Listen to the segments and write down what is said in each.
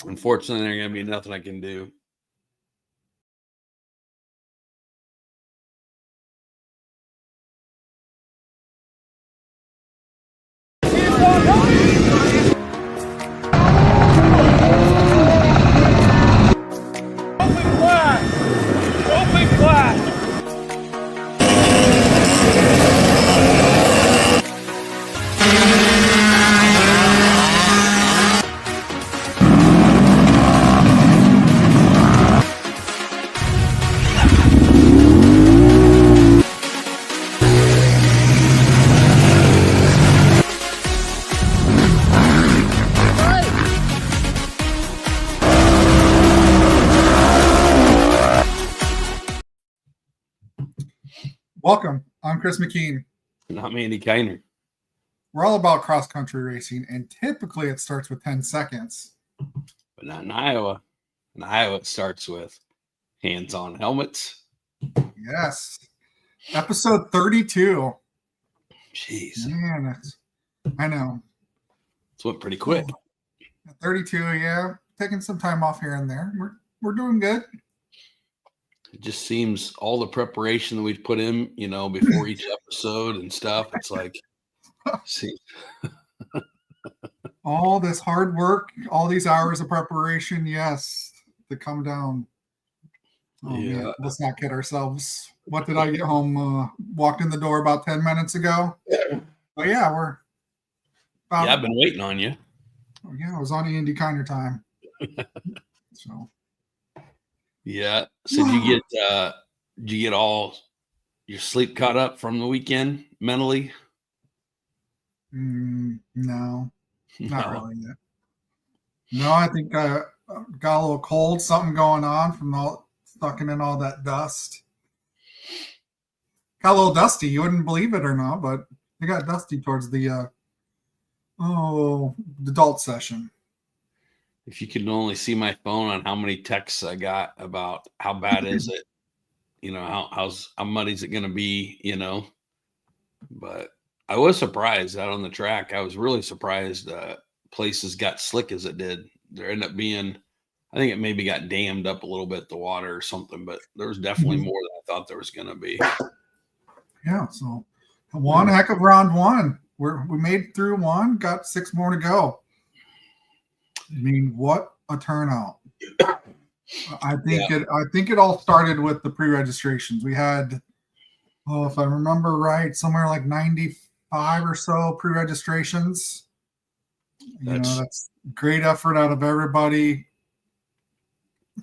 Unfortunately, there's going to be nothing I can do. Welcome. I'm Chris McKean. And I'm Andy Kiner. We're all about cross-country racing, and typically it starts with 10 seconds. But not in Iowa. In Iowa, it starts with hands-on helmets. Yes. Episode 32. Jeez. Man, I know. It went pretty quick. 32, yeah. Taking some time off here and there. We're doing good. It just seems all the preparation that we've put in, before each episode and stuff. It's like, see, all this hard work, all these hours of preparation, yes, to come down. Oh, yeah. Man, let's not kid ourselves. What did I get home? Walked in the door about 10 minutes ago. But yeah, we're. I've been waiting on you. Oh, yeah, I was on Andy Kiner time. So. Yeah. So did you get all your sleep caught up from the weekend mentally? No, not really yet. No, I think I got a little cold, something going on from sucking in all that dust. Got a little dusty. You wouldn't believe it or not, but it got dusty towards the adult session. If you could only see my phone on how many texts I got about how bad is it, how muddy is it going to be, but I was surprised out on the track. I was really surprised places got slick as it did. There ended up being, I think it maybe got dammed up a little bit, the water or something, but there was definitely more than I thought there was going to be. Yeah. So one heck of round one. We made it through one, got 6 more to go. I mean, what a turnout. I think it all started with the pre-registrations. We had, if I remember right, somewhere like 95 or so pre-registrations. That's great effort out of everybody.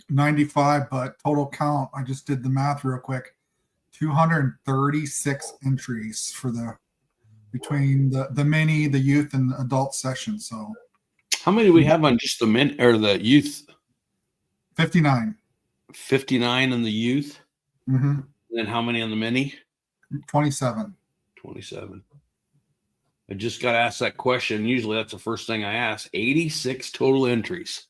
95, but total count, I just did the math real quick. 236 entries between the mini, the youth, and the adult session. So how many do we have on just the men or the youth? 59. 59 in the youth. Mm-hmm. And then how many on the mini? 27. 27. I just got asked that question. Usually that's the first thing I ask. 86 total entries.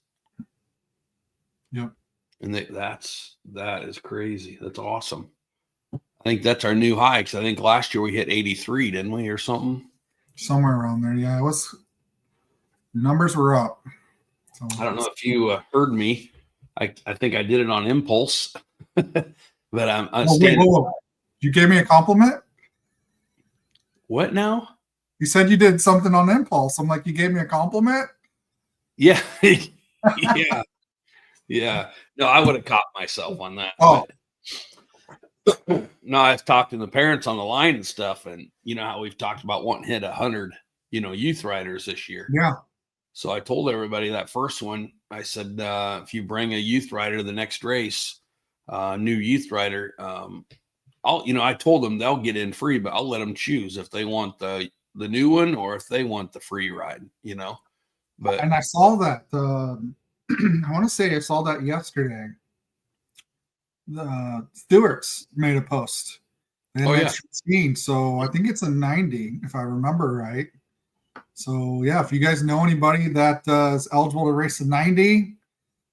Yep. And that is crazy. That's awesome. I think that's our new high, because I think last year we hit 83, didn't we, or something? Somewhere around there. Yeah, it was. Numbers were up. So I don't know if you heard me. I think I did it on impulse, but I'm standing. Whoa. You gave me a compliment? What now? You said you did something on impulse. I'm like, you gave me a compliment? Yeah. Yeah. No, I would have caught myself on that. Oh. No, I've talked to the parents on the line and stuff, and you know how we've talked about wanting to hit 100, youth riders this year. Yeah. So I told everybody that first one, I said, if you bring a youth rider to the next race, new youth rider, I told them they'll get in free, but I'll let them choose if they want the new one or if they want the free ride, But and I saw that. I want to say I saw that yesterday. The Stewarts made a post. Yeah. 16, so I think it's a 90 if I remember right. So yeah, if you guys know anybody that is eligible to race a 90,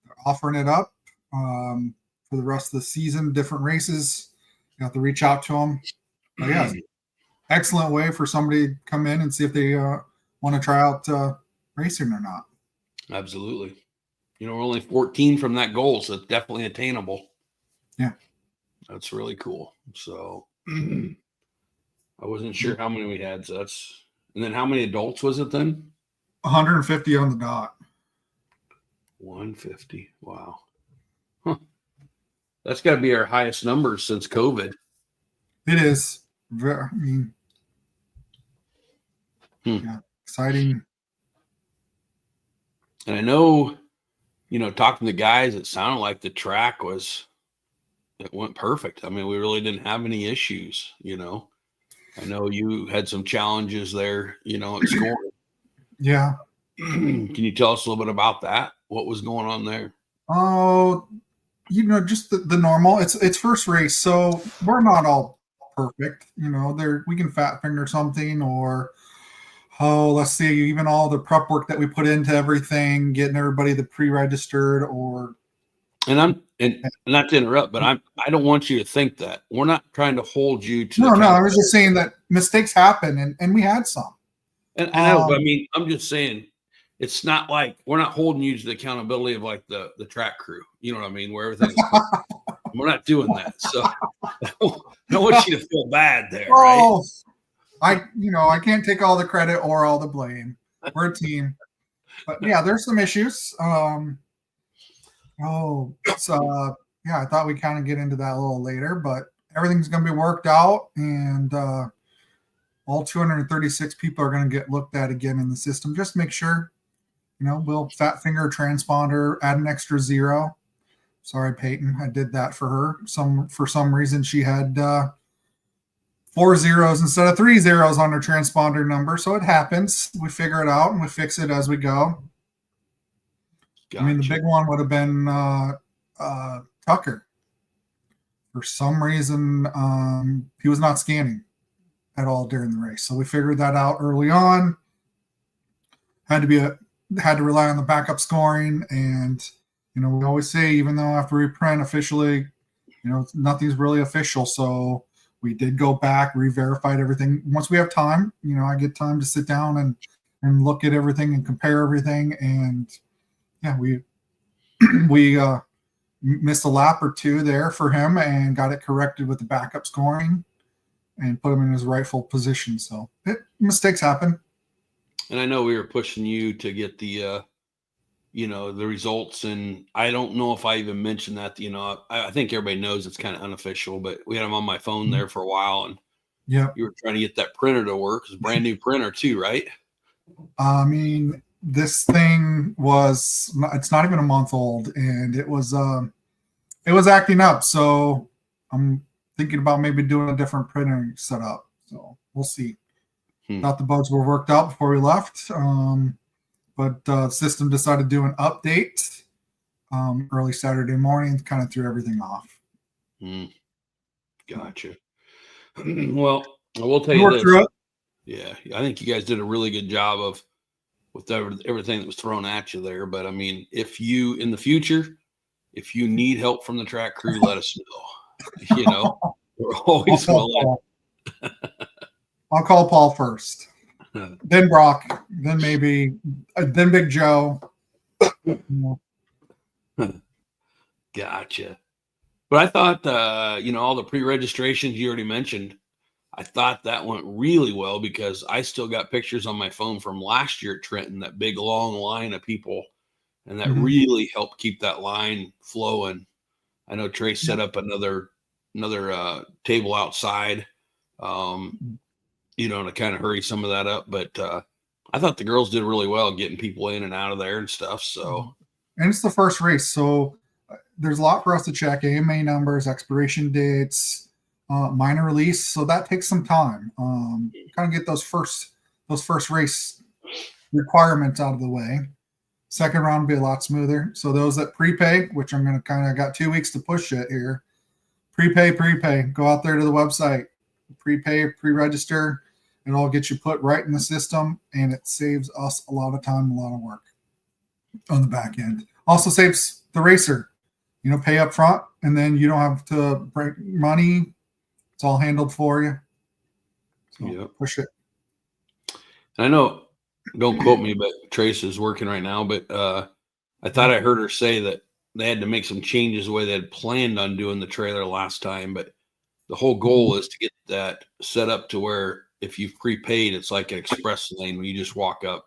they're offering it up for the rest of the season, different races. You have to reach out to them. But yeah, excellent way for somebody to come in and see if they want to try out racing or not. Absolutely. we're only 14 from that goal, so it's definitely attainable. Yeah. That's really cool. So I wasn't sure how many we had. So and then how many adults was it then? 150 on the dot. 150. Wow. Huh. That's got to be our highest numbers since COVID. It is. I mean, yeah, exciting. And I know, talking to guys, it sounded like the track it went perfect. I mean, we really didn't have any issues, I know you had some challenges there, at scoring. Yeah. Can you tell us a little bit about that? What was going on there? Oh, just the normal. It's first race, so we're not all perfect. We can fat finger something, or let's see, even all the prep work that we put into everything, getting everybody the pre-registered, or. And not to interrupt, but I don't want you to think that we're not trying to hold you to. No, I was just saying that mistakes happen, and we had some. And I know, but I mean, I'm just saying, it's not like we're not holding you to the accountability of like the track crew. You know what I mean? Where everything's we're not doing that. So I don't want you to feel bad there, right? I can't take all the credit or all the blame. We're a team. But yeah, there's some issues. I thought we'd kind of get into that a little later, but everything's going to be worked out, and all 236 people are going to get looked at again in the system. Just make sure, we'll fat finger transponder, add an extra 0. Sorry, Peyton, I did that for her. For some reason, she had 4 zeros instead of 3 zeros on her transponder number. So it happens. We figure it out and we fix it as we go. Gotcha. I mean, the big one would have been Tucker. For some reason, he was not scanning at all during the race. So we figured that out early on. Had to rely on the backup scoring. And, we always say, even though after we print officially, nothing's really official. So we did go back, re-verified everything. Once we have time, I get time to sit down and look at everything and compare everything. And yeah, we missed a lap or two there for him and got it corrected with the backup scoring and put him in his rightful position. So mistakes happen. And I know we were pushing you to get the results. And I don't know if I even mentioned that, I think everybody knows it's kind of unofficial, but we had them on my phone there for a while. And yeah, you were trying to get that printer to work. It's a brand new printer too, right? I mean, this thing it's not even a month old, and it was acting up. So I'm thinking about maybe doing a different printer setup. So we'll see. Thought the bugs were worked out before we left. But the system decided to do an update early Saturday morning, kind of threw everything off. Gotcha. Well, I will tell you this. Yeah, I think you guys did a really good job with everything that was thrown at you there. But I mean, in the future, if you need help from the track crew, let us know. We're always willing. I'll call Paul first. Then Brock, then Big Joe. Gotcha. But I thought, all the pre-registrations you already mentioned, I thought that went really well because I still got pictures on my phone from last year at Trenton, that big long line of people, and that really helped keep that line flowing. I know Trace set up another table outside, to kind of hurry some of that up. But I thought the girls did really well getting people in and out of there and stuff. So, and it's the first race, so there's a lot for us to check: AMA numbers, expiration dates, minor release. So that takes some time. Kind of get those first race requirements out of the way. Second round will be a lot smoother. So those that prepay, which I'm going to got 2 weeks to push it here. Prepay. Go out there to the website, prepay, pre-register. It all gets you put right in the system, and it saves us a lot of time, a lot of work on the back end. Also saves the racer, pay up front, and then you don't have to break money. It's all handled for you. So push it. I know, don't quote me, but Trace is working right now. But I thought I heard her say that they had to make some changes the way they had planned on doing the trailer last time, but the whole goal is to get that set up to where if you've prepaid, it's like an express lane where you just walk up,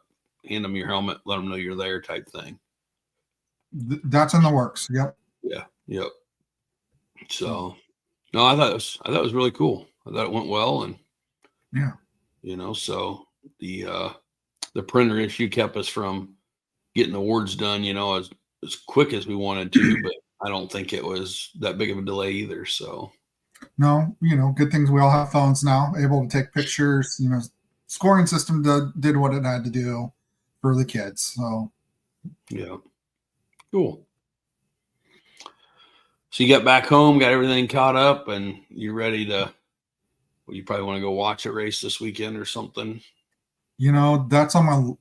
hand them your helmet, let them know you're there type thing. That's in the works. Yep. Yeah. Yep. So no, I thought it was really cool. I thought it went well, and yeah, so the printer issue kept us from getting awards done, as quick as we wanted to, but I don't think it was that big of a delay either. So no, good things. We all have phones now, able to take pictures. Scoring system did what it had to do for the kids. So yeah, cool. So you got back home, got everything caught up, and you're ready to. Well, you probably want to go watch a race this weekend or something. That's on my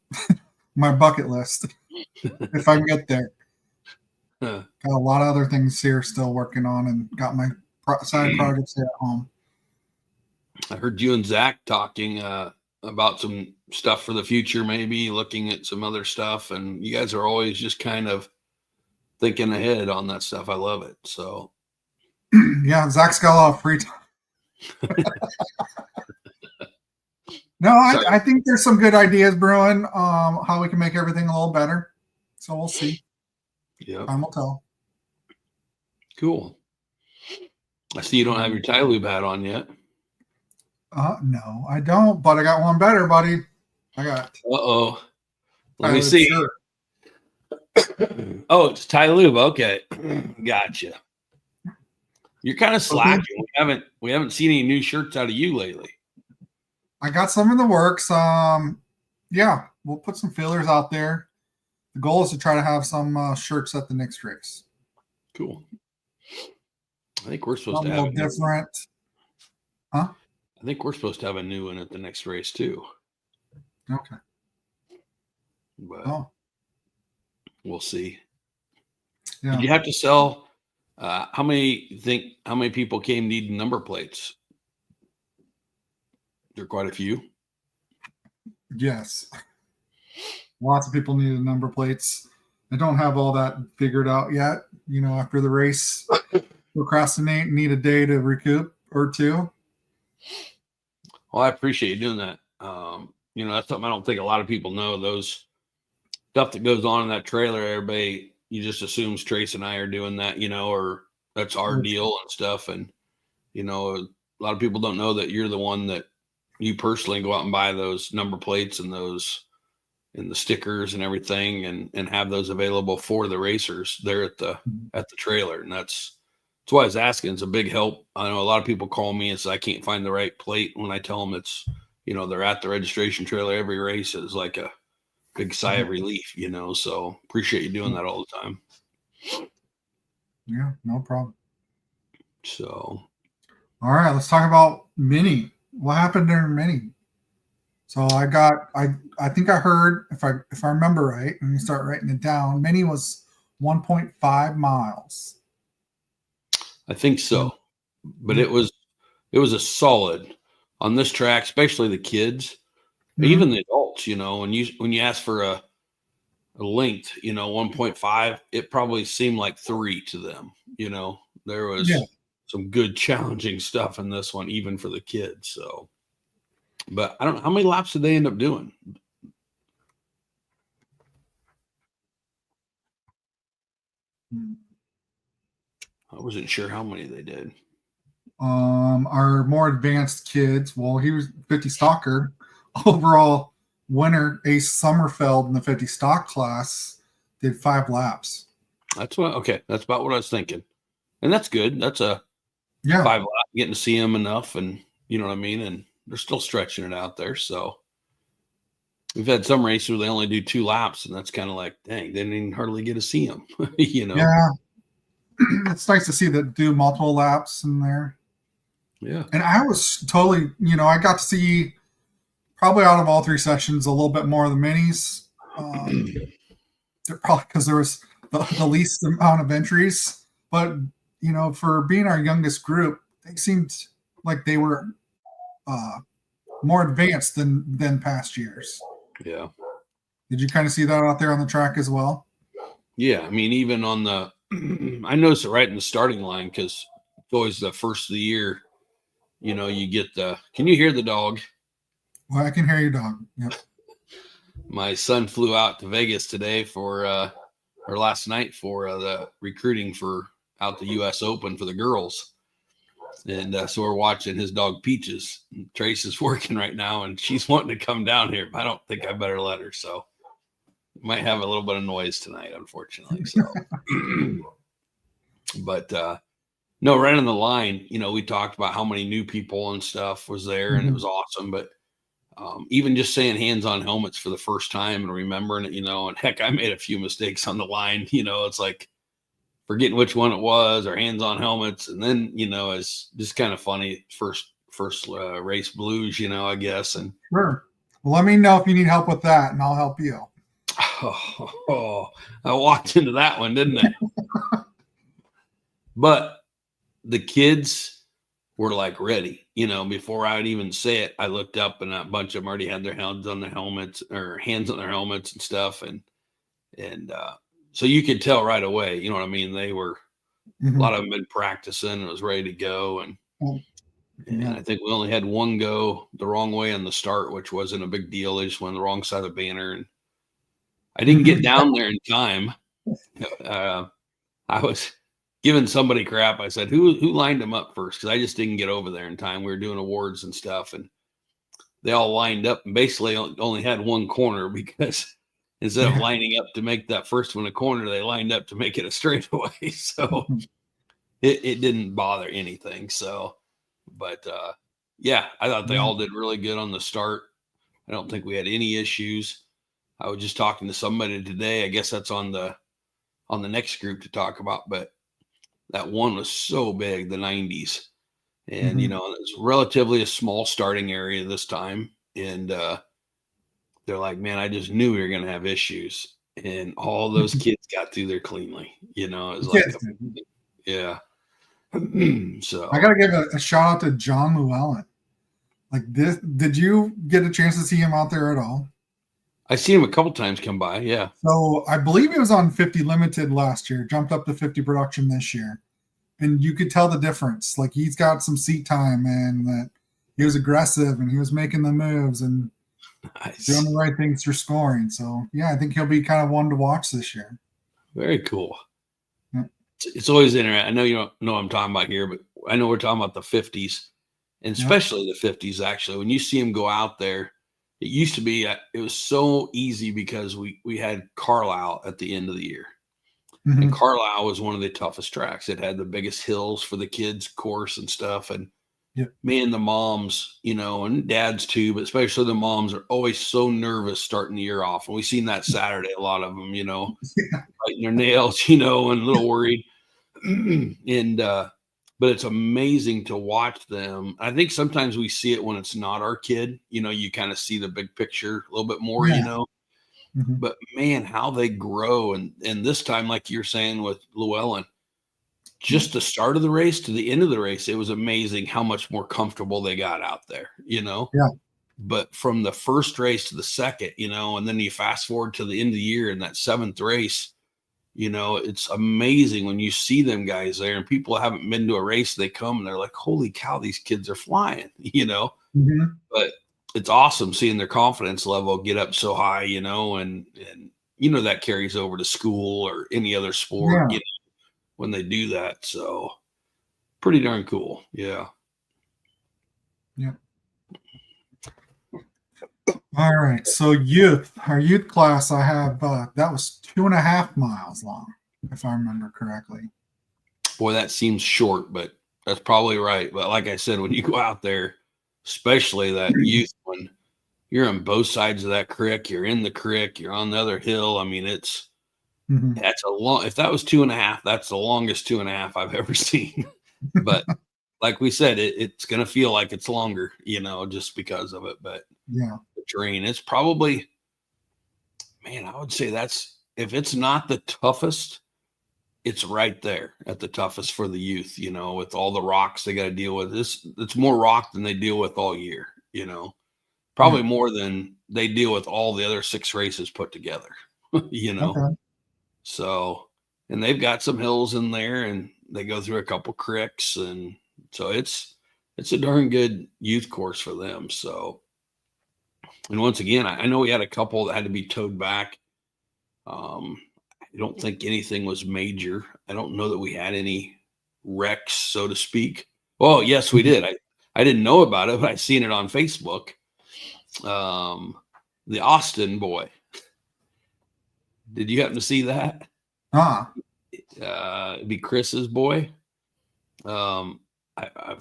my bucket list if I can get there. Got a lot of other things here still working on, and got my side projects here at home. I heard you and Zach talking about some stuff for the future, maybe looking at some other stuff, and you guys are always just kind of thinking ahead on that stuff. I love it. So yeah, Zach's got a lot of free time. No, I think there's some good ideas brewing. How we can make everything a little better. So we'll see. Yeah, time will tell. Cool. I see you don't have your tie lube hat on yet. No, I don't. But I got one better, buddy. I got. Uh-oh. Let me see. Sure. Oh, it's tie lube. Okay, gotcha. You're kind of slacking. We haven't seen any new shirts out of you lately. I got some in the works. Yeah, we'll put some feelers out there. The goal is to try to have some shirts at the next race. Cool. I think we're supposed to have a little different. Huh? I think we're supposed to have a new one at the next race too. Okay. But we'll see. Yeah. Did you have to sell? How many people came needing number plates? There are quite a few. Yes. Lots of people needed number plates. I don't have all that figured out yet. After the race, procrastinate, need a day to recoup or two. Well, I appreciate you doing that. That's something I don't think a lot of people know. Those stuff that goes on in that trailer, everybody, you just assumes Trace and I are doing that, or that's our deal and stuff. And, a lot of people don't know that you're the one that you personally go out and buy those number plates and those and the stickers and everything and have those available for the racers there at the trailer. And that's why I was asking. It's a big help. I know a lot of people call me and say I can't find the right plate. When I tell them it's, they're at the registration trailer every race, is like a big sigh of relief, so appreciate you doing that all the time. Yeah, no problem. So, all right, let's talk about Mini. What happened during Mini? So I think I heard, if I remember right, and you start writing it down, Mini was 1.5 miles. I think so, but it was a solid on this track, especially the kids, even the adults. When you ask for a length, 1.5, it probably seemed like 3 to them. There was some good challenging stuff in this one, even for the kids. So. But I don't know, how many laps did they end up doing? I wasn't sure how many they did. Our more advanced kids, well, he was 50 stalker, overall winner, Ace Sommerfeld in the 50 stock class, did 5 laps. That's about what I was thinking. And that's good. That's a 5 lap, getting to see him enough, and you know what I mean? And they're still stretching it out there. So we've had some races where they only do 2 laps, and that's kind of like, dang, they didn't even hardly get to see them. Yeah. It's nice to see that do multiple laps in there. Yeah. And I was totally, I got to see probably out of all 3 sessions a little bit more of the minis. Probably because there was the least amount of entries. But, for being our youngest group, they seemed like they were more advanced than past years. Yeah. Did you kind of see that out there on the track as well? Yeah, I mean, even on the, I noticed it right in the starting line because it's always the first of the year. You know, you get the. Can you hear the dog? Well, I can hear you, dog. Yep. My son flew out to Vegas today for, or last night for the recruiting for out the U.S. Open for the girls. And so we're watching his dog Peaches. Trace is working right now, and she's wanting to come down here, but I don't think I better let her. So might have a little bit of noise tonight, unfortunately. So, but no, right on the line, you know, we talked about how many new people and stuff was there, and it was awesome. But even just saying hands on helmets for the first time and remembering it, you know, and heck, I made a few mistakes on the line. You know, it's like forgetting which one it was or hands on helmets. And then, you know, it's just kind of funny. First race blues, you know, I guess. And Sure. Well, let me know if you need help with that, and I'll help you. I walked into that one, didn't I? But the kids were like ready, you know, before I would even say it. I looked up and a bunch of them already had their hands on their helmets and stuff. And so you could tell right away, you know what I mean? They were, a lot of them been practicing and was ready to go. And I think we only had one go the wrong way on the start, which wasn't a big deal. They just went on the wrong side of the banner. And I didn't get down there in time. I was giving somebody crap. I said, who lined them up first? Because I just didn't get over there in time. We were doing awards and stuff. And they all lined up and basically only had one corner because instead of lining up to make that first one a corner, they lined up to make it a straightaway. So it didn't bother anything. So, but yeah, I thought they all did really good on the start. I don't think we had any issues. I was just talking to somebody today. I guess that's on the next group to talk about, but that one was so big, the 90s. And, you know, it's relatively a small starting area this time. And they're like, man, I just knew we were going to have issues. And all those kids got through there cleanly. You know, it was like, yeah. So I got to give a shout out to John Llewellyn. Like this, did you get a chance to see him out there at all? I see him a couple times come by. Yeah. So I believe he was on 50 limited last year, jumped up to 50 production this year. And you could tell the difference. Like he's got some seat time and that he was aggressive and he was making the moves and doing the right things for scoring. So yeah, I think he'll be kind of one to watch this year. Very cool. Yeah. It's always interesting. I know you don't know what I'm talking about here, but I know we're talking about the 50s and especially the 50s. Actually, when you see him go out there, it used to be, it was so easy because we had Carlisle at the end of the year. And Carlisle was one of the toughest tracks. It had the biggest hills for the kids course and stuff. And man, the moms, you know, and dads too, but especially the moms are always so nervous starting the year off. And we've seen that Saturday, a lot of them, you know, biting their nails, you know, and a little worried. And, but it's amazing to watch them. I think sometimes we see it when it's not our kid, you know, you kind of see the big picture a little bit more, you know. But man, how they grow. And this time, like you're saying with Llewellyn, just the start of the race to the end of the race, it was amazing how much more comfortable they got out there, you know? Yeah. But from the first race to the second, you know, and then you fast forward to the end of the year in that seventh race, you know, it's amazing when you see them guys there and people haven't been to a race, they come and they're like, holy cow, these kids are flying, you know? But it's awesome seeing their confidence level get up so high, you know, and you know, that carries over to school or any other sport, you know, when they do that. So pretty darn cool. Yeah. Yeah. All right. So our youth class, I have, that was 2.5 miles long, if I remember correctly. Boy, that seems short, but that's probably right. But like I said, when you go out there, especially that youth one, you're on both sides of that creek. You're in the creek. You're on the other hill. I mean, that's a long. If that was 2.5, that's the longest 2.5 I've ever seen. But like we said, it's going to feel like it's longer, you know, just because of it. But yeah, the terrain, it's probably, man, I would say if it's not the toughest, it's right there at the toughest for the youth, you know, with all the rocks they got to deal with. It's more rock than they deal with all year, you know. Probably more than they deal with all the other 6 races put together, you know. So, and they've got some hills in there, and they go through a couple creeks, and so it's a darn good youth course for them. So, and once again, I know we had a couple that had to be towed back. I don't think anything was major. I don't know that we had any wrecks, so to speak. Well, yes, we did. I didn't know about it, but I seen it on Facebook. The Austin boy. Did you happen to see that? It'd be Chris's boy. I'm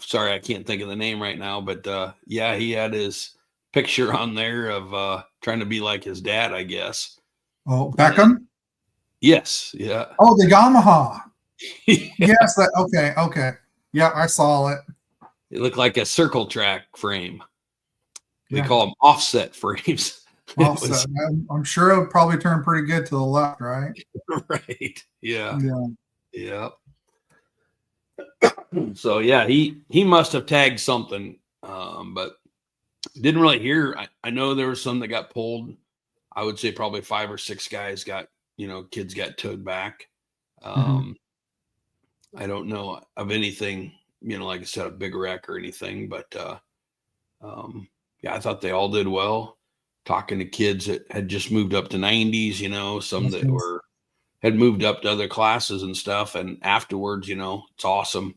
sorry, I can't think of the name right now, but yeah, he had his picture on there of trying to be like his dad, I guess. Oh, Beckham? Yes, yeah. Oh, the Yamaha. Yes, okay. Yeah, I saw it. It looked like a circle track frame. We Yeah. call them offset frames. Offset. I'm sure it'll probably turn pretty good to the left, right? Right. Yeah. Yeah. So yeah, he must have tagged something, but didn't really hear. I know there was some that got pulled. I would say probably 5 or 6 guys got, kids got towed back. I don't know of anything, like I said, a big wreck or anything, but yeah, I thought they all did well. Talking to kids that had just moved up to 90s, some that had moved up to other classes and stuff. And afterwards, it's awesome.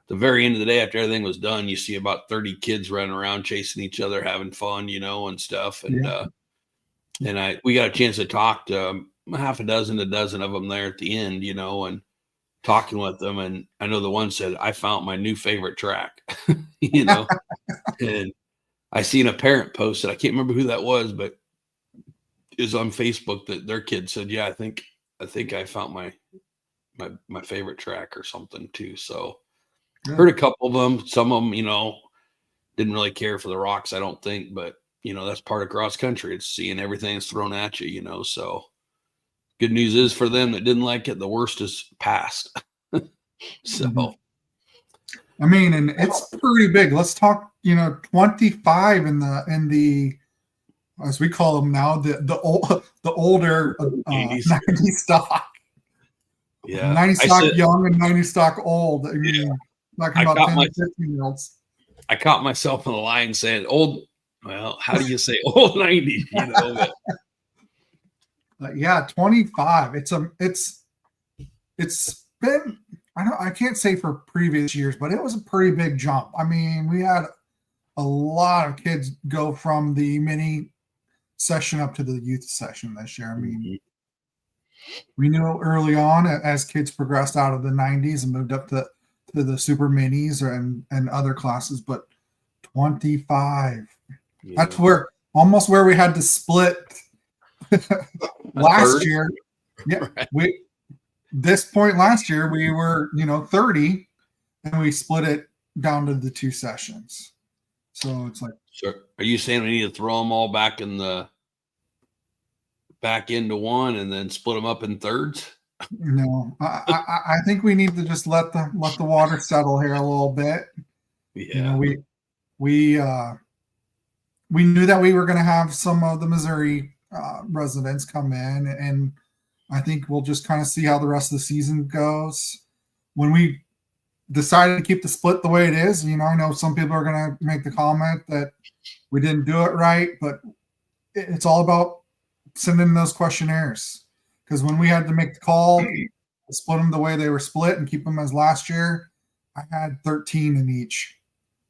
The very end of the day, after everything was done, you see about 30 kids running around chasing each other, having fun, and stuff. And we got a chance to talk to half a dozen of them there at the end, and talking with them. And I know the one said, I found my new favorite track, and I seen a parent post it. I can't remember who that was, but is on Facebook that their kid said, yeah, I think I found my favorite track or something too. So heard a couple of them. Some of them, didn't really care for the rocks, I don't think, but that's part of cross country. It's seeing everything that's thrown at you, so good news is for them that didn't like it, the worst is past. So I mean, and it's pretty big. Let's talk, 25 in the as we call them now, the older 90 stock. Yeah. 90 stock young and 90 stock old. I mean, talking about 10 to 15-year-olds. I caught myself in the line saying old. Well, how do you say old 90? Yeah, 25. It's been, I can't say for previous years, but it was a pretty big jump. I mean, we had a lot of kids go from the mini session up to the youth session this year. I mean, we knew early on as kids progressed out of the 90s and moved up to the super minis and other classes, but 25. Yeah. That's almost where we had to split last year. Yeah, right. This point last year we were 30, and we split it down to the 2 sessions. So it's like. So are you saying we need to throw them all back into one and then split them up in thirds? No, I think we need to just let the water settle here a little bit. Yeah, we knew that we were going to have some of the Missouri residents come in, and I think we'll just kind of see how the rest of the season goes. When we decided to keep the split the way it is, I know some people are going to make the comment that we didn't do it right, but it's all about sending those questionnaires. Because when we had to make the call, split them the way they were split and keep them as last year, I had 13 in each.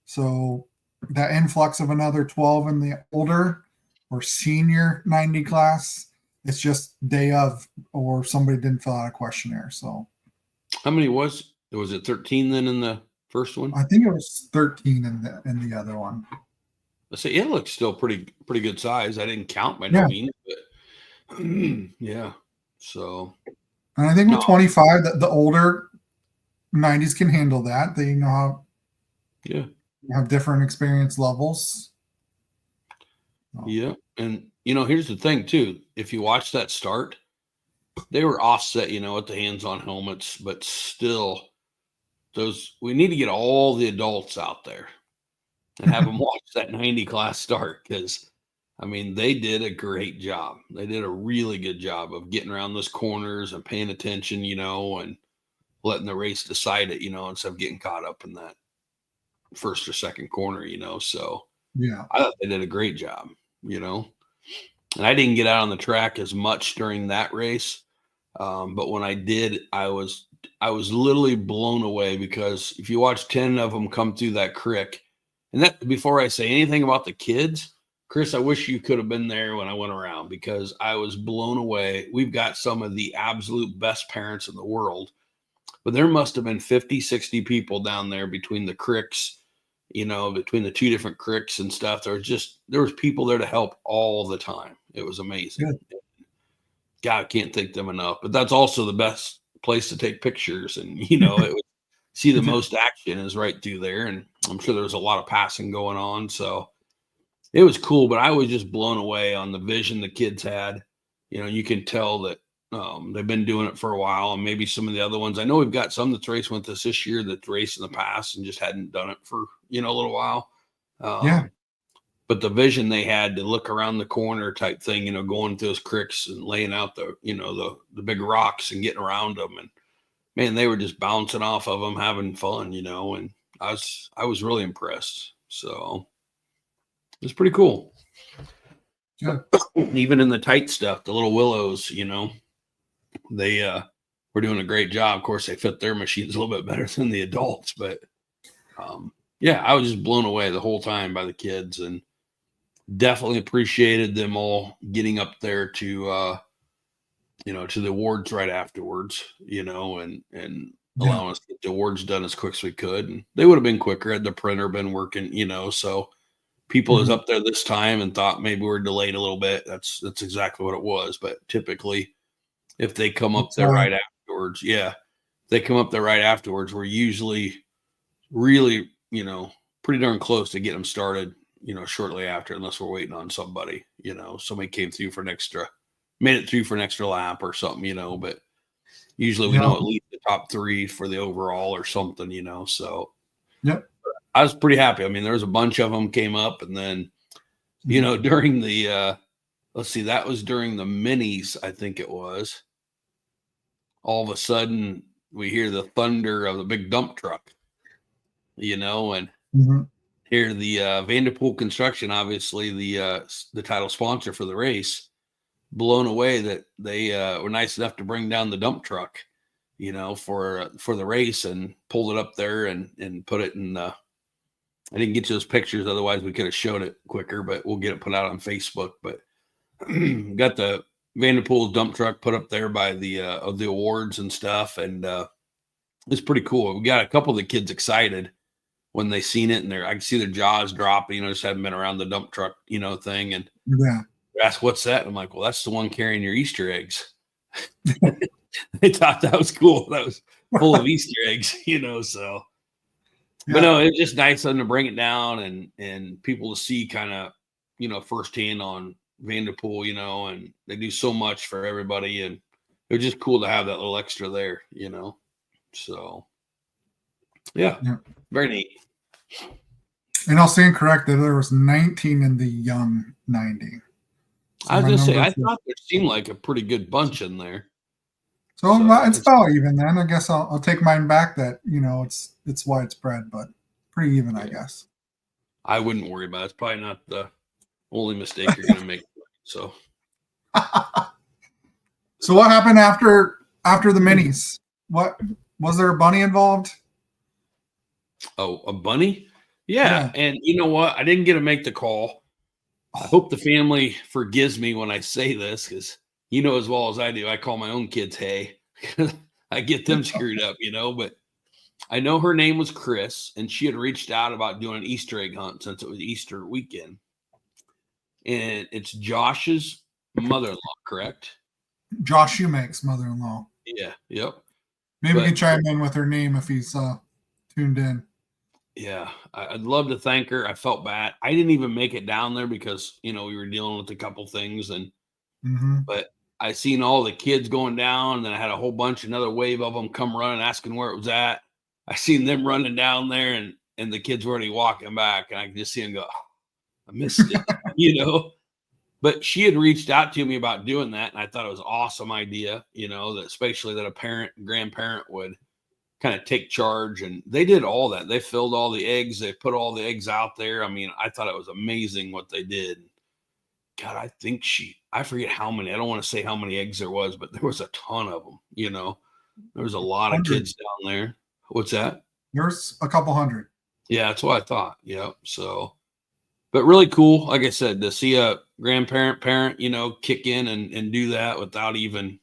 So that influx of another 12 in the older or senior 90 class, it's just day of, or somebody didn't fill out a questionnaire. So how many was it 13 then in the first one? I think it was 13 in the other one. Let's say it looks still pretty good size. I didn't count by no means, but yeah. So, and I think with 25, the older 90s can handle that. They know how. Yeah. Have different experience levels. Yeah, and here's the thing too. If you watch that start, they were offset, with the hands-on helmets, but still, we need to get all the adults out there and have them watch that 90 class start, because I mean, they did a great job. They did a really good job of getting around those corners and paying attention, and letting the race decide it, instead of getting caught up in that first or second corner, So Yeah. I thought they did a great job, And I didn't get out on the track as much during that race. But when I did, I was literally blown away, because if you watch 10 of them come through that creek, and that, before I say anything about the kids, Chris, I wish you could have been there when I went around, because I was blown away. We've got some of the absolute best parents in the world, but there must have been 50, 60 people down there between the creeks, between the two different creeks and stuff. There was people there to help all the time. It was amazing. Good. God, I can't thank them enough. But that's also the best place to take pictures, and it would see the most action is right through there. And I'm sure there was a lot of passing going on, so it was cool. But I was just blown away on the vision the kids had. You can tell that they've been doing it for a while, and maybe some of the other ones. I know we've got some that's raced with us this year that's raced in the past and just hadn't done it for a little while. Yeah. But the vision they had to look around the corner type thing, going through those creeks and laying out the big rocks and getting around them, and man, they were just bouncing off of them, having fun, and I was really impressed. So it was pretty cool. Yeah. Even in the tight stuff, the little willows, they were doing a great job. Of course, they fit their machines a little bit better than the adults, but yeah, I was just blown away the whole time by the kids, and definitely appreciated them all getting up there to to the awards right afterwards, and allowing us to get the awards done as quick as we could. And they would have been quicker had the printer been working, so people is up there this time and thought maybe we're delayed a little bit. That's exactly what it was. But typically, if they come up there right afterwards, we're usually really, pretty darn close to getting them started, shortly after, unless we're waiting on somebody, somebody came through for made it through for an extra lap or something, but usually we know at least the top three for the overall or something, so yep. I was pretty happy. I mean, there was a bunch of them came up, and then, during the, let's see, that was during the minis, I think it was. All of a sudden we hear the thunder of the big dump truck, and here the Vanderpool Construction, obviously the title sponsor for the race, blown away that they were nice enough to bring down the dump truck, for the race, and pulled it up there and put it in. I didn't get you those pictures, otherwise we could have showed it quicker, but we'll get it put out on Facebook. But got the Vanderpool dump truck put up there by the awards and stuff, and it's pretty cool. We got a couple of the kids excited when they seen it, and I can see their jaws dropping, just haven't been around the dump truck, thing. And they asked, what's that? And I'm like, well, that's the one carrying your Easter eggs. They thought that was cool. That was full of Easter eggs, so. Yeah. But no, it's just nice of them to bring it down and people to see kind of, firsthand on Vanderpool, and they do so much for everybody. And it was just cool to have that little extra there, So, yeah. Very neat. And I'll stand correct that there was 19 in the young 90. So I was going to say, I thought there seemed like a pretty good bunch in there. So it's about even then. I guess I'll take mine back that, it's widespread, but pretty even, I guess. I wouldn't worry about it. It's probably not the only mistake you're going to make. So. So what happened after the minis? What was there a bunny involved? Oh, a bunny? Yeah. And you know what? I didn't get to make the call. I hope the family forgives me when I say this, because as well as I do, I call my own kids Hey. I get them screwed up, but I know her name was Chris, and she had reached out about doing an Easter egg hunt since it was Easter weekend. And it's Josh's mother-in-law, correct? Josh Shoemake's mother-in-law. Yeah, yep. Maybe we can chime in with her name if he's tuned in. Yeah, I'd love to thank her. I felt bad. I didn't even make it down there because, we were dealing with a couple things. And but I seen all the kids going down, and then I had a whole bunch, another wave of them come running, asking where it was at. I seen them running down there, and the kids were already walking back, and I could just see them go, I missed it, But she had reached out to me about doing that, and I thought it was an awesome idea, you know, that especially that a parent, grandparent would kind of take charge. And they did all that. They filled all the eggs. They put all the eggs out there. I mean, I thought it was amazing what they did. God, I forget how many. I don't want to say how many eggs there was, but there was a ton of them, you know. There was a lot of kids down there. What's that? There's a couple hundred. Yeah, that's what I thought. Yeah. So, but really cool. Like I said, to see a grandparent, parent, you know, kick in and do that without even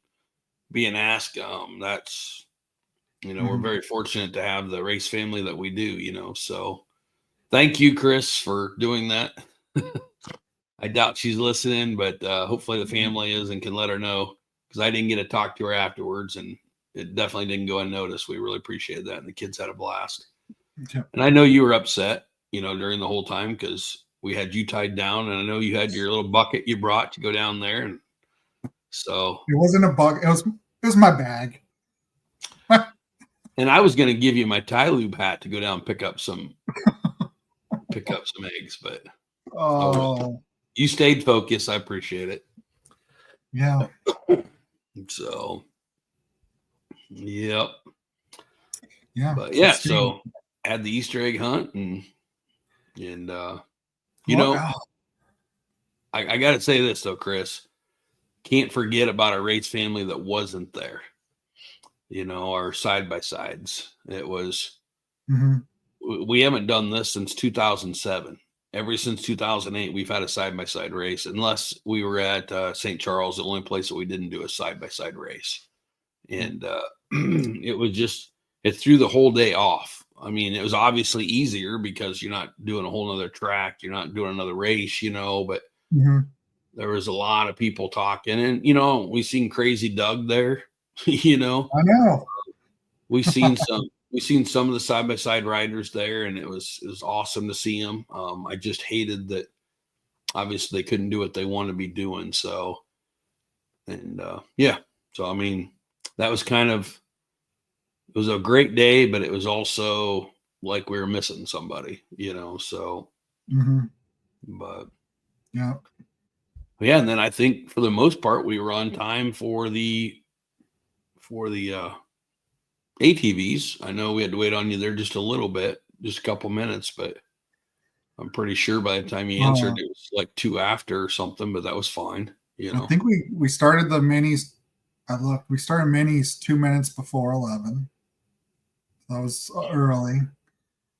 being asked. That's, you know, we're very fortunate to have the race family that we do, you know. So thank you, Chris, for doing that. I doubt she's listening, but hopefully the family is and can let her know, because I didn't get to talk to her afterwards, and it definitely didn't go unnoticed. We really appreciated that, and the kids had a blast. Yeah. And I know you were upset, you know, during the whole time because we had you tied down, and I know you had your little bucket you brought to go down there, and so it wasn't a bucket; it was my bag. And I was going to give you my tie lube hat to go down and pick up some eggs, but you stayed focused. I appreciate it. Yeah. So, yep. Yeah. But yeah, so had the Easter egg hunt and you know, I got to say this though, Chris, can't forget about our race family that wasn't there. You know, our side by sides. It was, we haven't done this since 2007. Ever since 2008, we've had a side-by-side race, unless we were at St. Charles, the only place that we didn't do a side-by-side race. And it threw the whole day off. I mean, it was obviously easier because you're not doing a whole nother track. You're not doing another race, you know, but there was a lot of people talking. And, you know, we seen Crazy Doug there, you know. I know. We seen some of the side-by-side riders there, and it was awesome to see them. I just hated that obviously they couldn't do what they want to be doing. So, and yeah, so I mean, that was it was a great day, but it was also like we were missing somebody, you know. So, but yeah, and then I think for the most part we were on time for the ATVs. I know we had to wait on you there just a little bit, just a couple minutes, but I'm pretty sure by the time you answered, it was like 2 after or something, but that was fine. You know, I think we started the minis. We started minis 2 minutes before 11. That was early.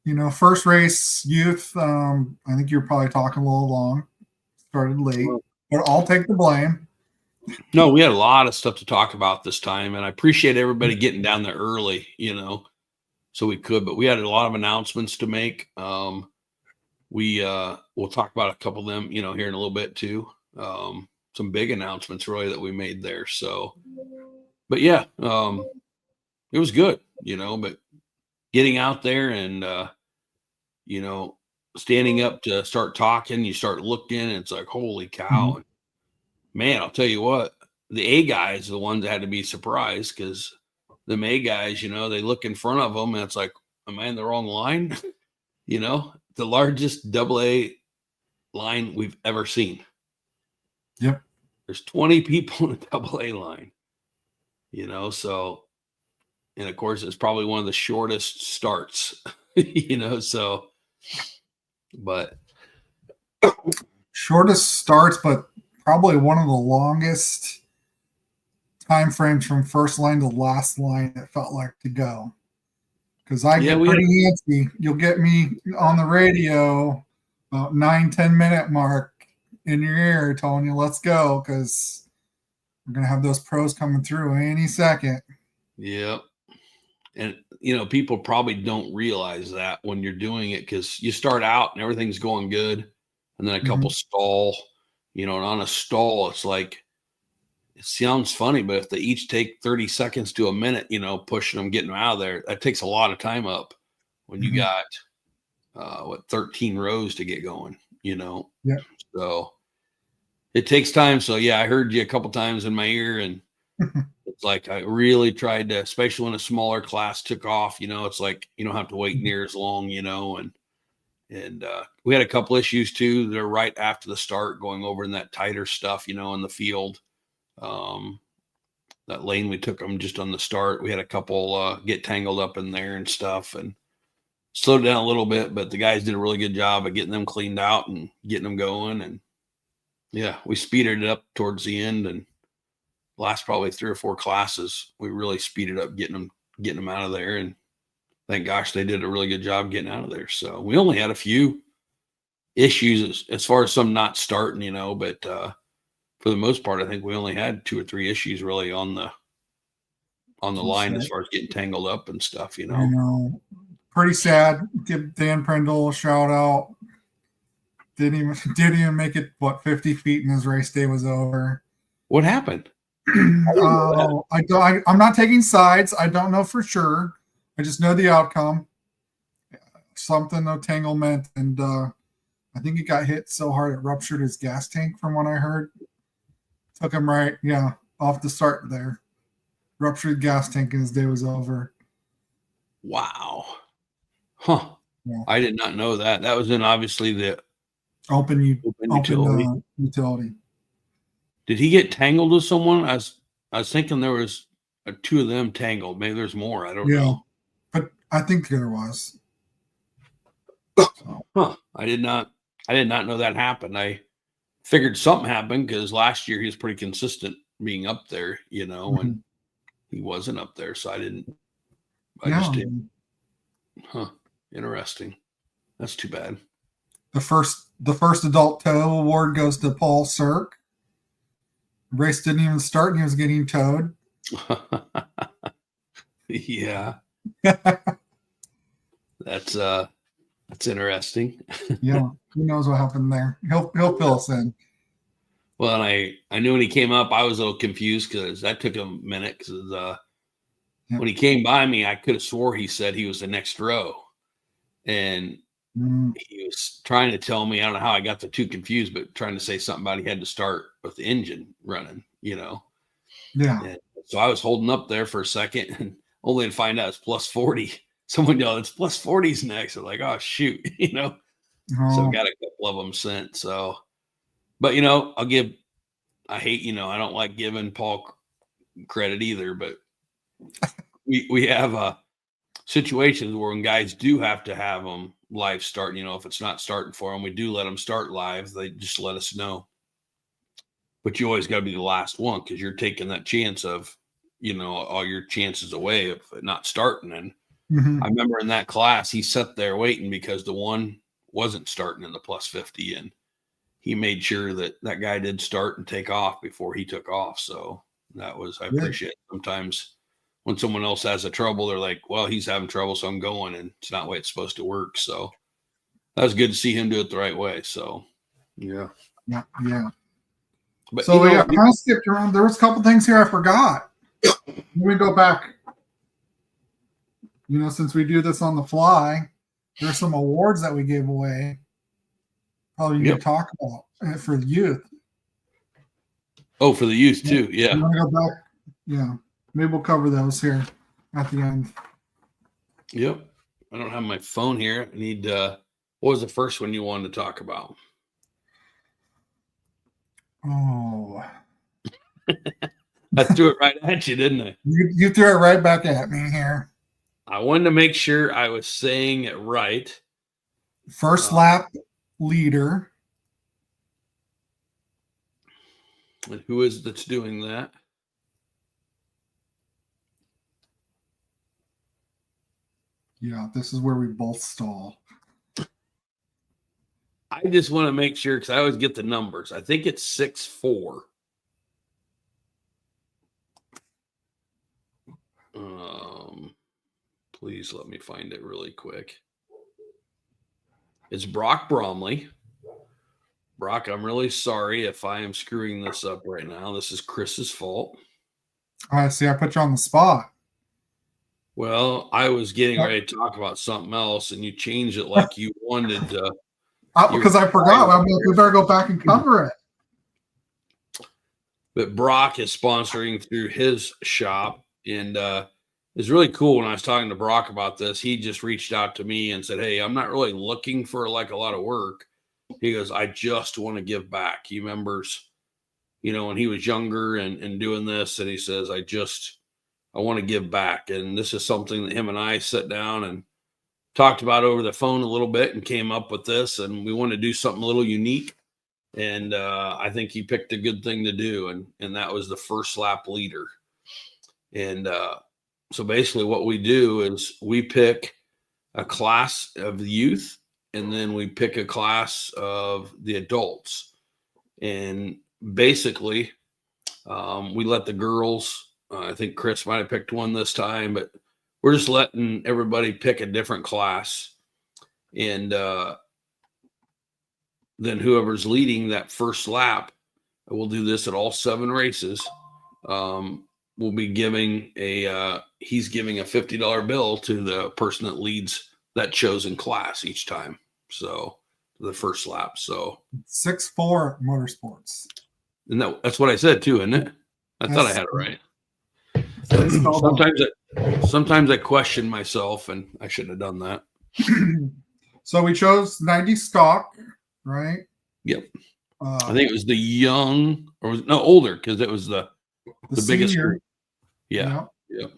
You know, first race youth. I think you're probably talking a little long. Started late, but I'll take the blame. No, we had a lot of stuff to talk about this time, and I appreciate everybody getting down there early, you know, so we could, but we had a lot of announcements to make. We'll talk about a couple of them, you know, here in a little bit too. Some big announcements really that we made there. So, but yeah, it was good, you know, but getting out there and, you know, standing up to start talking, you start looking, and it's like, holy cow. Man, I'll tell you what, the A guys are the ones that had to be surprised, because the A guys, you know, they look in front of them and it's like, am I in the wrong line? You know, the largest AA line we've ever seen. Yep. There's 20 people in a AA line, you know, so, and of course, it's probably one of the shortest starts, you know, so, but. Shortest starts, but probably one of the longest time frames from first line to last line it felt like to go. Because I get pretty antsy. You'll get me on the radio about 9-10 minute mark in your ear telling you let's go, because we're gonna have those pros coming through any second. Yep. And you know, people probably don't realize that when you're doing it, because you start out and everything's going good, and then a couple stall. You know, and on a stall, it's like, it sounds funny, but if they each take 30 seconds to a minute, you know, pushing them, getting them out of there, that takes a lot of time up when you got, 13 rows to get going, you know? Yeah. So it takes time. So yeah, I heard you a couple times in my ear, and it's like, I really tried to, especially when a smaller class took off, you know, it's like, you don't have to wait near as long, you know, And we had a couple issues too. They're right after the start, going over in that tighter stuff, in the field. That lane we took them just on the start. We had a couple get tangled up in there and stuff, and slowed down a little bit. But the guys did a really good job of getting them cleaned out and getting them going. And yeah, we speeded it up towards the end, and last probably 3 or 4 classes, we really speeded up getting them out of there. And thank gosh they did a really good job getting out of there. So we only had a few issues as far as some not starting, but for the most part, I think we only had 2 or 3 issues really on the line as far as getting tangled up and stuff, Pretty sad. Give Dan Prindle a shout out. Didn't even make it 50 feet, and his race day was over. What happened? I'm not taking sides. I don't know for sure. I just know the outcome. Something entanglement, and I think he got hit so hard it ruptured his gas tank. From what I heard, took him off the start there. Ruptured gas tank, and his day was over. Wow. Huh. Yeah. I did not know that. That was in obviously the open utility. Did he get tangled with someone? I was thinking there was 2 of them tangled. Maybe there's more. I don't know. But I think there was. Huh. I did not know that happened. I figured something happened because last year he was pretty consistent being up there, and he wasn't up there. So I just didn't. Huh. Interesting. That's too bad. The first adult tow award goes to Paul Cirque. The race didn't even start and he was getting towed. Yeah. That's interesting. Yeah. Who knows what happened there? He'll fill us in. Well, and I knew when he came up, I was a little confused because that took him a minute. Because when he came by me, I could have swore he said he was the next row, and he was trying to tell me. I don't know how I got the 2 confused, but trying to say something about he had to start with the engine running. Yeah. And so I was holding up there for a second, and only to find out it's plus 40. Someone yelled, "It's plus 40s next." I'm like, "Oh shoot," So got a couple of them sent. So, but I hate, I don't like giving Paul credit either, but we have situations where when guys do have to have them live start, if it's not starting for them, we do let them start live. They just let us know. But you always got to be the last one because you're taking that chance of, all your chances away of it not starting. And I remember in that class, he sat there waiting because the one wasn't starting in the plus 50, and he made sure that guy did start and take off before he took off. So I appreciate it. Sometimes when someone else has a trouble, they're like, well, he's having trouble, so I'm going, and it's not the way it's supposed to work. So that was good to see him do it the right way. So, yeah. Yeah. Yeah. But, so, I kind of skipped around. There was a couple things here I forgot. Let me go back. Since we do this on the fly, there's some awards that we gave away. Probably you can talk about for the youth. Oh, for the youth too. Yeah. You want to go back? Yeah. Maybe we'll cover those here at the end. Yep. I don't have my phone here. I need, what was the first one you wanted to talk about? Oh. I threw it right at you, didn't I? You threw it right back at me here. I wanted to make sure I was saying it right. First lap leader. And who is that's doing that? Yeah, this is where we both stall. I just want to make sure because I always get the numbers. I think it's 6'4". Please let me find it really quick. It's Brock Bromley. Brock, I'm really sorry if I am screwing this up right now. This is Chris's fault. I see. I put you on the spot. Well, I was getting ready to talk about something else, and you changed it like you wanted to. Because I forgot. I'm like, we better go back and cover it. But Brock is sponsoring through his shop, and it's really cool. When I was talking to Brock about this, he just reached out to me and said, "Hey, I'm not really looking for like a lot of work." He goes, "I just want to give back." He remembers, when he was younger and doing this, and he says, I want to give back. And this is something that him and I sat down and talked about over the phone a little bit and came up with this. And we want to do something a little unique. And I think he picked a good thing to do. And that was the first lap leader. And so basically what we do is we pick a class of the youth, and then we pick a class of the adults. And basically, we let the girls, I think Chris might have picked one this time, but we're just letting everybody pick a different class. And then whoever's leading that first lap, we'll do this at all 7 races. We'll be giving he's giving a $50 bill to the person that leads that chosen class each time. So the first lap. So 6-4 Motorsports. And that's what I said too, isn't it? I thought I had it right. Sometimes I question myself, and I shouldn't have done that. So we chose 90 stock, right? Yep. I think it was the young, older, because it was the biggest group. Yeah. Yep.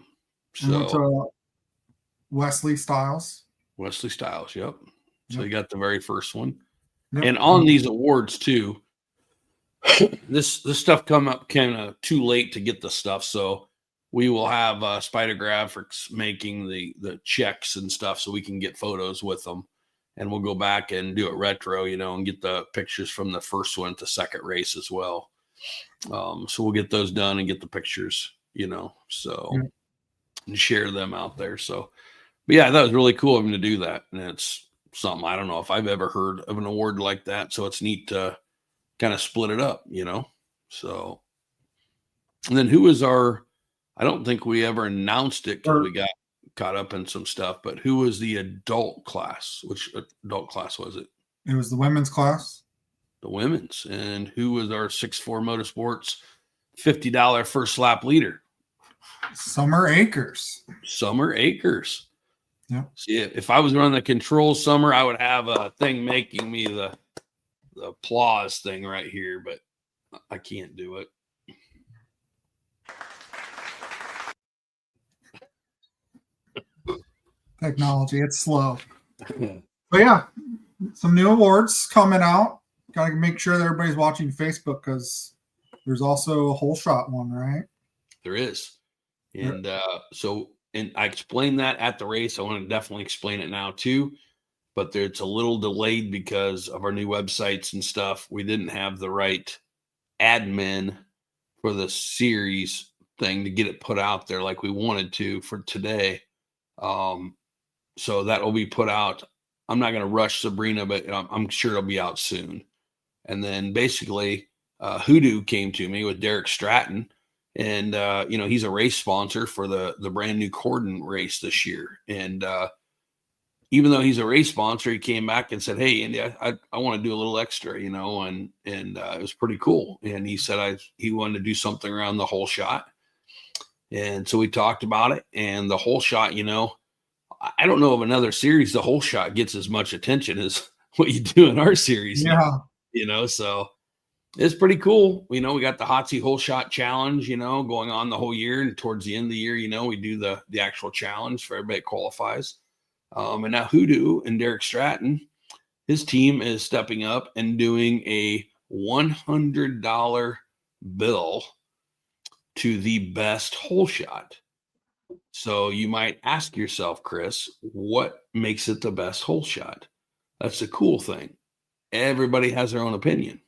So Wesley Styles. Yep. So you got the very first one. Yep. And on these awards too, this stuff come up kind of too late to get the stuff. So we will have Spider Graphics making the checks and stuff so we can get photos with them. And we'll go back and do it retro, and get the pictures from the first one to second race as well. So we'll get those done and get the pictures, and share them out there. So, but yeah, that was really cool of him to do that. And it's something, I don't know if I've ever heard of an award like that. So it's neat to kind of split it up, So, and then who was I don't think we ever announced it because we got caught up in some stuff, but who was the adult class? Which adult class was it? It was the women's class. The women's. And who was our 6-4 Motorsports $50 first lap leader? Summer Akers. Yeah. See, if I was running the control Summer, I would have a thing making me the applause thing right here, but I can't do it. Technology, it's slow. But yeah, some new awards coming out. Got to make sure that everybody's watching Facebook because there's also a whole shot one, right? There is. And and I explained that at the race. I want to definitely explain it now too, but it's a little delayed because of our new websites and stuff. We didn't have the right admin for the series thing to get it put out there like we wanted to for today. So that will be put out. I'm not going to rush Sabrina, but I'm sure it'll be out soon. And then basically Hoodoo came to me with Derek Stratton, and he's a race sponsor for the brand new Corden race this year. And even though he's a race sponsor, he came back and said, "Hey, Andy, I want to do a little extra, and it was pretty cool." And he said he wanted to do something around the whole shot. And so we talked about it, and the whole shot, I don't know of another series the whole shot gets as much attention as what you do in our series. Yeah. So it's pretty cool. We got the Hot Seat Whole Shot Challenge, going on the whole year. And towards the end of the year, we do the actual challenge for everybody that qualifies. And now Hoodoo and Derek Stratton, his team is stepping up and doing a $100 bill to the best hole shot. So you might ask yourself, Chris, what makes it the best hole shot? That's the cool thing. Everybody has their own opinion.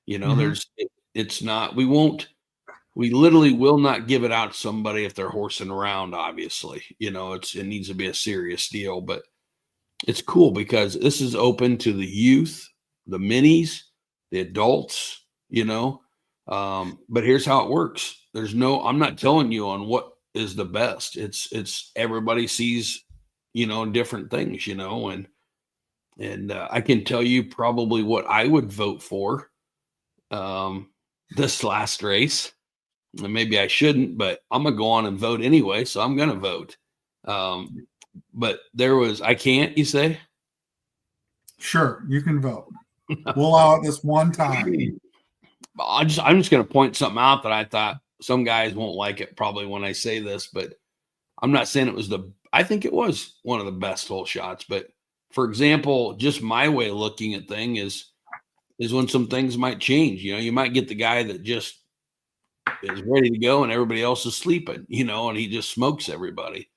It's not, we literally will not give it out to somebody if they're horsing around, obviously. It needs to be a serious deal, but it's cool because this is open to the youth, the minis, the adults, but here's how it works. I'm not telling you on what is the best. It's everybody sees, different things, and I can tell you probably what I would vote for this last race. and maybe I shouldn't, but I'm gonna go on and vote anyway, so I'm gonna vote. But I can't, you say? Sure, you can vote. We'll allow it this one time. I'm just gonna point something out that I thought some guys won't like it probably when I say this, but I'm not saying it was I think it was one of the best hole shots. But for example, just my way of looking at thing is when some things might change. You might get the guy that just is ready to go and everybody else is sleeping, and he just smokes everybody.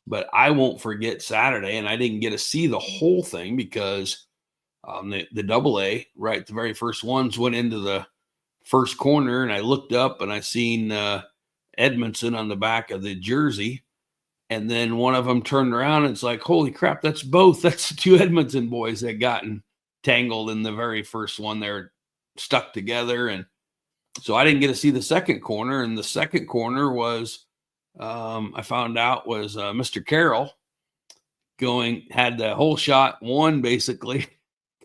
But I won't forget Saturday, and I didn't get to see the whole thing because the double A, right, the very first ones went into the first corner, and I looked up and I seen Edmondson on the back of the jersey, and then one of them turned around and it's like, holy crap, that's the two Edmondson boys that gotten tangled in the very first one. They're stuck together, and so I didn't get to see the second corner, and the second corner was I found out was Mr. Carroll had the hole shot one basically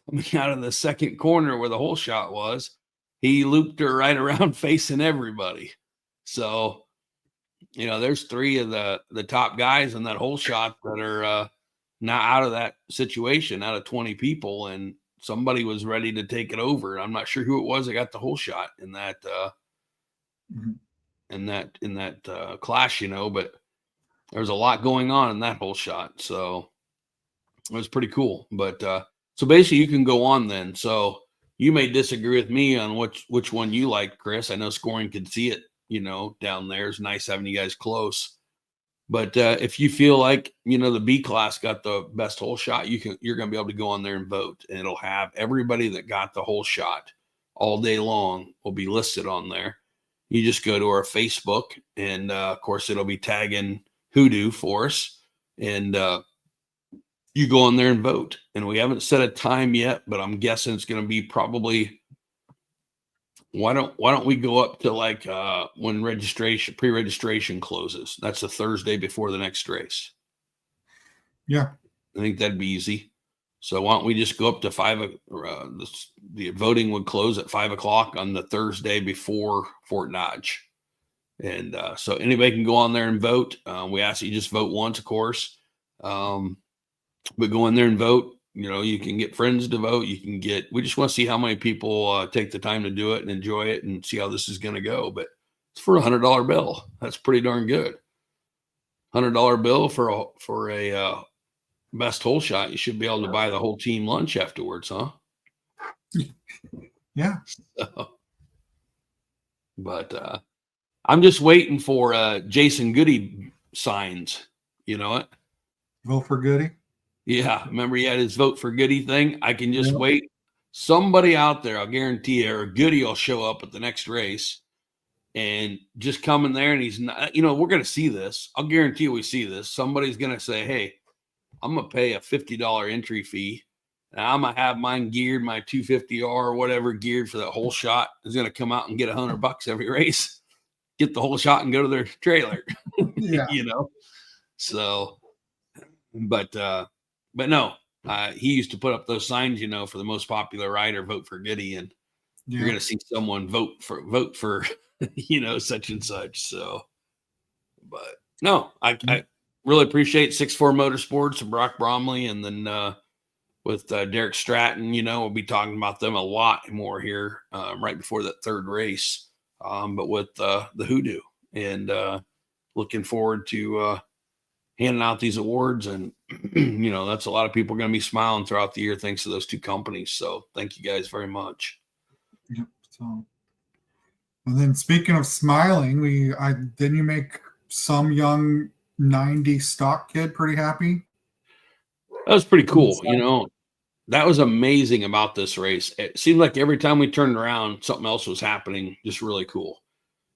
coming out of the second corner where the hole shot was. He looped her right around facing everybody. So, there's three of the top guys in that hole shot that are now out of that situation, out of 20 people, and somebody was ready to take it over. I'm not sure who it was that got the hole shot in that in that clash, but there was a lot going on in that hole shot. So it was pretty cool. But so basically you can go on then. So you may disagree with me on which one you like, Chris. I know Scoring could see it, down there. It's nice having you guys close. But if you feel like, the B class got the best hole shot, you're going to be able to go on there and vote. And it'll have everybody that got the hole shot all day long will be listed on there. You just go to our Facebook, and of course it'll be tagging Hoodoo for us. And you go on there and vote. And we haven't set a time yet, but I'm guessing it's going to be probably, why don't we go up to like when pre-registration closes? That's the Thursday before the next race. Yeah, I think that'd be easy. So why don't we just go up to the voting would close at 5:00 on the Thursday before Fort Dodge. And so anybody can go on there and vote. We ask that you just vote once, of course. But go in there and vote. You can get friends to vote. We just want to see how many people take the time to do it and enjoy it and see how this is going to go. But it's for $100 bill. That's pretty darn good. $100 bill for a best hole shot. You should be able to buy the whole team lunch afterwards, huh? Yeah. So, but I'm just waiting for Jason Goody signs. You know it? Vote for Goody. Yeah, remember he had his vote for Goody thing? I can just wait. Somebody out there, I'll guarantee you, or Goody will show up at the next race and just come in there, and he's not, we're going to see this. I'll guarantee you we see this. Somebody's going to say, hey, I'm going to pay a $50 entry fee, and I'm going to have mine geared, my 250R or whatever geared for that whole shot is going to come out and get $100 every race, get the whole shot and go to their trailer, Yeah. So, but no, he used to put up those signs, for the most popular rider, vote for Goody, and you're going to see someone vote for, such and such. So, but no, I really appreciate 6'4" Motorsports and Brock Bromley. And then with Derek Stratton, we'll be talking about them a lot more here right before that third race. But with the Hoodoo, and looking forward to handing out these awards, and that's a lot of people going to be smiling throughout the year thanks to those two companies. So thank you guys very much. Yep. So, and then speaking of smiling, didn't you make some young 90 stock kid pretty happy? That was pretty cool. That was amazing about this race. It seemed like every time we turned around, something else was happening. Just really cool.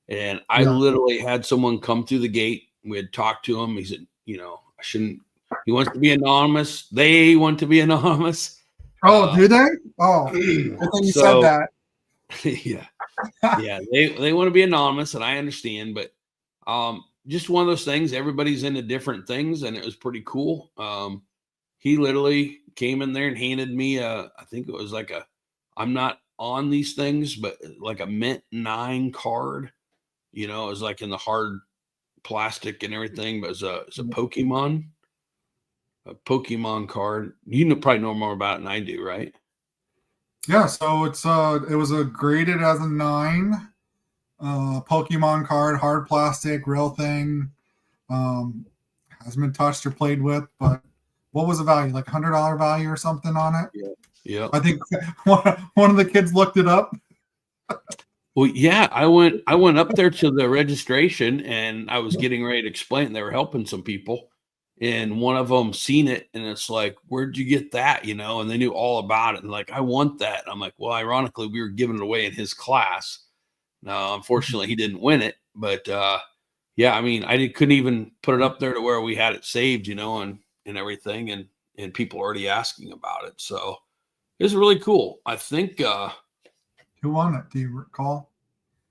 And I literally had someone come through the gate. We had talked to him. He said, I shouldn't. He wants to be anonymous. They want to be anonymous. Oh, do they? Oh, I think you said that. Yeah. Yeah. They want to be anonymous, and I understand, but just one of those things. Everybody's into different things, and it was pretty cool. He literally came in there and handed me I think it was I'm not on these things, but like a Mint 9 card. You know, it was like in the hard plastic and everything, but it's a Pokemon card. Probably know more about it than I do, right? Yeah, so it was a graded as a 9. Pokemon card, hard plastic, real thing. Hasn't been touched or played with, but what was the value? Like $100 value or something on it? Yeah. Yeah. I think one of the kids looked it up. Well, yeah, I went up there to the registration and I was getting ready to explain. They were helping some people, and one of them seen it, and it's like, "Where'd you get that?" You know, and they knew all about it. And like, I want that. And I'm like, well, ironically, we were giving it away in his class. Now, unfortunately, he didn't win it, but yeah, I mean, couldn't even put it up there to where we had it saved, you know, and everything, and people already asking about it. So it's really cool. I think. Who won it? Do you recall?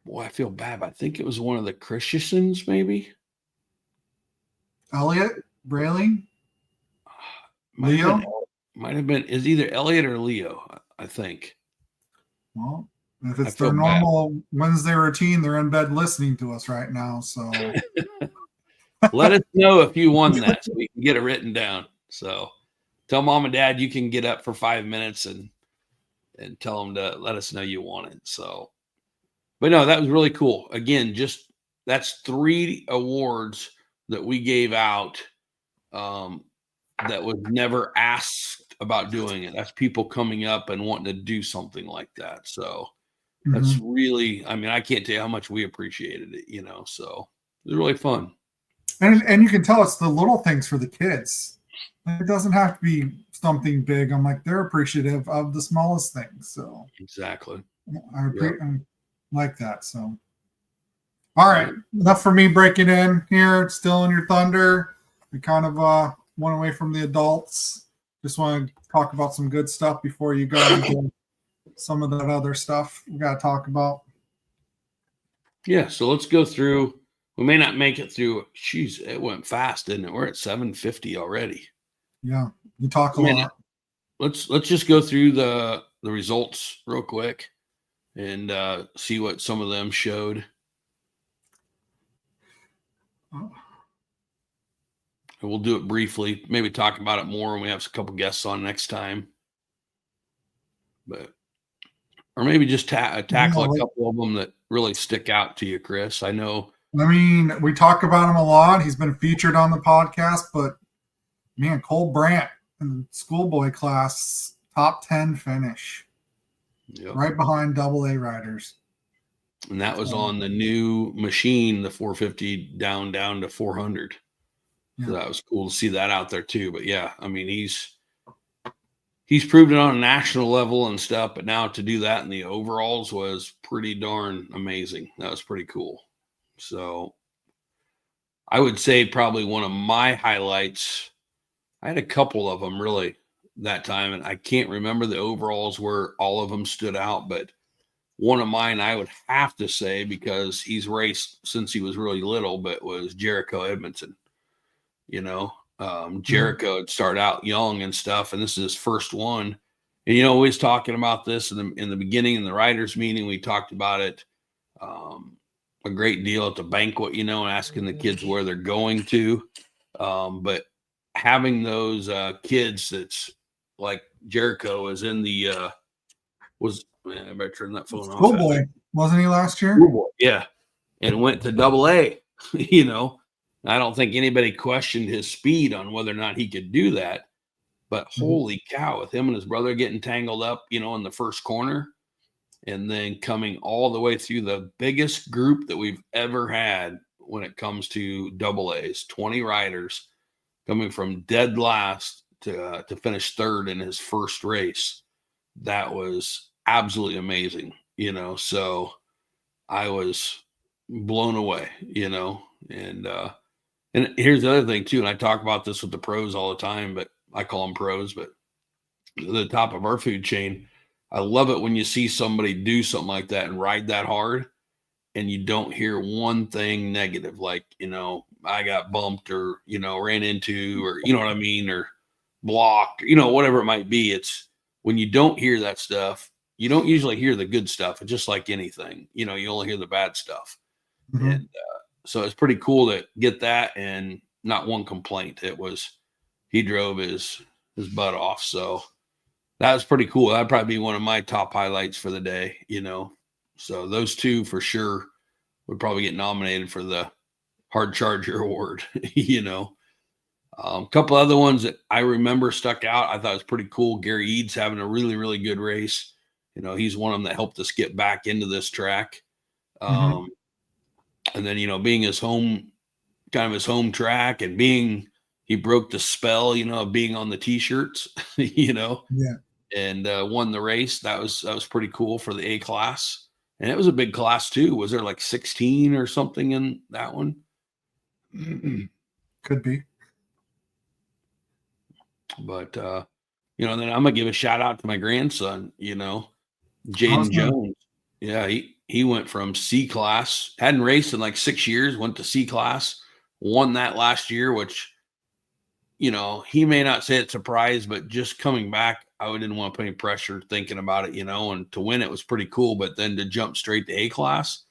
Boy, I feel bad. I think it was one of the Christians, maybe. Elliot Brayling? Leo? Might have been. Is either Elliot or Leo, I think. Well, if it's their normal Wednesday routine, they're in bed listening to us right now. So let us know if you won that so we can get it written down. So tell mom and dad you can get up for 5 minutes and tell them to let us know you won it. So, but no, that was really cool. Again, that's 3 awards that we gave out that was never asked about doing it. That's people coming up and wanting to do something like that. So that's really, I mean, I can't tell you how much we appreciated it, you know, so it was really fun. And you can tell it's the little things for the kids. It doesn't have to be something big. I'm like, they're appreciative of the smallest things. So exactly. I like that. So, all right, enough for me breaking in here. Still in your thunder. We kind of went away from the adults. Just want to talk about some good stuff before you go into some of that other stuff we got to talk about. Yeah, so let's go through. We may not make it through. Jeez, it went fast, didn't it? We're at 7:50 already. Yeah, you talk a lot. Let's just go through the results real quick and see what some of them showed. And we'll do it briefly. Maybe talk about it more when we have a couple guests on next time. Or maybe just tackle a couple of them that really stick out to you, Chris. I know. I mean, we talk about him a lot. He's been featured on the podcast, but man, Cole Brandt in the schoolboy class, top 10 finish. Yep. Right behind AA riders. And that was on the new machine, the 450 down to 400. Yeah. So that was cool to see that out there too. But yeah, I mean, he's proved it on a national level and stuff, but now to do that in the overalls was pretty darn amazing. That was pretty cool. So I would say probably one of my highlights, I had a couple of them really that time, and I can't remember the overalls where all of them stood out, but one of mine I would have to say, because he's raced since he was really little, but was Jericho Edmondson. You know, Jericho had started out young and stuff, and this is his first one. And, you know, we was talking about this in the beginning in the writers' meeting. We talked about it a great deal at the banquet, you know, and asking the kids where they're going to. But having those kids that's like Jericho is in the I better turn that phone off. Schoolboy, wasn't he last year? Schoolboy, yeah, and went to AA. You know, I don't think anybody questioned his speed on whether or not he could do that. But holy cow, with him and his brother getting tangled up, you know, in the first corner, and then coming all the way through the biggest group that we've ever had when it comes to AA's, 20 riders coming from dead last to finish third in his first race. That was absolutely amazing, you know. So I was blown away, you know. And here's the other thing too, and I talk about this with the pros all the time, but I call them pros, but the top of our food chain, I love it when you see somebody do something like that and ride that hard and you don't hear one thing negative, like, you know, I got bumped or, you know, ran into, or, you know what I mean, or blocked, you know, whatever it might be. It's when you don't hear that stuff, you don't usually hear the good stuff. It's just like anything, you know, you only hear the bad stuff. Mhm. And so it's pretty cool to get that and not one complaint. He drove his butt off. So that was pretty cool. That'd probably be one of my top highlights for the day, So those two for sure would probably get nominated for the Hard Charger Award, A couple other ones that I remember stuck out. I thought it was pretty cool. Gary Eads having a really, really good race. He's one of them that helped us get back into this track. Mhm. And then, being his home track and he broke the spell, of being on the t-shirts, Yeah. and won the race. That was pretty cool for the A class. And it was a big class too. Was there like 16 or something in that one? Could be. But then I'm gonna give a shout out to my grandson, Jaden Awesome. Jones. Yeah, he went from C class, hadn't raced in like 6 years, went to C class, won that last year, which he may not say it's surprise, but just coming back, I didn't want to put any pressure thinking about it, and to win it was pretty cool. But then to jump straight to A class,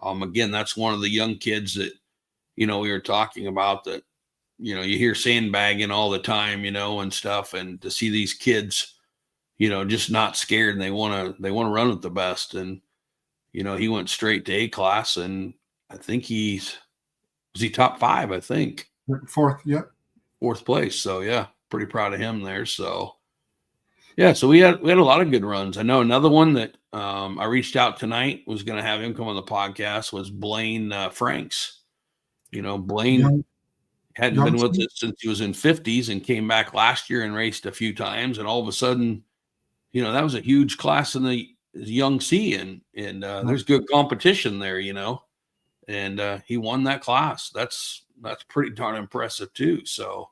again, that's one of the young kids that, we were talking about that, you hear sandbagging all the time, and stuff. And to see these kids, just not scared and they want to run at the best. And, he went straight to A class and I think was he top 5, I think. Fourth. Yep. 4th place. So yeah, pretty proud of him there. So yeah, so we had a lot of good runs. I know another one that I reached out tonight, was going to have him come on the podcast, was Blaine Franks. Blaine Young, hadn't been with us since he was in 50s and came back last year and raced a few times. And all of a sudden, that was a huge class in the young C, and there's good competition there, and he won that class. That's pretty darn impressive too. So,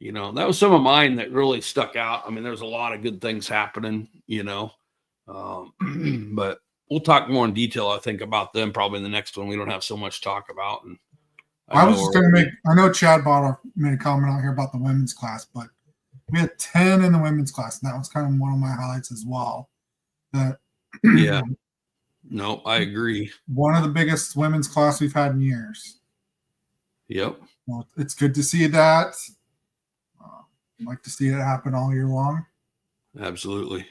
that was some of mine that really stuck out. I mean, there's a lot of good things happening, but we'll talk more in detail, I think, about them probably in the next one. We don't have so much to talk about. And I was just going to I know Chad Bottle made a comment out here about the women's class, but we had 10 in the women's class, and that was kind of one of my highlights as well. Yeah. No, I agree. One of the biggest women's class we've had in years. Yep. Well, it's good to see that. I'd like to see it happen all year long. Absolutely.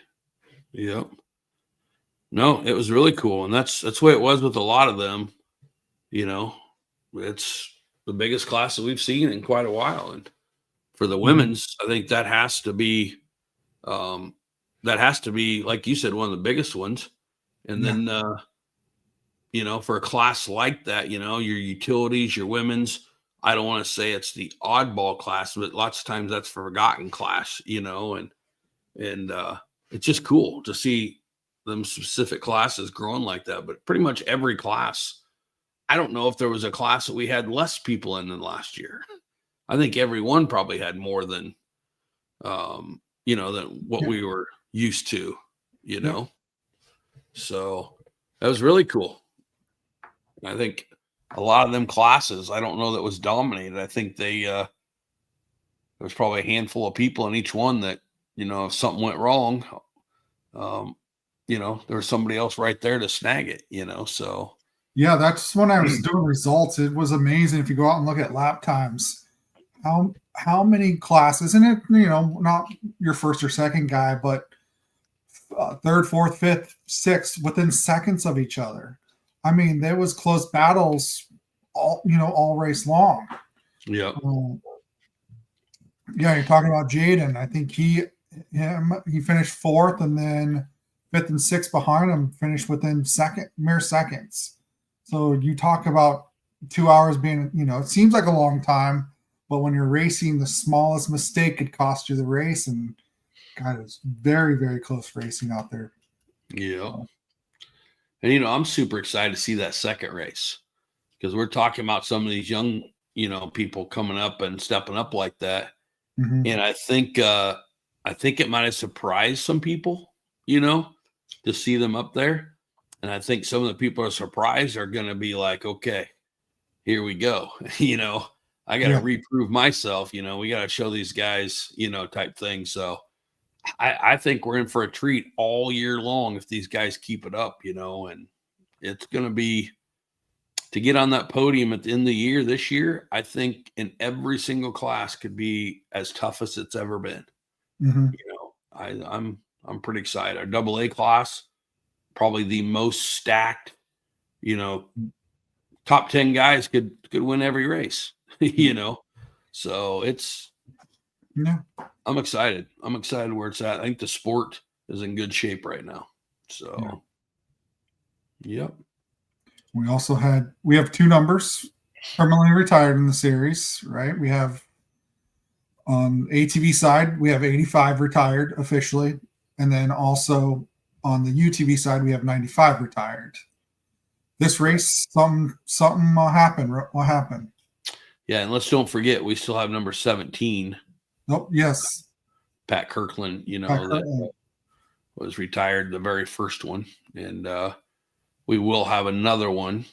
Yep. No, it was really cool. And that's the way it was with a lot of them. It's the biggest class that we've seen in quite a while. And for the women's, I think that has to be, like you said, one of the biggest ones. And then, for a class like that, your utilities, your women's, I don't want to say it's the oddball class, but lots of times that's forgotten class, and it's just cool to see them specific classes growing like that. But pretty much every class, I don't know if there was a class that we had less people in than last year. I think every one probably had more than, than what we were used to, So that was really cool. I think a lot of them classes, I don't know that was dominated. I think there was probably a handful of people in each one that, if something went wrong, there was somebody else right there to snag it, so. Yeah, that's when I was doing results. It was amazing if you go out and look at lap times. How many classes, and it, not your first or second guy, but third, fourth, fifth, sixth within seconds of each other. I mean, there was close battles all race long. Yeah. You're talking about Jaden. I think he finished 4th, and then 5th and 6th behind him finished within mere seconds. So you talk about 2 hours being, it seems like a long time, but when you're racing, the smallest mistake could cost you the race. And God, it's very, very close racing out there. Yeah. And, I'm super excited to see that second race, because we're talking about some of these young, people coming up and stepping up like that. Mm-hmm. And I think it might have surprised some people, to see them up there. And I think some of the people are surprised are going to be like, okay, here we go. I got to reprove myself. We got to show these guys, type thing. So I think we're in for a treat all year long if these guys keep it up, and it's going to be to get on that podium at the end of the year this year, I think in every single class could be as tough as it's ever been. Mm-hmm. I'm pretty excited. Our double A class, probably the most stacked, top 10 guys could win every race, so I'm excited. I'm excited where it's at. I think the sport is in good shape right now. So, Yep. We have 2 numbers permanently retired in the series, right? We have on ATV side, we have 85 retired officially. And then also on the UTV side, we have 95 retired. This race, something happened. What happened? Yeah, and let's don't forget, we still have number 17. Oh, yes. Pat Kirkland, that was retired, the very first one. And we will have another one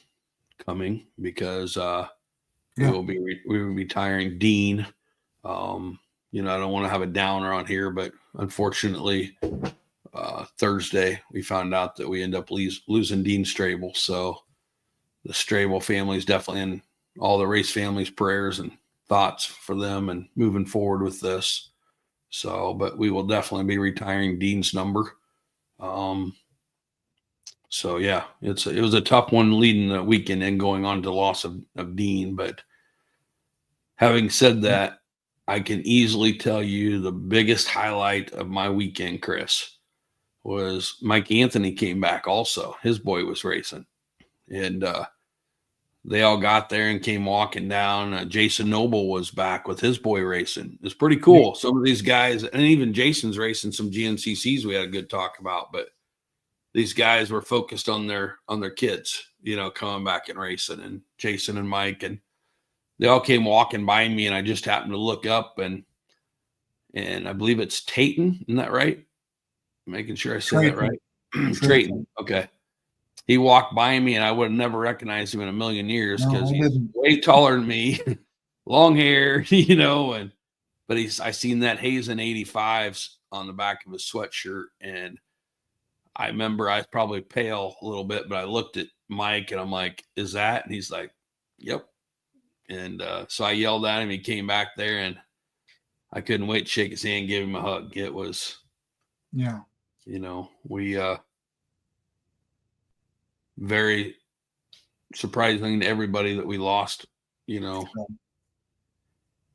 coming because we will be retiring Dean. I don't want to have a downer on here, but unfortunately, Thursday we found out that we end up losing Dean Strable. So the Strable family is definitely in all the race families' prayers and thoughts for them and moving forward with this. So, but we will definitely be retiring Dean's number. So yeah, it was a tough one leading the weekend and going on to the loss of Dean. But having said that, I can easily tell you the biggest highlight of my weekend, Chris, was Mike Anthony came back also. His boy was racing. And they all got there and came walking down. Jason Noble was back with his boy racing. It's pretty cool. Some of these guys, and even Jason's racing some GNCCs we had a good talk about, but these guys were focused on their kids, coming back and racing, and Jason and Mike, and they all came walking by me, and I just happened to look up, and I believe it's Tayton. Isn't that right? Making sure I said that right. Trayton. Okay. He walked by me, and I would have never recognized him in a million years because he's way taller than me, long hair, but I seen that Hazen 85s on the back of his sweatshirt, and I remember I was probably pale a little bit, but I looked at Mike and I'm like, is that? And he's like, yep. And so I yelled at him. He came back there and I couldn't wait to shake his hand and give him a hug. It was, we very surprising to everybody that we lost,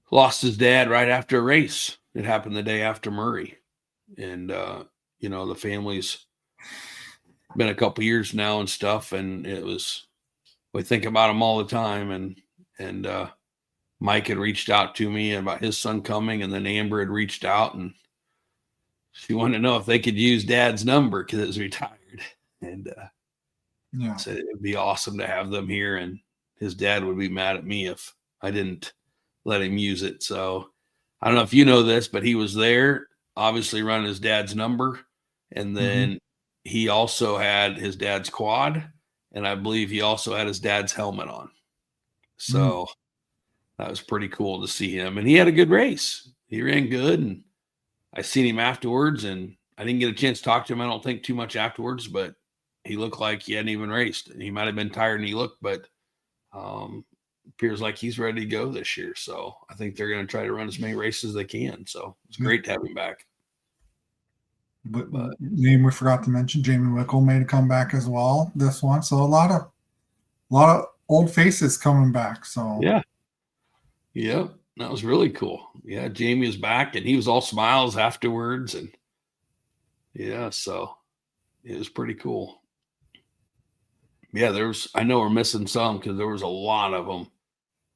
lost his dad right after a race. It happened the day after Murray. And, the family's been a couple years now and stuff. And we think about him all the time. And Mike had reached out to me about his son coming, and then Amber had reached out and she wanted to know if they could use Dad's number because it was retired. And said it would be awesome to have them here, and his dad would be mad at me if I didn't let him use it. So I don't know if you know this, but he was there, obviously running his dad's number, and then he also had his dad's quad, and I believe he also had his dad's helmet on. So that was pretty cool to see him. And he had a good race. He ran good. And I seen him afterwards, and I didn't get a chance to talk to him, I don't think, too much afterwards, but he looked like he hadn't even raced. He might have been tired and he looked, but appears like he's ready to go this year. So I think they're going to try to run as many races as they can. So it's great to have him back. But name we forgot to mention, Jamie Wickle made a comeback as well this one. So a lot of old faces coming back. So yeah, that was really cool. Yeah, Jamie was back, and he was all smiles afterwards, and so it was pretty cool. Yeah, I know we're missing some because there was a lot of them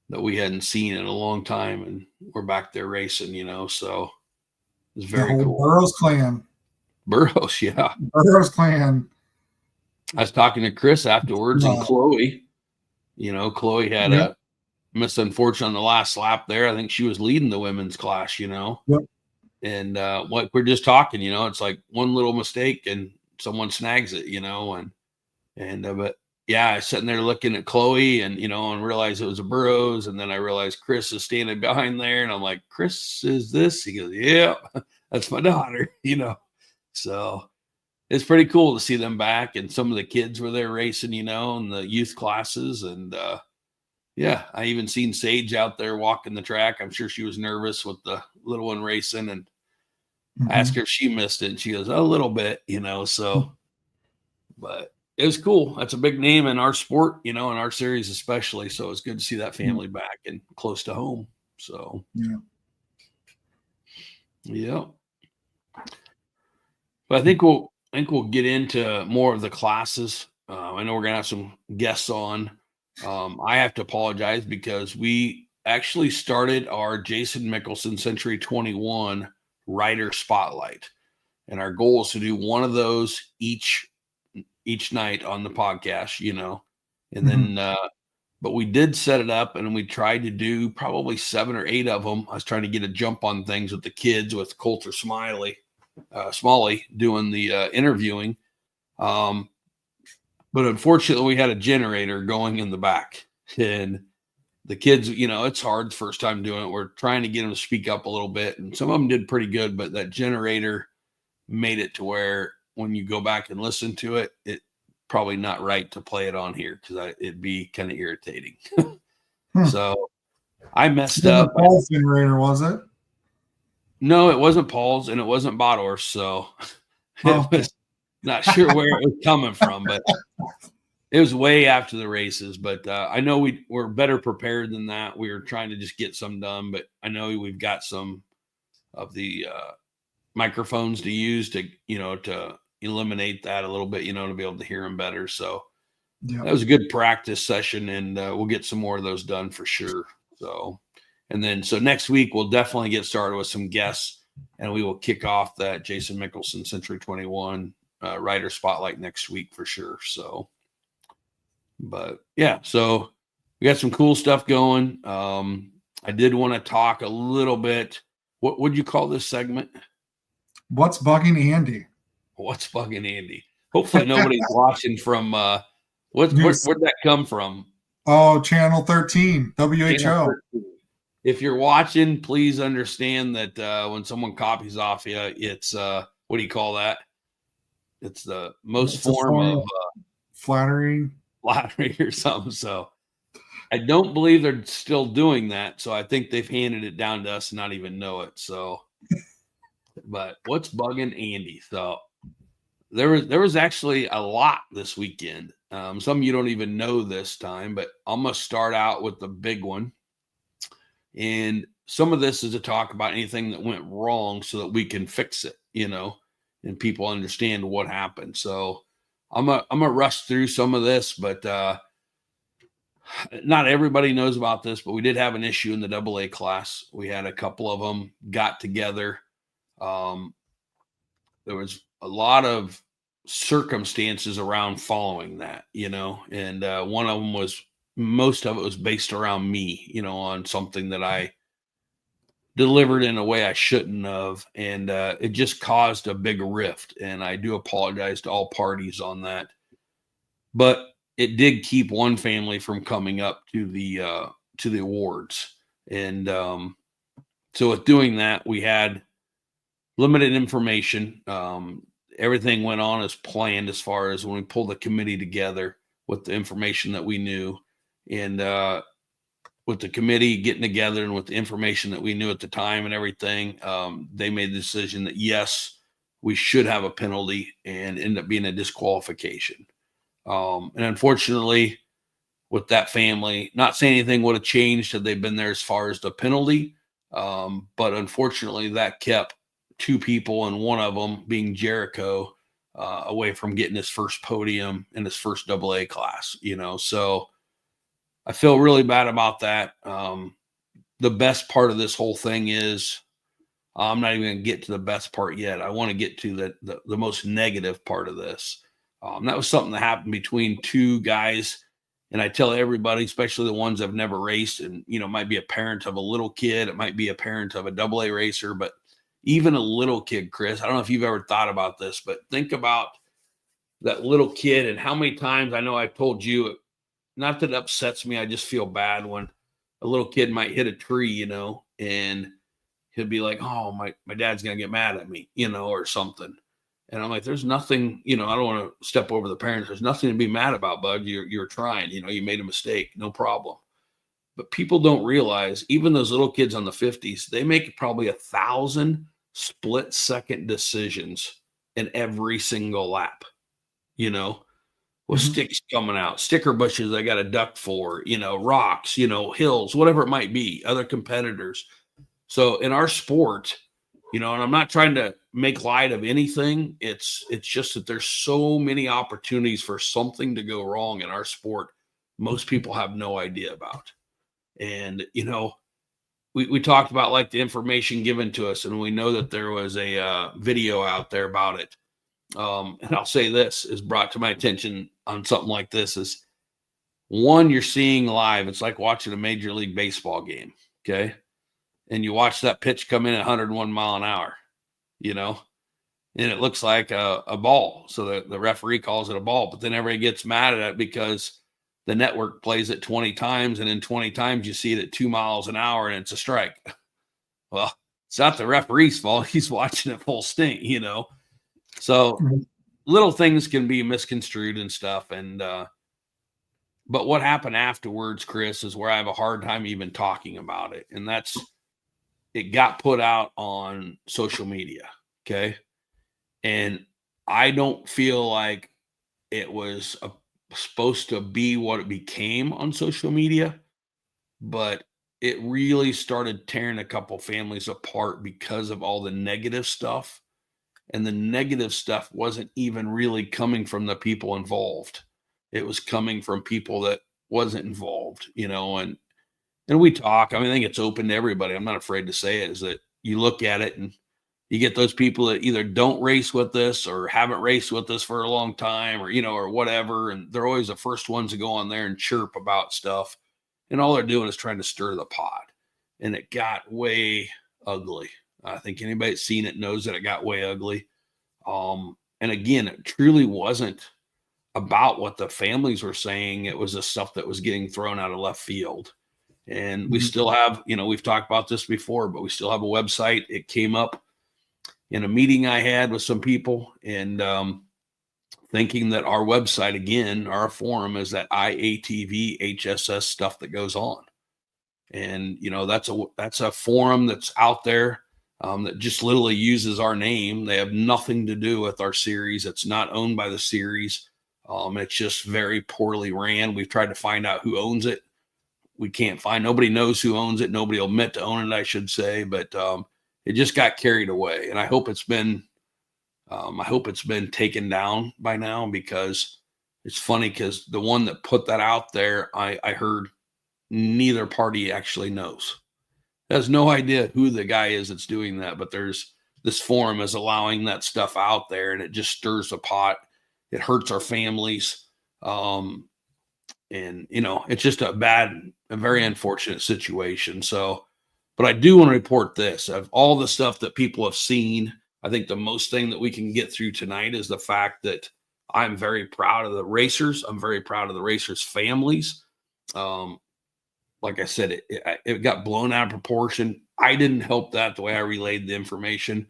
that we hadn't seen in a long time, and we're back there racing, so it's very cool. Burroughs clan. Burroughs, yeah. Burroughs clan. I was talking to Chris afterwards, and Chloe, Chloe had a misfortune on the last lap there. I think she was leading the women's class, Yep. And what we're just talking, it's like one little mistake and someone snags it, but yeah, I was sitting there looking at Chloe and, and realized it was a Burroughs. And then I realized Chris is standing behind there, and I'm like, Chris, is this? He goes, yeah, that's my daughter, So it's pretty cool to see them back. And some of the kids were there racing, you know, in the youth classes. And yeah, I even seen Sage out there walking the track. I'm sure she was nervous with the little one racing. And I asked her if she missed it. And she goes, a little bit, you know, so, but it was cool. That's a big name in our sport, you know, in our series especially. So it's good to see that family back and close to home. So yeah. But I think we'll get into more of the classes. I know we're gonna have some guests on. I have to apologize because we actually started our Jason Mickelson Century 21 Rider Spotlight, and our goal is to do one of those each night on the podcast, you know, and then but we did set it up and we tried to do probably 7 or 8 of them. I was trying to get a jump on things with the kids, with Coulter Smalley doing the interviewing. But unfortunately we had a generator going in the back, and the kids, you know, it's hard the first time doing it. We're trying to get them to speak up a little bit, and some of them did pretty good, but that generator made it to where when you go back and listen to it, it probably not right to play it on here because it'd be kind of irritating. So I messed up. Paul's generator, was it? No, it wasn't Paul's, and it wasn't Bodor's, so it was not sure where it was coming from, but it was way after the races. But I know we're better prepared than that. We were trying to just get some done, but I know we've got some of the microphones to use to, you know, to eliminate that a little bit, you know, to be able to hear them better. So that was a good practice session, and we'll get some more of those done for sure. So, and then, so next week we'll definitely get started with some guests, and we will kick off that Jason Mickelson Century 21 Rider Spotlight next week for sure. So, but yeah, so we got some cool stuff going. I did want to talk a little bit. What would you call this segment? What's bugging Andy? What's bugging Andy? Hopefully nobody's watching from where'd that come from? Oh, Channel 13, WHO. Channel 13. If you're watching, please understand that when someone copies off you, it's what do you call that? It's the most form of flattery or something. So I don't believe they're still doing that. So I think they've handed it down to us and not even know it. So, but what's bugging Andy? So there was actually a lot this weekend. Some of you don't even know this time, but I'm going to start out with the big one. And some of this is to talk about anything that went wrong so that we can fix it, you know, and people understand what happened. So I'm gonna rush through some of this, but not everybody knows about this, but we did have an issue in the AA class. We had a couple of them got together. There was a lot of circumstances around following that, you know, and one of them was, most of it was based around me, you know, on something that I delivered in a way I shouldn't have. And it just caused a big rift. And I do apologize to all parties on that. But it did keep one family from coming up to the awards. And so with doing that, we had limited information. Everything went on as planned as far as when we pulled the committee together with the information that we knew. And with the committee getting together and with the information that we knew at the time and everything, they made the decision that, yes, we should have a penalty, and end up being a disqualification. And unfortunately, with that family, not saying anything would have changed had they been there as far as the penalty. But unfortunately, that kept 2 people, and one of them being Jericho, away from getting his first podium in his first AA class, you know. So I feel really bad about that. The best part of this whole thing is, I'm not even going to get to the best part yet. I want to get to the most negative part of this. That was something that happened between 2 guys. And I tell everybody, especially the ones that have never raced, and, you know, might be a parent of a little kid, it might be a parent of a AA racer, but even a little kid, Chris, I don't know if you've ever thought about this, but think about that little kid and how many times, I know I've told you, not that it upsets me, I just feel bad when a little kid might hit a tree, you know, and he'll be like, oh, my dad's going to get mad at me, you know, or something. And I'm like, there's nothing, I don't want to step over the parents. There's nothing to be mad about, bud. You're trying, you made a mistake, no problem. But people don't realize, even those little kids on the 50s, they make probably 1,000 split-second decisions in every single lap, with sticks coming out, sticker bushes I got to duck for, rocks, hills, whatever it might be, other competitors. So in our sport, and I'm not trying to make light of anything. It's just that there's so many opportunities for something to go wrong in our sport. Most people have no idea about. And, we talked about like the information given to us, and we know that there was a video out there about it. And I'll say this is brought to my attention on something like this is one, you're seeing live. It's like watching a Major League Baseball game. Okay. And you watch that pitch come in at 101 mile an hour, and it looks like a ball. So the referee calls it a ball, but then everybody gets mad at it because the network plays it 20 times, and in 20 times you see it at 2 miles an hour and it's a strike. Well, it's not the referee's fault. He's watching it full stink, So little things can be misconstrued and stuff. And, but what happened afterwards, Chris, is where I have a hard time even talking about it. And it got put out on social media. Okay. And I don't feel like it was supposed to be what it became on social media, but it really started tearing a couple families apart because of all the negative stuff. And the negative stuff wasn't even really coming from the people involved. It was coming from people that wasn't involved, and we talk. I think it's open to everybody. I'm not afraid to say it, is that you look at it and you get those people that either don't race with us or haven't raced with us for a long time, or, or whatever. And they're always the first ones to go on there and chirp about stuff. And all they're doing is trying to stir the pot. And it got way ugly. I think anybody that's seen it knows that it got way ugly. And again, it truly wasn't about what the families were saying. It was the stuff that was getting thrown out of left field. And we still have, we've talked about this before, but we still have a website. It came up in a meeting I had with some people, and thinking that our website, again, our forum, is that IATVHSS stuff that goes on. And, that's a forum that's out there that just literally uses our name. They have nothing to do with our series. It's not owned by the series. It's just very poorly ran. We've tried to find out who owns it. We can't find, nobody knows who owns it. Nobody will admit to own it, I should say, but it just got carried away. And I hope it's been taken down by now, because it's funny, because the one that put that out there, I heard neither party actually knows. Has no idea who the guy is that's doing that, but there's this forum is allowing that stuff out there, and it just stirs the pot. It hurts our families. And it's just a very unfortunate situation. So, but I do want to report this: of all the stuff that people have seen, I think the most thing that we can get through tonight is the fact that I'm very proud of the racers. I'm very proud of the racers' families. Like I said, it got blown out of proportion. I didn't help that the way I relayed the information,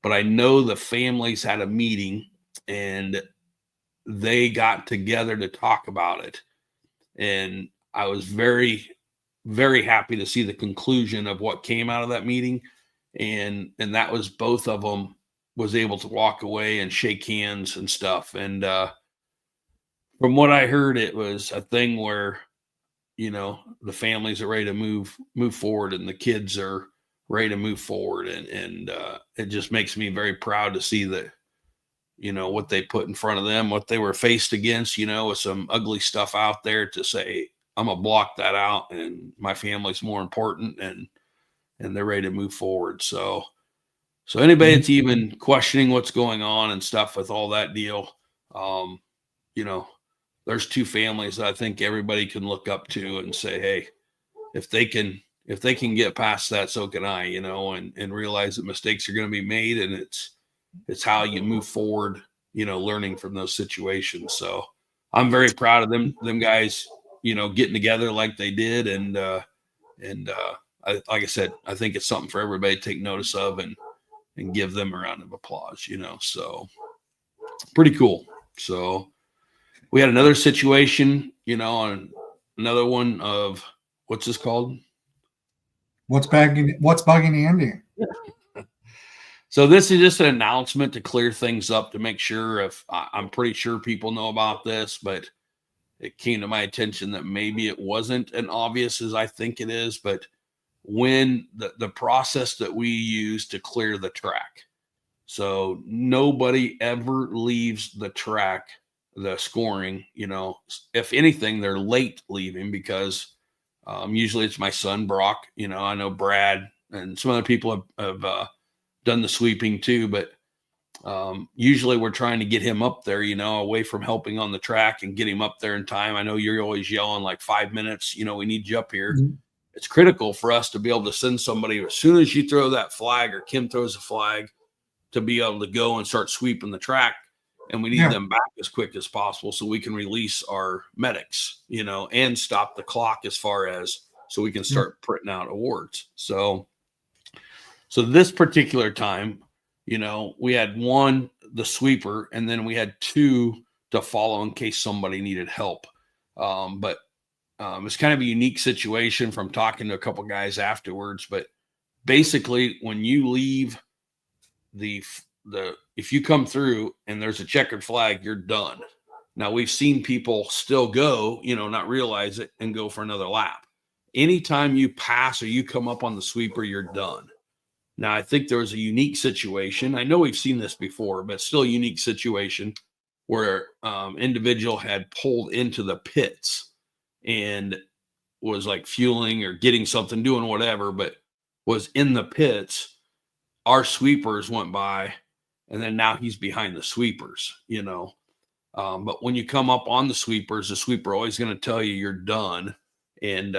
but I know the families had a meeting and they got together to talk about it. And I was very, very happy to see the conclusion of what came out of that meeting. And that was both of them was able to walk away and shake hands and stuff. And from what I heard, it was a thing where, the families are ready to move forward, and the kids are ready to move forward. And it just makes me very proud to see that, what they put in front of them, what they were faced against, with some ugly stuff out there, to say, I'm gonna block that out, and my family's more important, and they're ready to move forward. So anybody that's even questioning what's going on and stuff with all that deal, there's two families that I think everybody can look up to and say, hey, if they can get past that, so can I, and realize that mistakes are going to be made, and it's how you move forward, learning from those situations. So I'm very proud of them guys, getting together like they did. And like I said, I think it's something for everybody to take notice of and give them a round of applause, so. pretty cool. So we had another situation, on another one of what's this called? What's bugging Andy? So this is just an announcement to clear things up, to make sure, if I'm pretty sure people know about this, but it came to my attention that maybe it wasn't as obvious as I think it is. But when the process that we use to clear the track, so nobody ever leaves the track, the scoring, if anything, they're late leaving because usually it's my son, Brock. I know Brad and some other people have done the sweeping too, but usually we're trying to get him up there, away from helping on the track and get him up there in time. I know you're always yelling like 5 minutes, we need you up here. Mm-hmm. It's critical for us to be able to send somebody as soon as you throw that flag or Kim throws a flag, to be able to go and start sweeping the track. And we need them back as quick as possible so we can release our medics, and stop the clock as far as, so we can start printing out awards. So this particular time, we had one, the sweeper, and then we had two to follow in case somebody needed help. But it's kind of a unique situation from talking to a couple guys afterwards. But basically, when you leave if you come through and there's a checkered flag, you're done. Now, we've seen people still go, not realize it and go for another lap. Anytime you pass or you come up on the sweeper, you're done. Now, I think there was a unique situation. I know we've seen this before, but still a unique situation where individual had pulled into the pits and was like fueling or getting something, doing whatever, but was in the pits. Our sweepers went by, and then now he's behind the sweepers, but when you come up on the sweepers, the sweeper always going to tell you you're done. And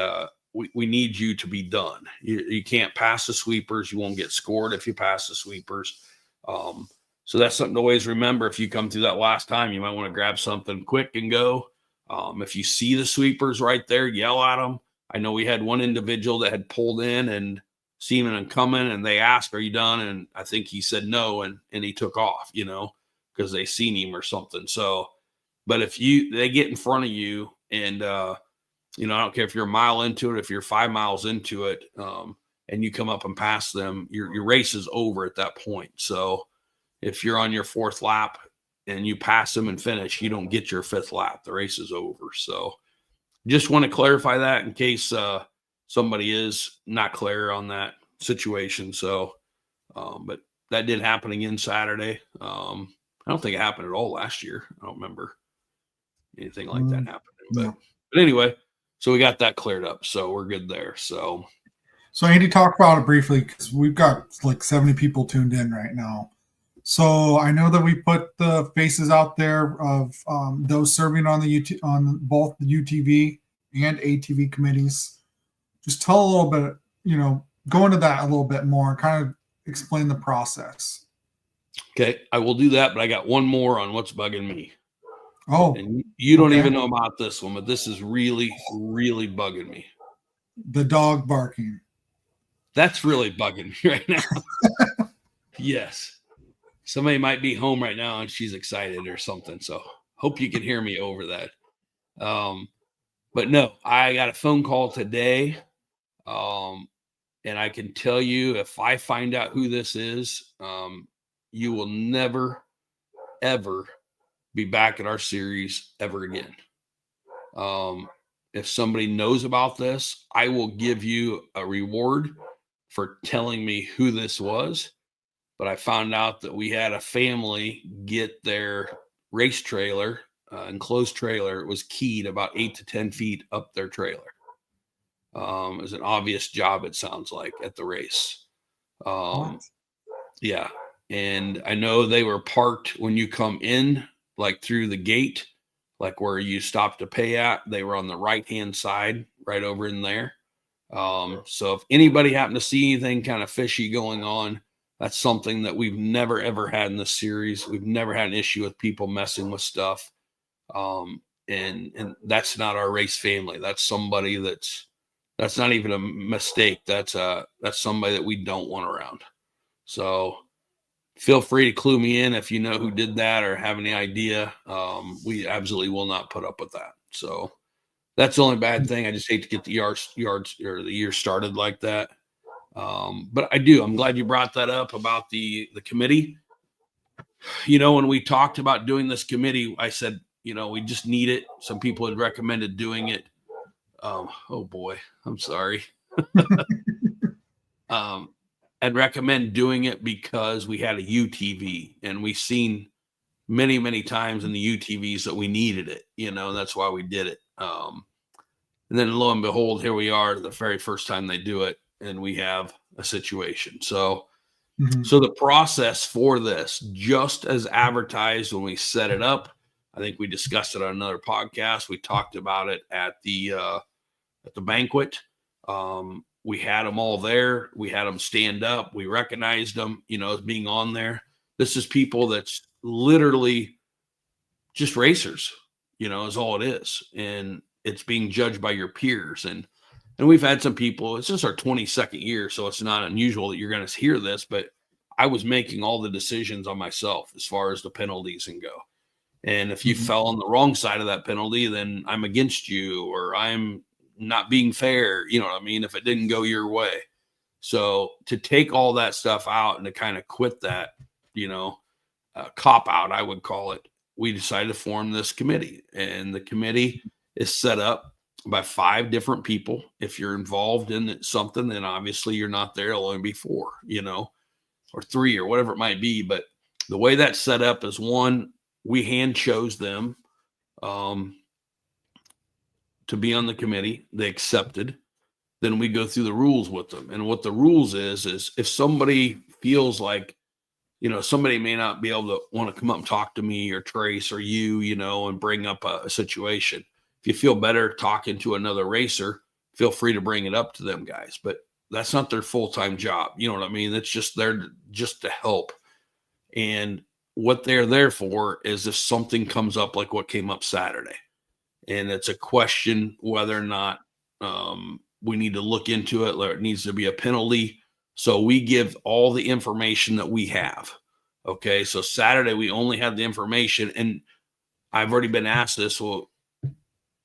we need you to be done. You can't pass the sweepers. You won't get scored if you pass the sweepers. So that's something to always remember. If you come through that last time, you might want to grab something quick and go. If you see the sweepers right there, yell at them. I know we had one individual that had pulled in and seen them coming, and they asked, "Are you done?" And I think he said no, and he took off, because they seen him or something. So, but if they get in front of you, and I don't care if you're a mile into it, if you're 5 miles into it, and you come up and pass them, your race is over at that point. So if you're on your 4th lap and you pass them and finish, you don't get your 5th lap. The race is over. So just want to clarify that in case somebody is not clear on that situation. So, but that did happen again Saturday. I don't think it happened at all last year. I don't remember anything like that happening, but anyway, so we got that cleared up. So we're good there. So Andy, talk about it briefly, because we've got like 70 people tuned in right now. So I know that we put the faces out there of those serving on on both the UTV and ATV committees. Just tell a little bit, go into that a little bit more and kind of explain the process. Okay, I will do that, but I got one more on what's bugging me. Oh, and you don't even know about this one, but this is really, really bugging me. The dog barking. That's really bugging me right now. Yes. Somebody might be home right now and she's excited or something. So hope you can hear me over that. But no, I got a phone call today. And I can tell you, if I find out who this is, you will never, ever be back at our series ever again. If somebody knows about this, I will give you a reward for telling me who this was. But I found out that we had a family get their race trailer, enclosed trailer. It was keyed about 8 to 10 feet up their trailer. It was an obvious job, it sounds like, at the race. Yeah. And I know they were parked when you come in, like through the gate, like where you stop to pay at. They were on the right-hand side, right over in there. So if anybody happened to see anything kind of fishy going on, that's something that we've never, ever had in this series. We've never had an issue with people messing with stuff. And that's not our race family. That's somebody that's not even a mistake. That's somebody that we don't want around. So feel free to clue me in if you know who did that or have any idea. We absolutely will not put up with that. So that's the only bad thing. I just hate to get the yards or the year started like that. But I'm glad you brought that up about the committee. When we talked about doing this committee, I said, we just need it. Some people had recommended doing it. Oh boy, I'm sorry. I'd recommend doing it because we had a UTV and we've seen many, many times in the UTVs that we needed it, and that's why we did it. And then lo and behold, here we are the very first time they do it and we have a situation. So the process for this, just as advertised when we set it up, I think we discussed it on another podcast. We talked about it at the banquet. We had them all there. We had them stand up. We recognized them, as being on there. This is people that's literally just racers, is all it is. And it's being judged by your peers. And we've had some people, it's just our 22nd year, so it's not unusual that you're going to hear this, but I was making all the decisions on myself as far as the penalties and go. And if you fell on the wrong side of that penalty, then I'm against you or I'm not being fair. You know what I mean? If it didn't go your way. So to take all that stuff out and to kind of quit that, cop out, I would call it, we decided to form this committee. And the committee is set up by 5 different people. If you're involved in something, then obviously you're not there. It'll only be 4, or 3 or whatever it might be. But the way that's set up is, one, we hand chose them to be on the committee. They accepted. Then we go through the rules with them. And what the rules is if somebody feels like, somebody may not be able to want to come up and talk to me or Trace or you, and bring up a situation. If you feel better talking to another racer, feel free to bring it up to them guys. But that's not their full-time job. You know what I mean? It's just there just to help. And what they're there for is if something comes up like what came up Saturday, and it's a question whether or not we need to look into it, or it needs to be a penalty. So we give all the information that we have. Okay. So Saturday, we only had the information, and I've already been asked this. Well,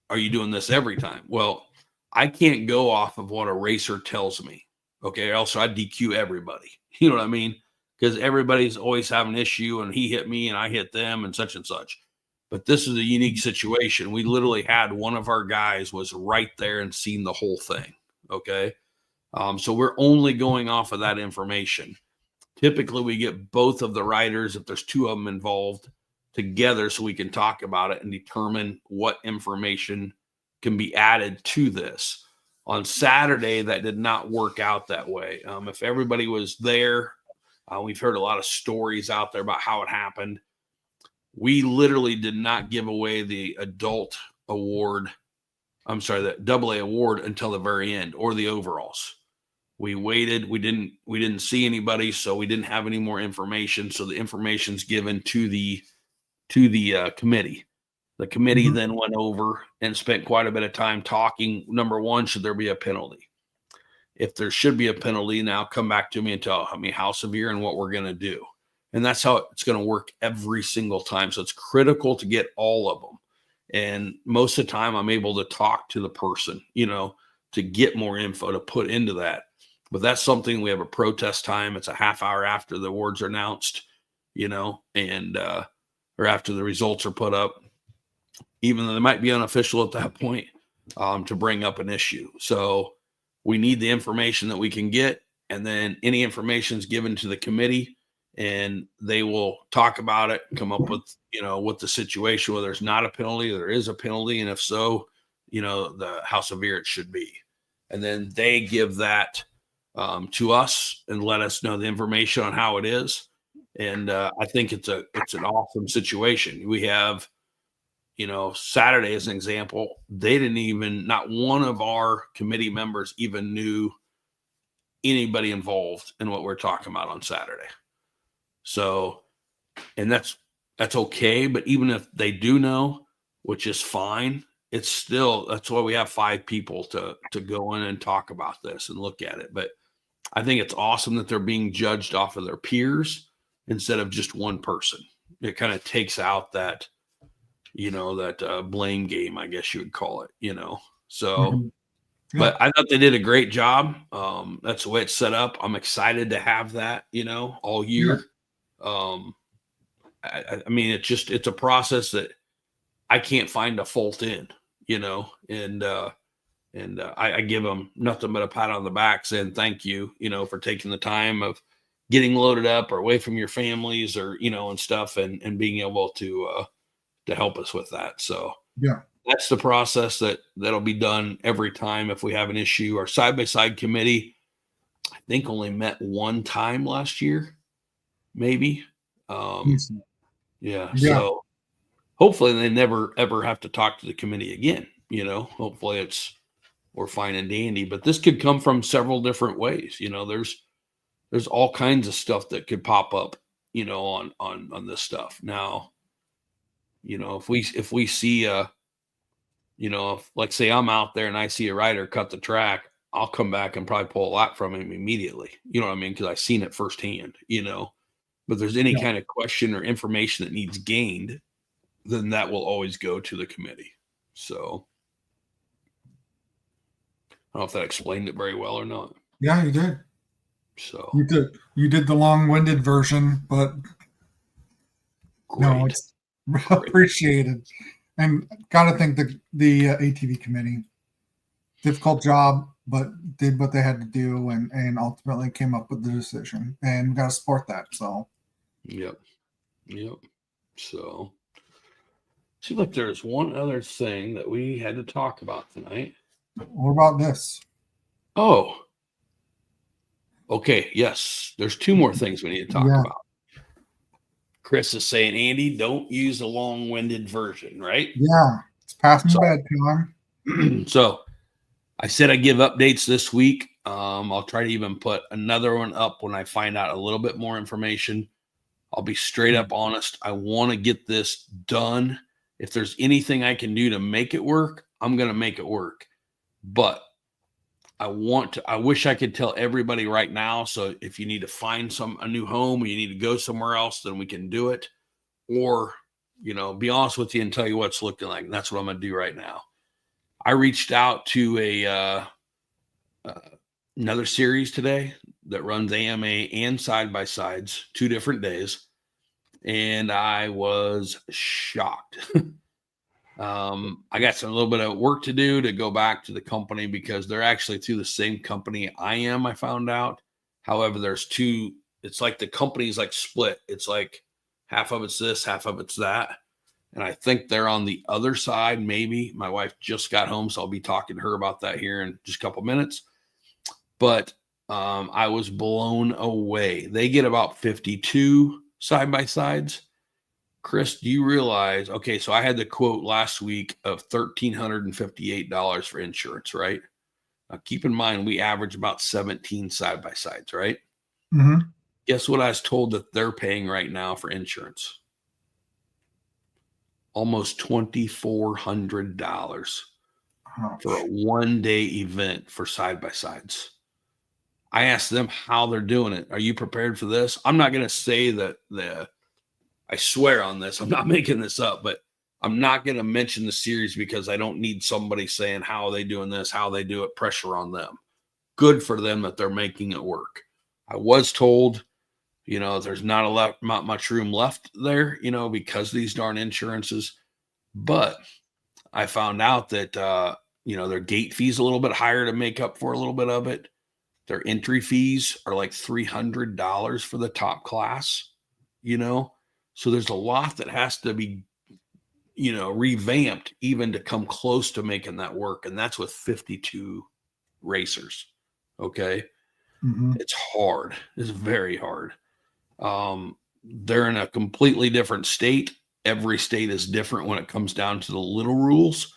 are you doing this every time? Well, I can't go off of what a racer tells me. Okay. Or else I DQ everybody. You know what I mean? Because everybody's always having an issue and he hit me and I hit them and such. But this is a unique situation. We literally had one of our guys was right there and seen the whole thing. Okay. So we're only going off of that information. Typically we get both of the riders, if there's 2 of them involved, together so we can talk about it and determine what information can be added to this. On Saturday, that did not work out that way. If everybody was there, we've heard a lot of stories out there about how it happened. We literally did not give away the adult award. I'm sorry, the AA award until the very end, or the overalls. We waited. We didn't see anybody, so we didn't have any more information. So the information's given to the committee. The committee then went over and spent quite a bit of time talking. Number one, should there be a penalty? If there should be a penalty, now come back to me and tell me how severe and what we're going to do. And that's how it's going to work every single time. So it's critical to get all of them. And most of the time I'm able to talk to the person, to get more info to put into that. But that's something we have a protest time. It's a half hour after the awards are announced, and or after the results are put up, even though they might be unofficial at that point, to bring up an issue. So we need the information that we can get, and then any information is given to the committee, and they will talk about it, come up with, what the situation, whether there's not a penalty, there is a penalty, and if so, how severe it should be. And then they give that to us and let us know the information on how it is. And I think it's an awesome situation. We have, Saturday as an example, not one of our committee members even knew anybody involved in what we're talking about on Saturday. So, and that's okay. But even if they do know, which is fine, it's still, that's why we have 5 people to go in and talk about this and look at it. But I think it's awesome that they're being judged off of their peers instead of just one person. It kind of takes out that, that blame game, I guess you would call it, So, Yeah. but I thought they did a great job. That's the way it's set up. I'm excited to have that, all year. I mean, it's a process that I can't find a fault in, and I give them nothing but a pat on the back saying thank you, for taking the time of getting loaded up or away from your families or, and stuff and being able to help us with that. So Yeah. that's the process that'll be done every time if we have an issue. Our side-by-side committee, I think only met one time last year, maybe. Yeah. So hopefully they never ever have to talk to the committee again. Hopefully we're fine and dandy, but this could come from several different ways. There's all kinds of stuff that could pop up, on this stuff. Now, if we see if, like, say I'm out there and I see a rider cut the track, I'll come back and probably pull a lot from him immediately. You know what I mean? Because I've seen it firsthand, But if there's any kind of question or information that needs gained, then that will always go to the committee. So I don't know if that explained it very well or not. Yeah, you did. So you did the long-winded version, but great. No, it's appreciated. And got to thank the ATV committee. Difficult job, but did what they had to do and ultimately came up with the decision. And got to support that. So, Yep. So, seems like there's one other thing that we had to talk about tonight. What about this? Oh, okay. Yes, there's two more things we need to talk about. Chris is saying, Andy, don't use a long-winded version, right? Yeah, it's past my bedtime. So I said I give updates this week. I'll try to even put another one up when I find out a little bit more information. I'll be straight up honest. I want to get this done. If there's anything I can do to make it work, I'm going to make it work. But I wish I could tell everybody right now. So if you need to find a new home or you need to go somewhere else, then we can do it. Or, be honest with you and tell you what it's looking like. And that's what I'm going to do right now. I reached out to another series today that runs AMA and side-by-sides, 2 different days. And I was shocked. I got a little bit of work to do to go back to the company because they're actually through the same company I am, I found out. However, there's 2, it's like the company's like split. It's like half of it's this, half of it's that. And I think they're on the other side, maybe. My wife just got home, so I'll be talking to her about that here in just a couple minutes. But I was blown away. They get about 52 side-by-sides. Chris, do you realize, okay, so I had the quote last week of $1,358 for insurance, right? Now, keep in mind, we average about 17 side-by-sides, right? Mm-hmm. Guess what I was told that they're paying right now for insurance? Almost $2,400 for a one-day event for side-by-sides. I asked them how they're doing it. Are you prepared for this? I'm not going to say that I swear on this, I'm not making this up, but I'm not going to mention the series because I don't need somebody saying how are they doing this, how they do it, pressure on them. Good for them that they're making it work. I was told, there's not much room left there, because of these darn insurances. But I found out that, their gate fees a little bit higher to make up for a little bit of it. Their entry fees are like $300 for the top class, So there's a lot that has to be, revamped even to come close to making that work. And that's with 52 racers. Okay. Mm-hmm. It's hard. It's very hard. They're in a completely different state. Every state is different when it comes down to the little rules.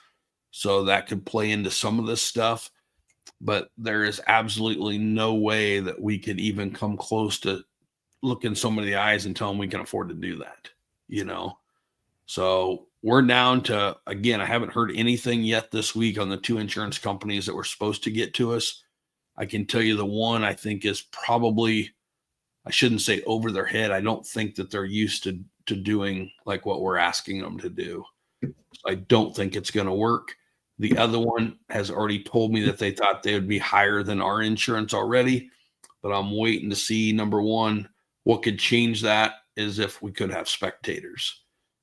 So that could play into some of this stuff. But there is absolutely no way that we could even come close to looking somebody in the eyes and tell them we can afford to do that, So we're down to, again, I haven't heard anything yet this week on the 2 insurance companies that were supposed to get to us. I can tell you the one I think is probably I shouldn't say over their head. I don't think that they're used to doing like what we're asking them to do. So I don't think it's going to work. The other one has already told me that they thought they would be higher than our insurance already, but I'm waiting to see, number one, what could change that is if we could have spectators.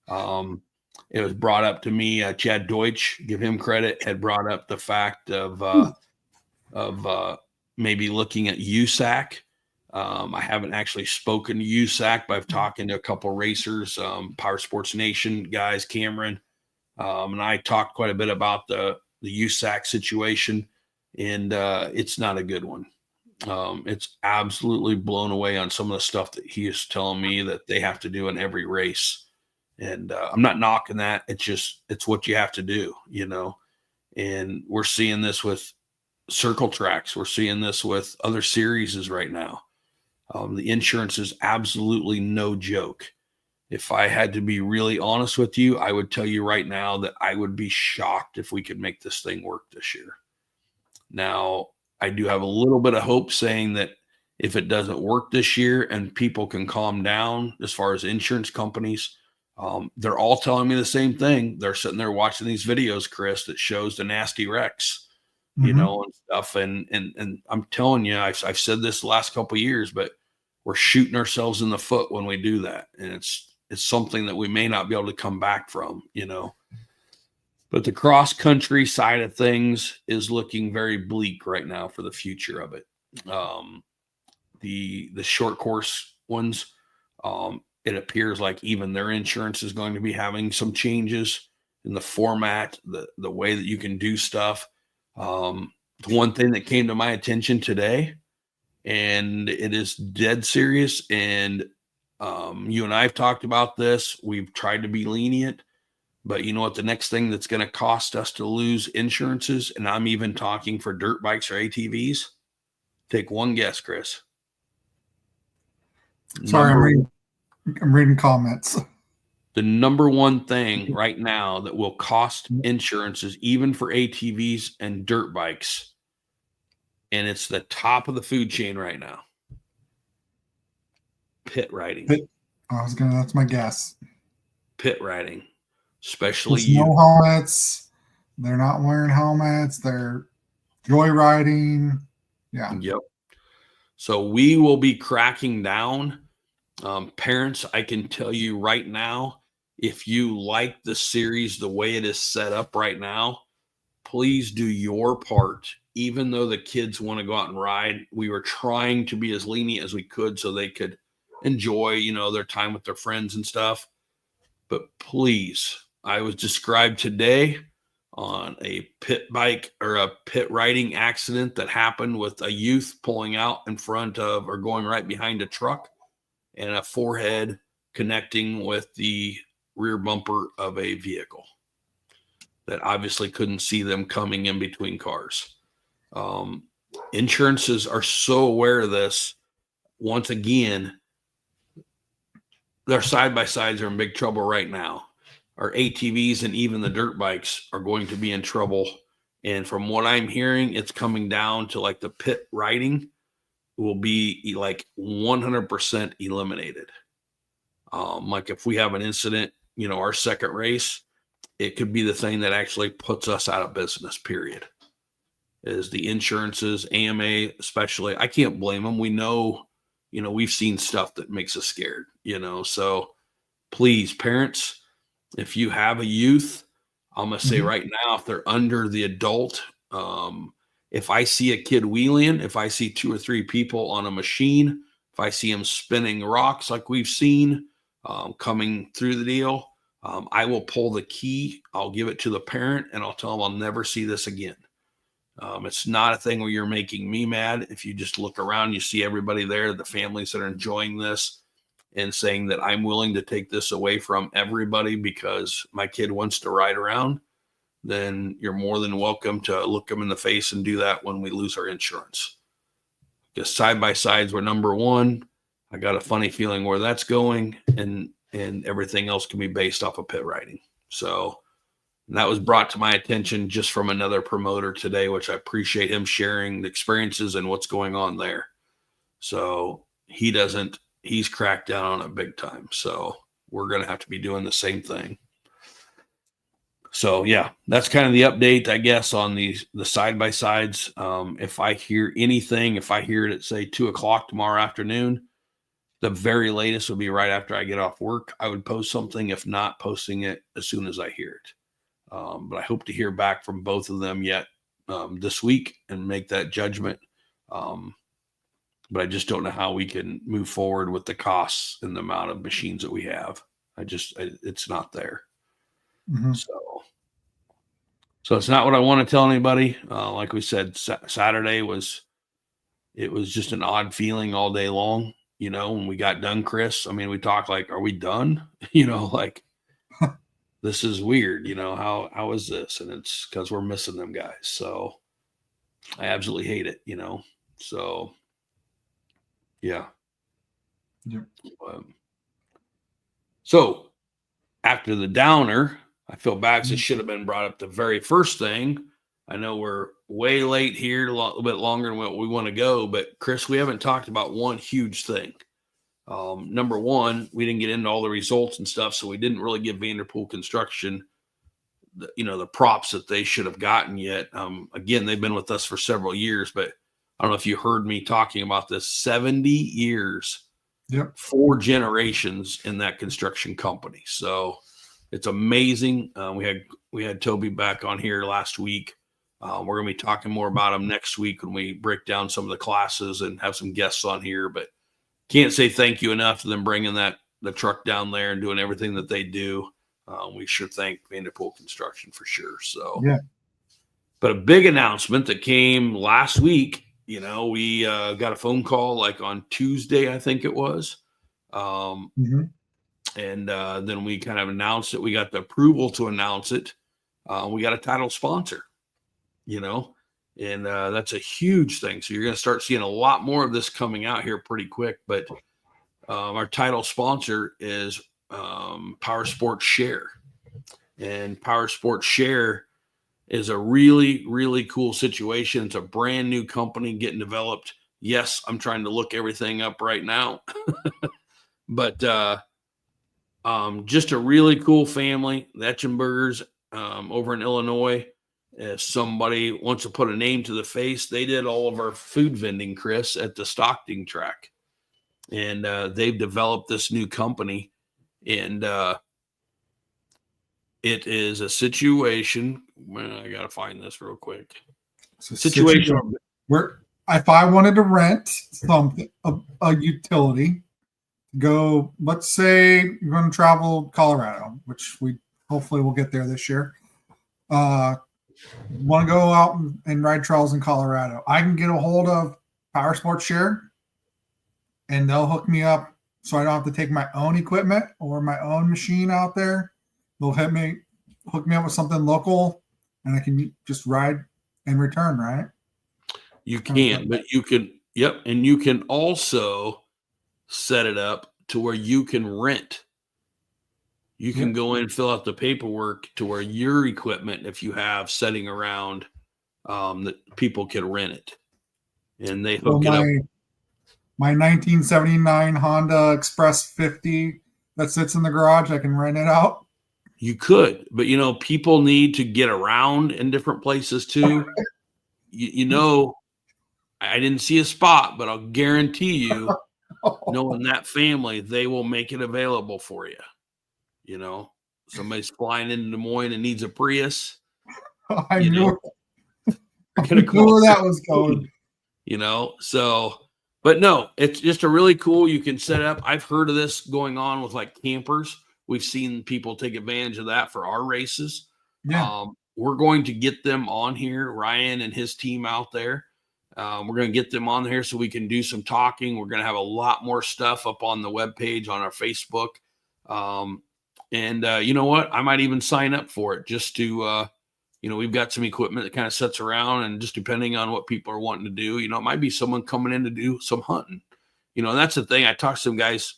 It was brought up to me, Chad Deutsch, give him credit, had brought up the fact of maybe looking at USAC. I haven't actually spoken to USAC, but I've talked to a couple racers, Power Sports Nation guys, Cameron, and I talked quite a bit about the USAC situation, and it's not a good one. It's absolutely blown away on some of the stuff that he is telling me that they have to do in every race. And I'm not knocking that. It's what you have to do, you know. And we're seeing this with circle tracks. We're seeing this with other series right now. The insurance is absolutely no joke. If I had to be really honest with you, I would tell you right now that I would be shocked if we could make this thing work this year. Now, I do have a little bit of hope saying that if it doesn't work this year and people can calm down as far as insurance companies, they're all telling me the same thing. They're sitting there watching these videos, Chris, that shows the nasty wrecks, you know, and stuff. And I'm telling you, I've said this the last couple of years, but we're shooting ourselves in the foot when we do that. And it's something that we may not be able to come back from, you know. But the cross country side of things is looking very bleak right now for the future of it. The short course ones, it appears like even their insurance is going to be having some changes in the format, the way that you can do stuff. The one thing that came to my attention today, and it is dead serious, and you and I have talked about this. We've tried to be lenient, but you know what? The next thing that's going to cost us to lose insurances, and I'm even talking for dirt bikes or ATVs. Take one guess, Chris. Sorry, I'm reading comments. The number one thing right now that will cost insurances, even for ATVs and dirt bikes, and it's the top of the food chain right now. Pit riding. That's my guess. Pit riding, especially you. No helmets. They're not wearing helmets. They're joyriding. Yeah. Yep. So we will be cracking down. Parents, I can tell you right now, if you like the series the way it is set up right now, please do your part. Even though the kids want to go out and ride, we were trying to be as lenient as we could so they could enjoy, you know, their time with their friends and stuff. But please, I was described today on a pit bike or a pit riding accident that happened with a youth pulling out in front of or going right behind a truck and a forehead connecting with the rear bumper of a vehicle that obviously couldn't see them coming in between cars. Insurances are so aware of this. Once again, their side-by-sides are in big trouble right now. Our ATVs and even the dirt bikes are going to be in trouble. And from what I'm hearing, it's coming down to like the pit riding will be like 100% eliminated. Like if we have an incident, you know, our second race, it could be the thing that actually puts us out of business, period. Is the insurances, AMA especially. I can't blame them. We know, you know, we've seen stuff that makes us scared, you know. So please, parents, if you have a youth, I'm going to say right now, if they're under the adult, if I see a kid wheeling, if I see 2 or 3 people on a machine, if I see them spinning rocks like we've seen coming through the deal, I will pull the key. I'll give it to the parent and I'll tell them I'll never see this again. It's not a thing where you're making me mad. If you just look around, you see everybody there, the families that are enjoying this and saying that I'm willing to take this away from everybody because my kid wants to ride around, then you're more than welcome to look them in the face and do that when we lose our insurance. Because side-by-sides were number one. I got a funny feeling where that's going, and everything else can be based off of pit riding. So that was brought to my attention just from another promoter today, which I appreciate him sharing the experiences and what's going on there. So he's cracked down on it big time. So we're going to have to be doing the same thing. So yeah, that's kind of the update, I guess, on the side-by-sides. If I hear anything, if I hear it at say 2:00 tomorrow afternoon, the very latest would be right after I get off work. I would post something, if not posting it as soon as I hear it. But I hope to hear back from both of them yet this week and make that judgment. But I just don't know how we can move forward with the costs and the amount of machines that we have. It's not there. Mm-hmm. So it's not what I want to tell anybody. Like we said, Saturday was just an odd feeling all day long. When we got done, Chris, I mean, we talked like, are we done? Like this is weird. How is this? And it's because we're missing them guys. So I absolutely hate it, so yeah. Yep. So after the downer, I feel bad because it should have been brought up the very first thing. I know we're way late here, a little bit longer than what we want to go, but Chris, we haven't talked about one huge thing. Number one, we didn't get into all the results and stuff, so we didn't really give Vanderpool Construction the props that they should have gotten yet. Again, they've been with us for several years, but I don't know if you heard me talking about this. 70 years, yep. 4 generations in that construction company. So it's amazing. We had Toby back on here last week. We're going to be talking more about them next week when we break down some of the classes and have some guests on here. But can't say thank you enough to them bringing the truck down there and doing everything that they do. We should thank Vanderpool Construction for sure. So, yeah. But a big announcement that came last week. We got a phone call like on Tuesday, I think it was. Mm-hmm. And then we kind of announced it. We got the approval to announce it. We got a title sponsor, and that's a huge thing. So you're going to start seeing a lot more of this coming out here pretty quick. But our title sponsor is Power Sports Share. And Power Sports Share is a really, really cool situation. It's a brand new company getting developed. Yes, I'm trying to look everything up right now. But just a really cool family. The Etchenbergers over in Illinois. If somebody wants to put a name to the face, they did all of our food vending, Chris, at the Stockton track. And they've developed this new company. And it is a situation. I got to find this real quick. It's a situation where if I wanted to rent something, a utility, go, let's say you're going to travel Colorado, which we hopefully will get there this year. Want to go out and ride trails in Colorado. I can get a hold of Power Sports Share and they'll hook me up so I don't have to take my own equipment or my own machine out there. They'll hook me up with something local and I can just ride and return, right? You can, but you can, yep. And you can also set it up to where you can rent. You can go in and fill out the paperwork to where your equipment, if you have setting around, that people can rent it. And they hook it up. My 1979 Honda Express 50 that sits in the garage, I can rent it out. You could, but people need to get around in different places too. I didn't see a spot, but I'll guarantee you, knowing that family, they will make it available for you. Somebody's flying into Des Moines and needs a Prius. I knew where that was going. But no, it's just a really cool. You can set up. I've heard of this going on with like campers. We've seen people take advantage of that for our races. Yeah. We're going to get them on here, Ryan and his team out there. We're going to get them on here so we can do some talking. We're going to have a lot more stuff up on the webpage, on our Facebook. And you know what? I might even sign up for it just to, we've got some equipment that kind of sits around, and just depending on what people are wanting to do, it might be someone coming in to do some hunting. And that's the thing. I talked to some guys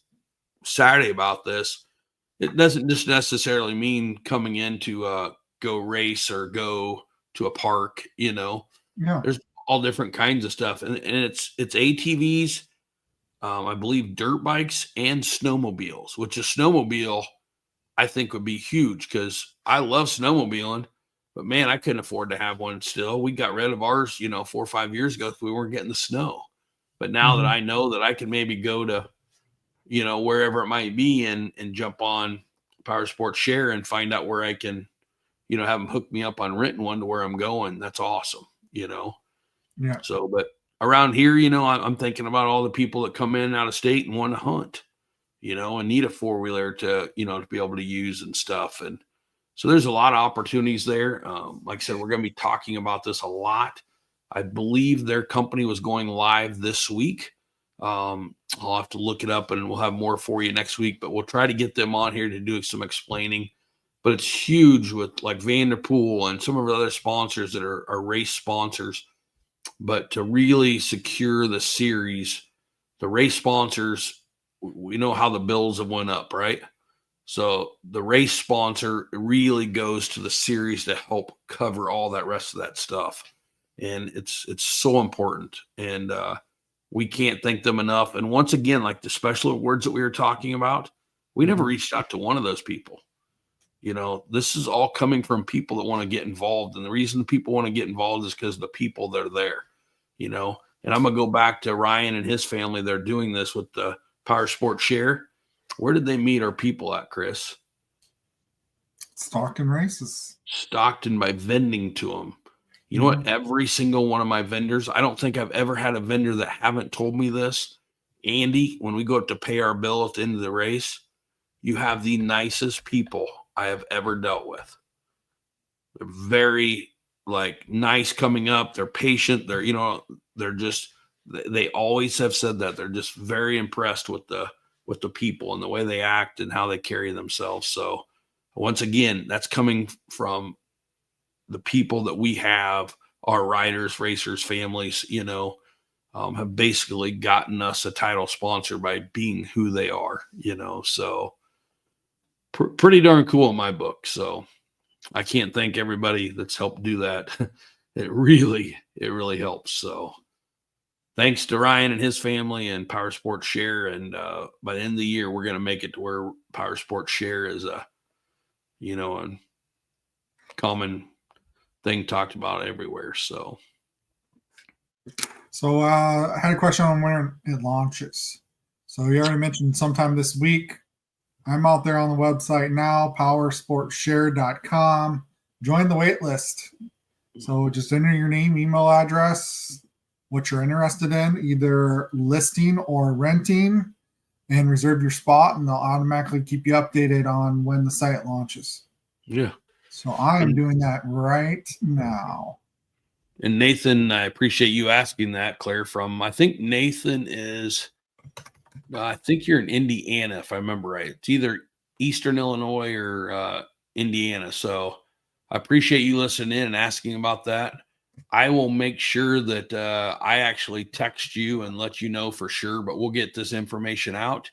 Saturday about this. It doesn't just necessarily mean coming in to go race or go to a park. Yeah. There's all different kinds of stuff, and it's ATVs I believe dirt bikes and snowmobiles, which a snowmobile I think would be huge because I love snowmobiling, but man, I couldn't afford to have one still. We got rid of ours, 4 or 5 years ago if we weren't getting the snow. But now that I know that I can maybe go to, wherever it might be and jump on Power Sports Share and find out where I can, have them hook me up on renting one to where I'm going. That's awesome, Yeah. So, but around here, I'm thinking about all the people that come in out of state and want to hunt, and need a 4-wheeler to, to be able to use and stuff. And so there's a lot of opportunities there. Like I said, we're going to be talking about this a lot. I believe their company was going live this week. I'll have to look it up and we'll have more for you next week, but we'll try to get them on here to do some explaining. But it's huge with like Vanderpool and some of our other sponsors that are race sponsors. But to really secure the series, the race sponsors, we know how the bills have went up, right? So the race sponsor really goes to the series to help cover all that rest of that stuff. And it's so important. And we can't thank them enough. And once again, like the special awards that we were talking about, we never reached out to one of those people. This is all coming from people that want to get involved. And the reason people want to get involved is because the people that are there, and I'm going to go back to Ryan and his family. They're doing this with the Power Sports Share. Where did they meet our people at, Chris? Stockton races. Stockton by vending to them. You know what? Every single one of my vendors, I don't think I've ever had a vendor that haven't told me this. Andy, when we go up to pay our bill at the end of the race, you have the nicest people I have ever dealt with. They're very nice coming up. They're patient. They're just, they always have said that they're just very impressed with the people and the way they act and how they carry themselves. So once again, that's coming from the people that we have, our riders, racers, families, have basically gotten us a title sponsor by being who they are, so pretty darn cool in my book. So I can't thank everybody that's helped do that. It really helps. So thanks to Ryan and his family and Power Sports Share. And by the end of the year, we're going to make it to where Power Sports Share is a common thing talked about everywhere. So I had a question on when it launches. So you already mentioned sometime this week. I'm out there on the website now, powersportshare.com. Join the wait list. So just enter your name, email address, what you're interested in, either listing or renting, and reserve your spot, and they'll automatically keep you updated on when the site launches. Yeah. So I am doing that right now. And Nathan, I appreciate you asking that, Claire, I think Nathan is, I think you're in Indiana, if I remember right. It's either Eastern Illinois or Indiana. So I appreciate you listening in and asking about that. I will make sure that I actually text you and let you know for sure, but we'll get this information out.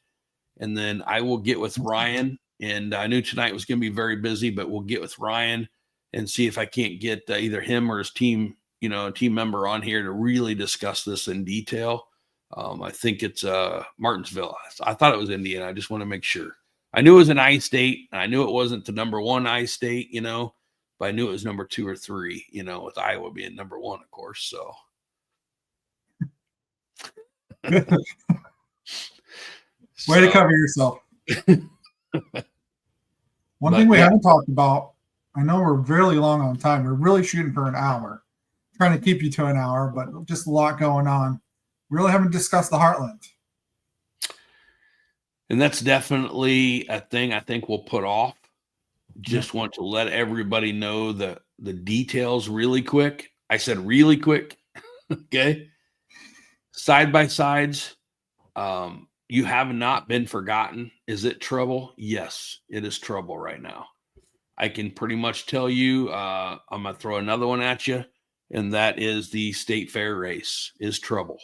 And then I will get with Ryan. And I knew tonight was going to be very busy, but we'll get with Ryan and see if I can't get either him or his team, a team member on here to really discuss this in detail. I think it's Martinsville. I thought it was Indiana. I just want to make sure. I knew it was an I state. I knew it wasn't the number one I state, but I knew it was number 2 or 3, with Iowa being number 1, of course. So. Way to cover yourself. One thing we haven't talked about, I know we're really long on time. We're really shooting for an hour. Trying to keep you to an hour, but just a lot going on. We really haven't discussed the Heartland. And that's definitely a thing I think we'll put off. Just want to let everybody know the details really quick. I said really quick. Okay. Side by sides. You have not been forgotten. Is it trouble? Yes, it is trouble right now. I can pretty much tell you, I'm going to throw another one at you, and that is the state fair race is trouble.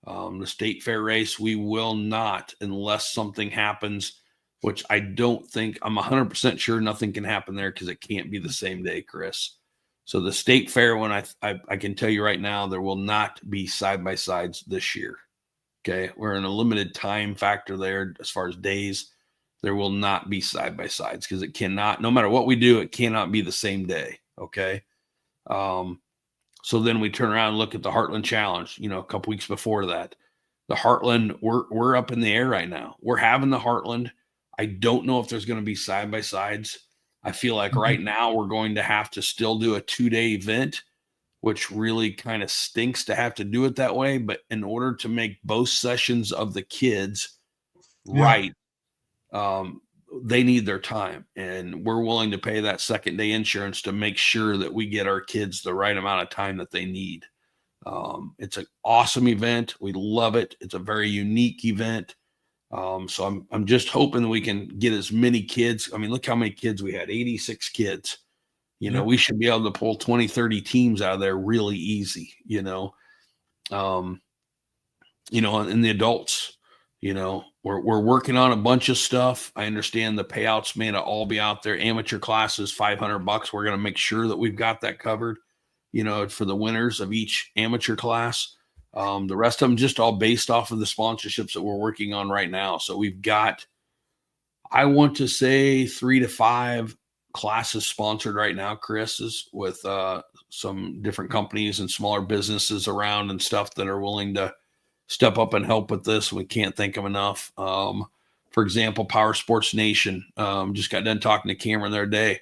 The state fair race, we will not, unless something happens, which I don't think, I'm 100% sure nothing can happen there because it can't be the same day, Chris. So the state fair one, I can tell you right now, there will not be side-by-sides this year. Okay. We're in a limited time factor there as far as days. There will not be side-by-sides because it cannot, no matter what we do, it cannot be the same day. Okay. So then we turn around and look at the Heartland Challenge, a couple weeks before that. The Heartland, we're up in the air right now. We're having the Heartland. I don't know if there's going to be side-by-sides. I feel like right now we're going to have to still do a 2-day event, which really kind of stinks to have to do it that way. But in order to make both sessions of the kids right, they need their time, and we're willing to pay that second day insurance to make sure that we get our kids the right amount of time that they need. It's an awesome event. We love it. It's a very unique event. So I'm just hoping that we can get as many kids. I mean, look how many kids we had, 86 kids. We should be able to pull 20, 30 teams out of there really easy, and the adults, we're working on a bunch of stuff. I understand the payouts may not all be out there. Amateur classes, $500. We're going to make sure that we've got that covered, for the winners of each amateur class. The rest of them just all based off of the sponsorships that we're working on right now. So we've got, I want to say 3 to 5 classes sponsored right now, Chris, is with some different companies and smaller businesses around and stuff that are willing to step up and help with this. We can't thank them enough. For example, Power Sports Nation, just got done talking to Cameron the other day.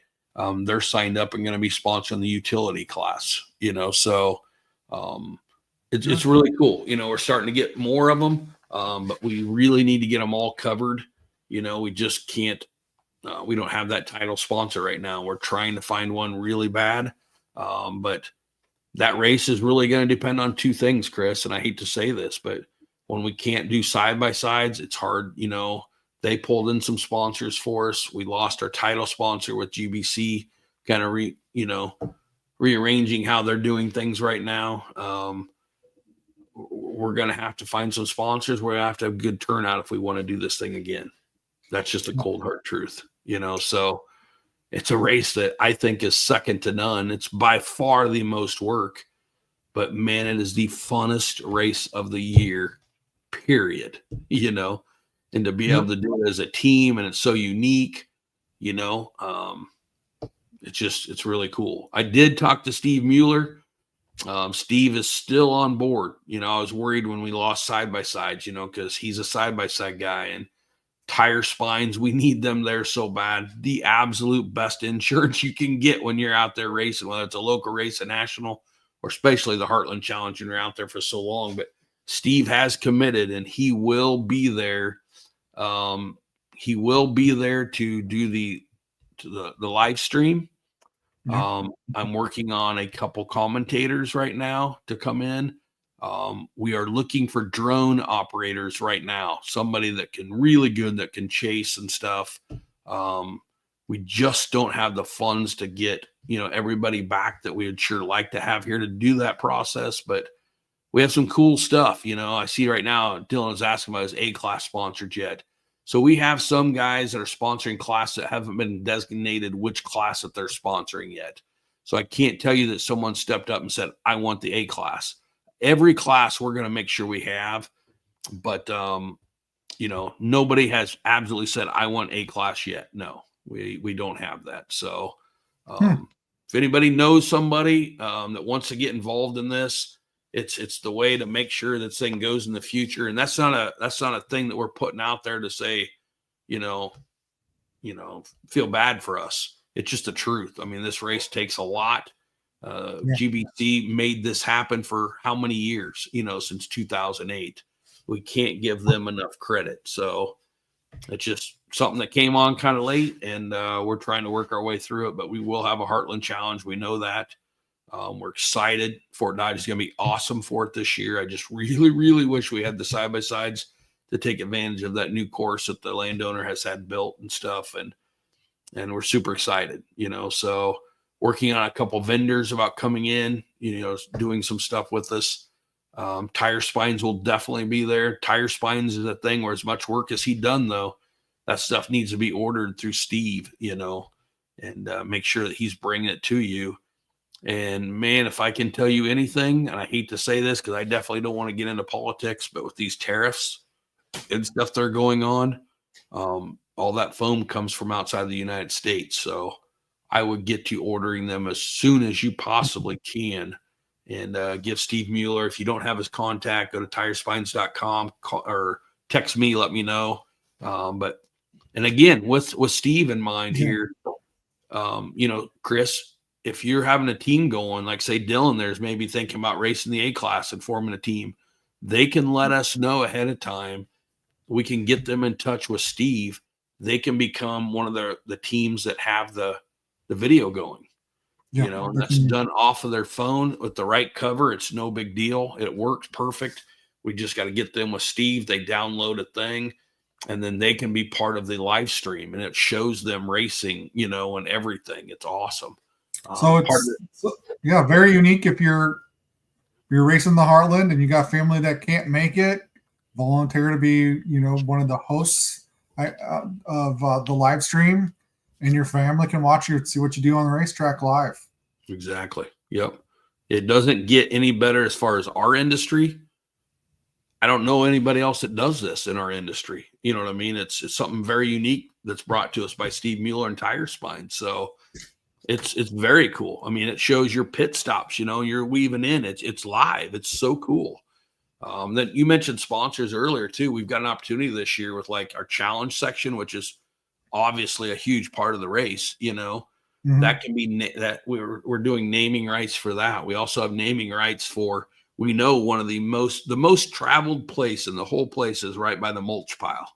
They're signed up and going to be sponsoring the utility class, so it's really cool. We're starting to get more of them, but we really need to get them all covered. We just can't, we don't have that title sponsor right now. We're trying to find one really bad. But that race is really going to depend on 2 things, Chris. And I hate to say this, but when we can't do side-by-sides, it's hard. They pulled in some sponsors for us. We lost our title sponsor with GBC, kind of rearranging how they're doing things right now. We're going to have to find some sponsors. We're going to have to have good turnout if we want to do this thing again. That's just a cold hard truth, so it's a race that I think is second to none. It's by far the most work, but man, it is the funnest race of the year, period, and to be able to do it as a team, and it's so unique, it's really cool. I did talk to Steve Mueller. Steve is still on board. I was worried when we lost side-by-sides, because he's a side-by-side guy, and tire spines, we need them there so bad. The absolute best insurance you can get when you're out there racing, whether it's a local race, a national, or especially the Heartland Challenge, and you're out there for so long. But Steve has committed, and he will be there. He will be there to do the live stream. I'm working on a couple commentators right now to come in. We are looking for drone operators right now, somebody that can really good, that can chase and stuff. We just don't have the funds to get, everybody back that we would sure like to have here to do that process, but we have some cool stuff. I see right now, Dylan is asking about his A-class sponsored yet. So we have some guys that are sponsoring classes that haven't been designated which class that they're sponsoring yet. So I can't tell you that someone stepped up and said, I want the A-class. Every class we're going to make sure we have, but nobody has absolutely said, I want A-class yet. No, we don't have that. So if anybody knows somebody that wants to get involved in this, it's the way to make sure that thing goes in the future. And that's not a thing that we're putting out there to say, feel bad for us. It's just the truth. I mean, this race takes a lot. GBC made this happen for how many years, since 2008. We can't give them enough credit. So it's just something that came on kind of late, and we're trying to work our way through it, but we will have a Heartland Challenge. We know that. We're excited. Fort Dodge is going to be awesome for it this year. I just really, really wish we had the side-by-sides to take advantage of that new course that the landowner has had built and stuff. And we're super excited, so working on a couple vendors about coming in, doing some stuff with us. Tire spines will definitely be there. Tire spines is a thing where as much work as he done, though, that stuff needs to be ordered through Steve, and make sure that he's bringing it to you. And man, if I can tell you anything, and I hate to say this because I definitely don't want to get into politics, but with these tariffs and stuff that are going on, all that foam comes from outside the United States. So I would get to ordering them as soon as you possibly can. And give Steve Mueller, if you don't have his contact, go to tirespines.com or text me, let me know. And again, with Steve in mind here, Chris, if you're having a team going, like say Dylan, there's maybe thinking about racing the A class and forming a team, they can let us know ahead of time. We can get them in touch with Steve. They can become one of the teams that have the video going. Yeah, and that's done off of their phone with the right cover. It's no big deal. It works perfect. We just got to get them with Steve. They download a thing, and then they can be part of the live stream, and it shows them racing, and everything. It's awesome. So very unique. If you're racing the Heartland and you got family that can't make it, volunteer to be, one of the hosts of the live stream, and your family can watch you, see what you do on the racetrack live. Exactly. Yep. It doesn't get any better as far as our industry. I don't know anybody else that does this in our industry. You know what I mean? It's something very unique that's brought to us by Steve Mueller and Tire Spine. So it's very cool. I mean, it shows your pit stops, you're weaving in. It's live. It's so cool. Then you mentioned sponsors earlier too. We've got an opportunity this year with like our challenge section, which is obviously a huge part of the race, that can be that we're doing naming rights for that. We also have naming rights for, we know one of the most traveled place in the whole place is right by the mulch pile,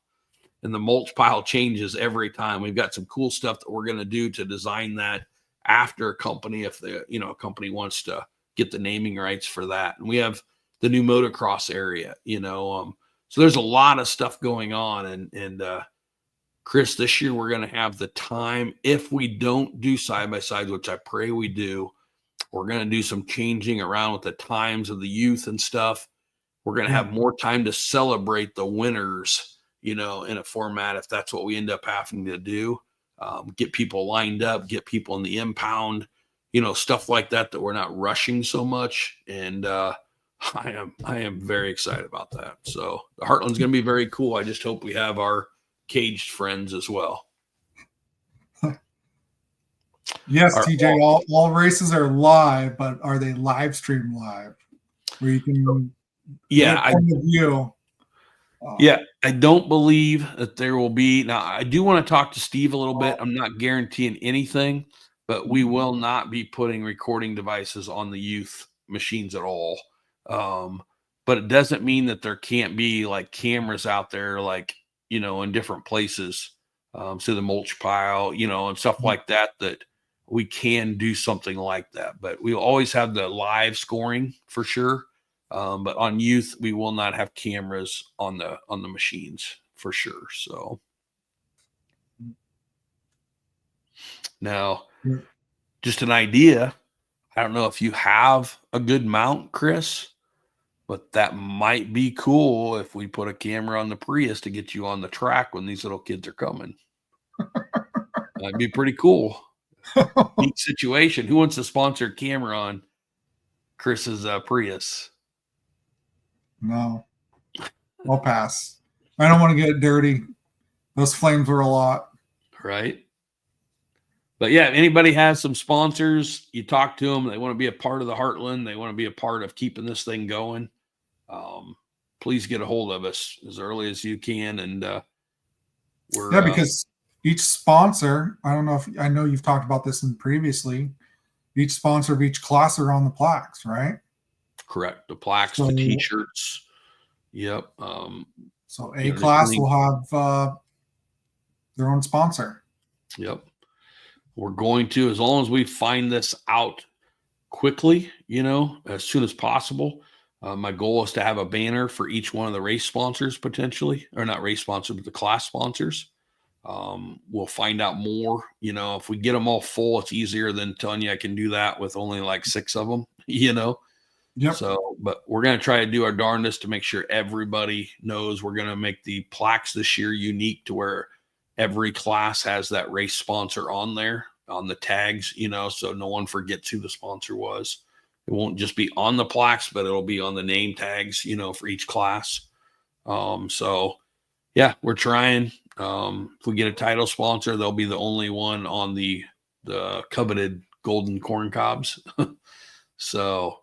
and the mulch pile changes every time. We've got some cool stuff that we're going to do to design that after a company, if a company wants to get the naming rights for that. And we have the new motocross area, so there's a lot of stuff going on. And Chris, this year we're going to have the time, if we don't do side-by-sides, which I pray we do, we're going to do some changing around with the times of the youth and stuff. We're going to have more time to celebrate the winners, in a format, if that's what we end up having to do. Get people lined up, get people in the impound, stuff like that we're not rushing so much. And I am very excited about that. So the Heartland's going to be very cool. I just hope we have our caged friends as well. Yes, TJ, all races are live, but are they live stream live where you can I don't believe that there will be. Now I do want to talk to Steve a little bit. I'm not guaranteeing anything, but we will not be putting recording devices on the youth machines at all. But it doesn't mean that there can't be like cameras out there, like in different places, so the mulch pile, and stuff like that we can do something like that. But we always have the live scoring for sure. But on youth, we will not have cameras on the machines for sure. So now, just an idea. I don't know if you have a good mount, Chris, but that might be cool if we put a camera on the Prius to get you on the track when these little kids are coming. That'd be pretty cool. Neat situation. Who wants to sponsor a camera on Chris's Prius? No, I'll pass. I don't want to get dirty. Those flames were a lot. Right. But yeah, if anybody has some sponsors, you talk to them, they want to be a part of the Heartland, they want to be a part of keeping this thing going, please get a hold of us as early as you can. And because each sponsor, I know you've talked about this previously, each sponsor of each class are on the plaques, right? Correct. The plaques, the t-shirts. Yep. So A class will have their own sponsor. Yep. We're going to, as long as we find this out quickly, as soon as possible. My goal is to have a banner for each one of the race sponsors potentially, or not race sponsors, but the class sponsors. We'll find out more. If we get them all full, it's easier than telling you I can do that with only like 6 of them, Yep. So, but we're going to try to do our darndest to make sure everybody knows. We're going to make the plaques this year unique to where every class has that race sponsor on there. on the tags, so no one forgets who the sponsor was. It won't just be on the plaques, but it'll be on the name tags, for each class. So yeah, we're trying. If we get a title sponsor, they'll be the only one on the coveted golden corn cobs. So,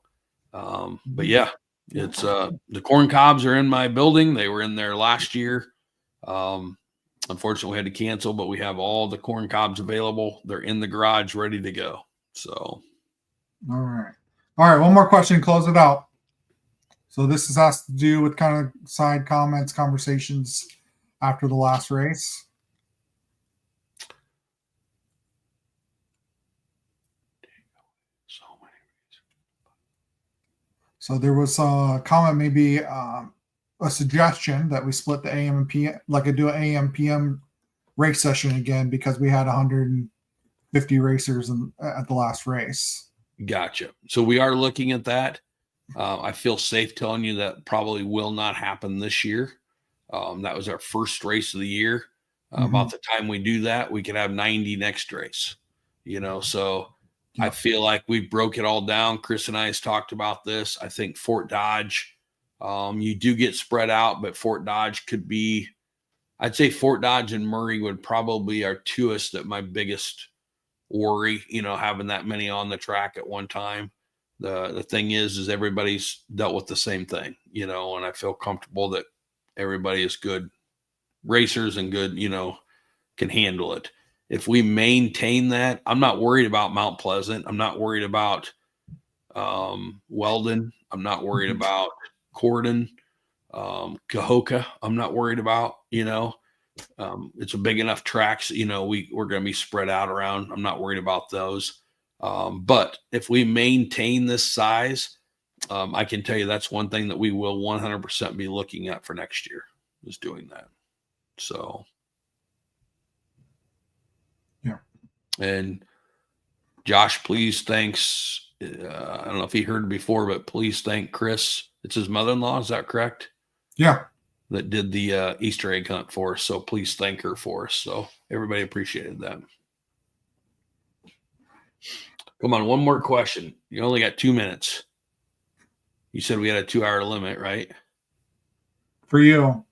but yeah, it's the corn cobs are in my building. They were in there last year. Unfortunately, we had to cancel, but we have all the corn cobs available. They're in the garage, ready to go. So, all right. One more question, close it out. So this has to do with kind of side comments, conversations after the last race. So there was a comment, maybe a suggestion that we split the AM and PM, like I do an AM PM race session again, because we had 150 racers at the last race. Gotcha. So we are looking at that. I feel safe telling you that probably will not happen this year. That was our first race of the year. About the time we do that, we could have 90 next race, so I feel like we broke it all down. Chris and I has talked about this. I think Fort Dodge, you do get spread out, but Fort Dodge could be, I'd say Fort Dodge and Murray would probably are twoest that my biggest worry, having that many on the track at one time. The thing is everybody's dealt with the same thing, and I feel comfortable that everybody is good racers and good, can handle it. If we maintain that, I'm not worried about Mount Pleasant. I'm not worried about Weldon. I'm not worried about Corden, Cahokia. I'm not worried about, it's a big enough tracks, we're going to be spread out around. I'm not worried about those. But if we maintain this size, I can tell you that's one thing that we will 100% be looking at for next year, is doing that. So, yeah. And Josh, please thanks. I don't know if he heard before, but please thank Chris. It's his mother-in-law. Is that correct? Yeah. That did the Easter egg hunt for us. So please thank her for us. So everybody appreciated that. Come on, one more question. You only got 2 minutes. You said we had a 2-hour limit, right? For you.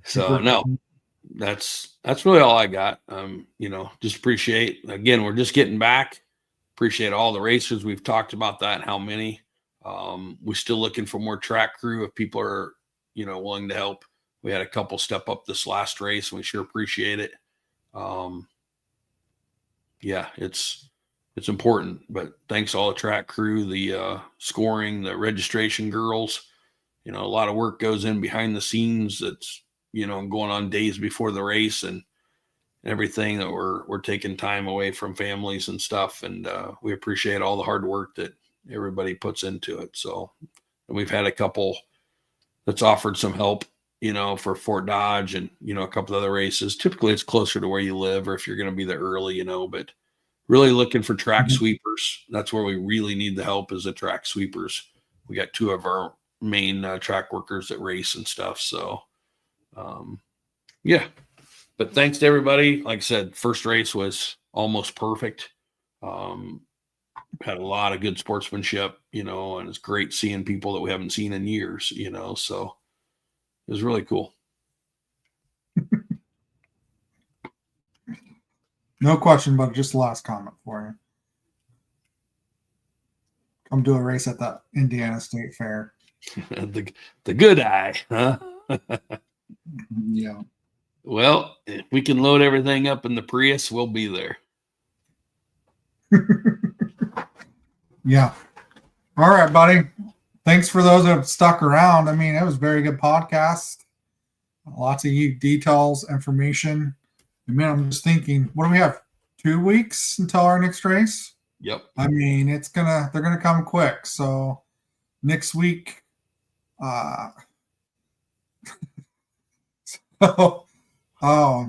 So no, that's really all I got. Just appreciate, again, we're just getting back. Appreciate all the racers. We've talked about that, how many. We're still looking for more track crew if people are, willing to help. We had a couple step up this last race, and we sure appreciate it. Yeah, it's important, but thanks to all the track crew, the scoring, the registration girls. A lot of work goes in behind the scenes. That's, going on days before the race and everything, that we're taking time away from families and stuff. And we appreciate all the hard work that everybody puts into it. So, and we've had a couple that's offered some help, for Fort Dodge and, a couple of other races. Typically it's closer to where you live, or if you're going to be there early, but really looking for track sweepers. That's where we really need the help, is the track sweepers. We got 2 of our main track workers that race and stuff. So, yeah, but thanks to everybody. Like I said, first race was almost perfect. Had a lot of good sportsmanship, and it's great seeing people that we haven't seen in years, so it was really cool. No question, but just the last comment for you. Come do a race at the Indiana State Fair. the good eye, huh? Yeah. Well, if we can load everything up in the Prius, we'll be there. Yeah. All right, buddy. Thanks for those that have stuck around. I mean, it was a very good podcast. Lots of details, information. I mean, I'm just thinking, what do we have? 2 weeks until our next race? Yep. I mean, they're gonna come quick. So next week,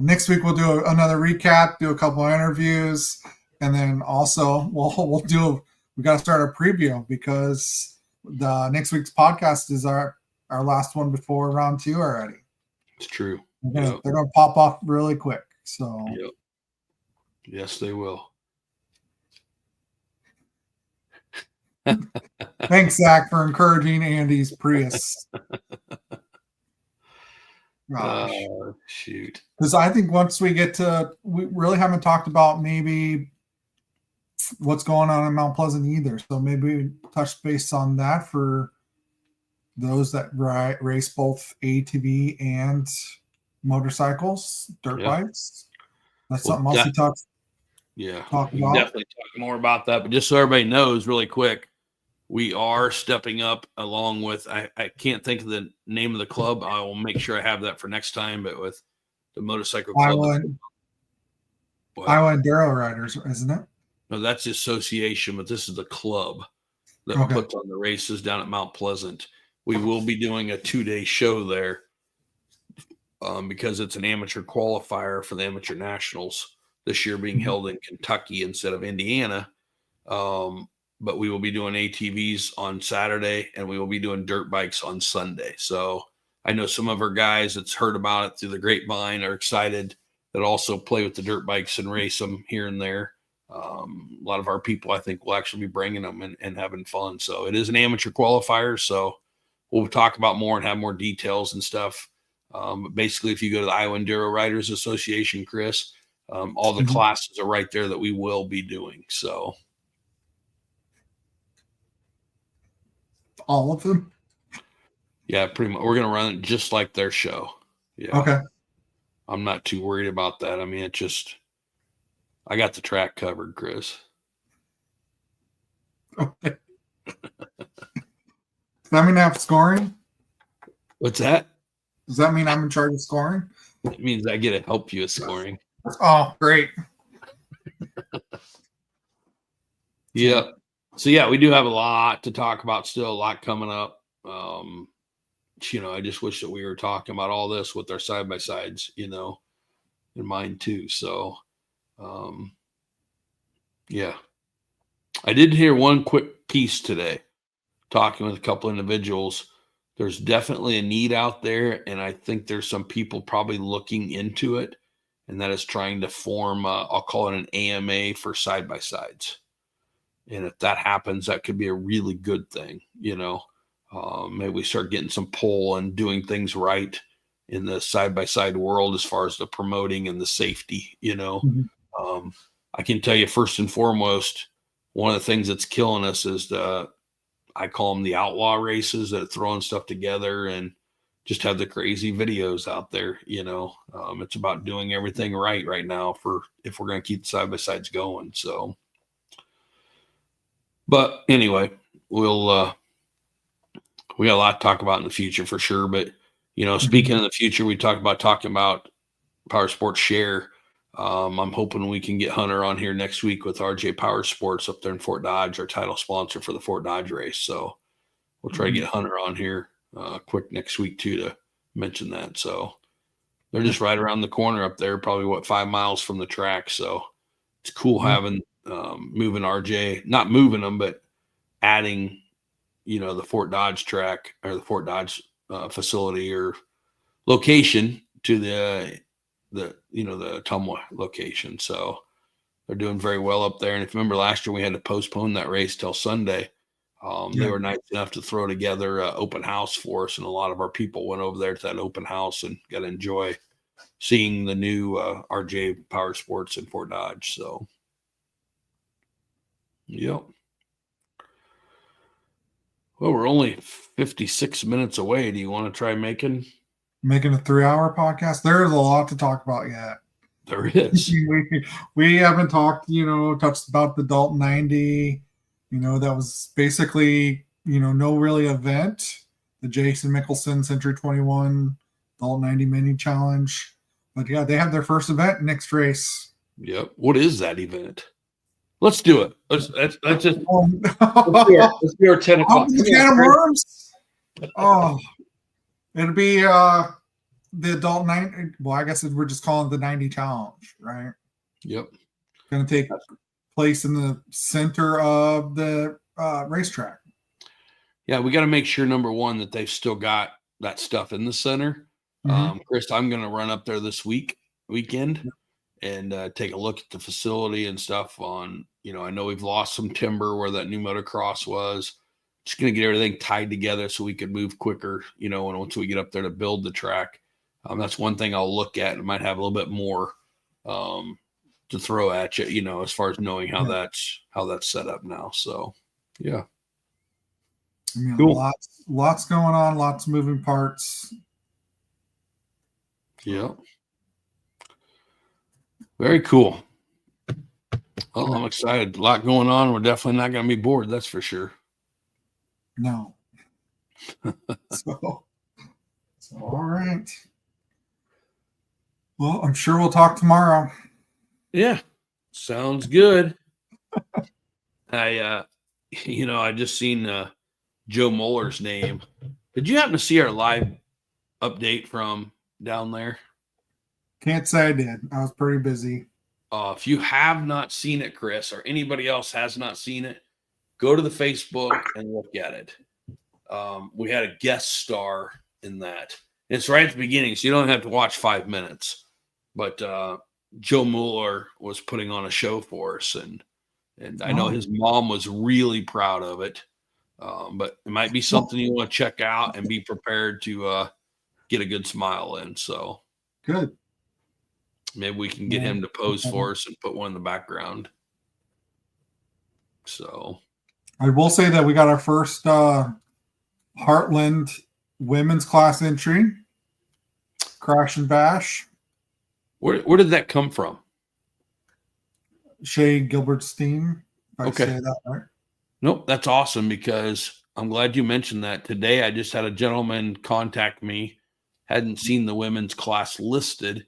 next week we'll do another recap, do a couple of interviews, and then also we got to start a preview, because the next week's podcast is our last one before round 2 already. It's true. Yep. They're gonna pop off really quick. So Yep. Yes, they will. thanks, Zach, for encouraging Andy's Prius. Gosh. Shoot. Because I think once we really haven't talked about maybe what's going on in Mount Pleasant either. So maybe touch base on that for those that race both ATV and motorcycles, dirt bikes. That's something else we talk about. Definitely talk more about that. But just so everybody knows really quick, we are stepping up along with, I can't think of the name of the club. I will make sure I have that for next time, but with the motorcycle club. Iowa Enduro Riders, isn't it? No, that's the association, but this is the club that puts on the races down at Mount Pleasant. We will be doing a 2-day show there because it's an amateur qualifier for the amateur nationals this year being held in Kentucky instead of Indiana. But we will be doing ATVs on Saturday and we will be doing dirt bikes on Sunday. So I know some of our guys that's heard about it through the grapevine are excited that also play with the dirt bikes and race them here and there. A lot of our people, I think, will actually be bringing them and having fun. So it is an amateur qualifier. So we'll talk about more and have more details and stuff. But basically, if you go to the Iowa Enduro Riders Association, Chris, all the classes are right there that we will be doing. So all of them? Yeah, pretty much. We're going to run it just like their show. Yeah. Okay. I'm not too worried about that. I mean, I got the track covered, Chris. Okay. Does that mean I have scoring? What's that? Does that mean I'm in charge of scoring? It means I get to help you with scoring. Oh, great. Yeah. So, yeah, we do have a lot to talk about still, a lot coming up. I just wish that we were talking about all this with our side-by-sides, in mind too. So, yeah. I did hear one quick piece today, talking with a couple individuals. There's definitely a need out there, and I think there's some people probably looking into it, and that is trying to form, I'll call it an AMA for side-by-sides. And if that happens, that could be a really good thing, maybe we start getting some pull and doing things right in the side-by-side world as far as the promoting and the safety, I can tell you first and foremost, one of the things that's killing us is I call them the outlaw races that are throwing stuff together and just have the crazy videos out there. It's about doing everything right now if we're going to keep the side-by-sides going. So, but anyway, we got a lot to talk about in the future for sure. But, speaking of the future, we talking about Power Sports Share. I'm hoping we can get Hunter on here next week with RJ Power Sports up there in Fort Dodge, our title sponsor for the Fort Dodge race. So we'll try to get Hunter on here quick next week too to mention that. So they're just right around the corner up there, probably 5 miles from the track. So it's cool having moving RJ, not moving them, but adding, the Fort Dodge track or the Fort Dodge facility or location to the Ottumwa location. So they're doing very well up there. And if you remember last year, we had to postpone that race till Sunday. They were nice enough to throw together an open house for us. And a lot of our people went over there to that open house and got to enjoy seeing the new RJ Power Sports in Fort Dodge. So, yep. Well, we're only 56 minutes away. Do you want to try making a 3-hour podcast? There's a lot to talk about yet. There is. we haven't talked, touched about the Dalton 90. That was basically, no really event. The Jason Mickelson Century 21 Dalton 90 Mini Challenge. But yeah, they have their first event next race. Yep. What is that event? Let's do it. Let's just let's do our 10 o'clock. Can of worms? Oh, it'll be the adult 90. Well, I guess we're just calling it the 90 challenge, right? Yep. Going to take place in the center of the racetrack. Yeah, we got to make sure, number one, that they've still got that stuff in the center. Chris, I'm going to run up there this weekend and take a look at the facility and stuff on, I know we've lost some timber where that new motocross was. Just going to get everything tied together so we can move quicker, and once we get up there to build the track. That's one thing I'll look at and might have a little bit more to throw at you, as far as knowing how that's set up now. So, yeah. Cool. Lots going on, lots of moving parts. Yeah. Very cool. Well, I'm excited. A lot going on. We're definitely not going to be bored. That's for sure. No. So all right. Well, I'm sure we'll talk tomorrow. Yeah. Sounds good. I just seen Joe Muller's name. Did you happen to see our live update from down there? Can't say I did. I was pretty busy. If you have not seen it, Chris, or anybody else has not seen it, go to the Facebook and look at it. We had a guest star in that. It's right at the beginning, so you don't have to watch 5 minutes. But Joe Mueller was putting on a show for us, and I know his mom was really proud of it. But it might be something you want to check out and be prepared to get a good smile in. So good. Maybe we can get him to pose for us and put one in the background. So I will say that we got our first Heartland women's class entry. Crash and Bash. Where did that come from? Shay Gilbert's team. Okay. Say that right. Nope, that's awesome because I'm glad you mentioned that. Today I just had a gentleman contact me, hadn't seen the women's class listed,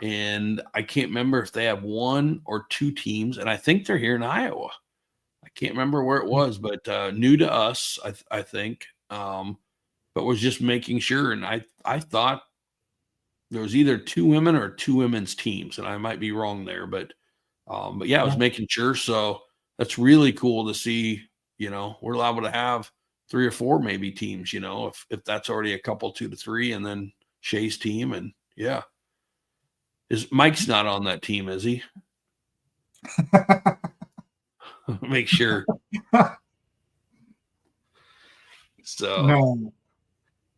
and I can't remember if they have 1 or 2 teams, and I think they're here in Iowa. I can't remember where it was, but new to us, I think, but was just making sure, and I thought there was either 2 women or 2 women's teams, and I might be wrong there, but yeah, I was making sure. So that's really cool to see, we're liable to have 3 or 4 maybe teams, if that's already a couple, 2 to 3, and then Shay's team. And yeah, Mike's not on that team, is he? Make sure. So no.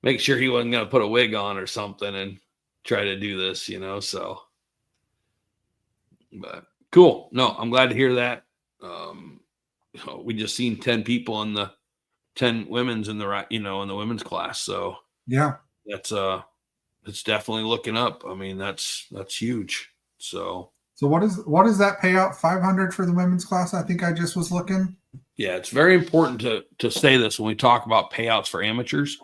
Make sure he wasn't going to put a wig on or something and try to do this, so, but cool. No, I'm glad to hear that. We just seen 10 people in the 10 women's in the, in the women's class. So yeah, that's it's definitely looking up. I mean, that's huge. So what is that payout? 500 for the women's class? I think I just was looking. Yeah, it's very important to say this when we talk about payouts for amateurs.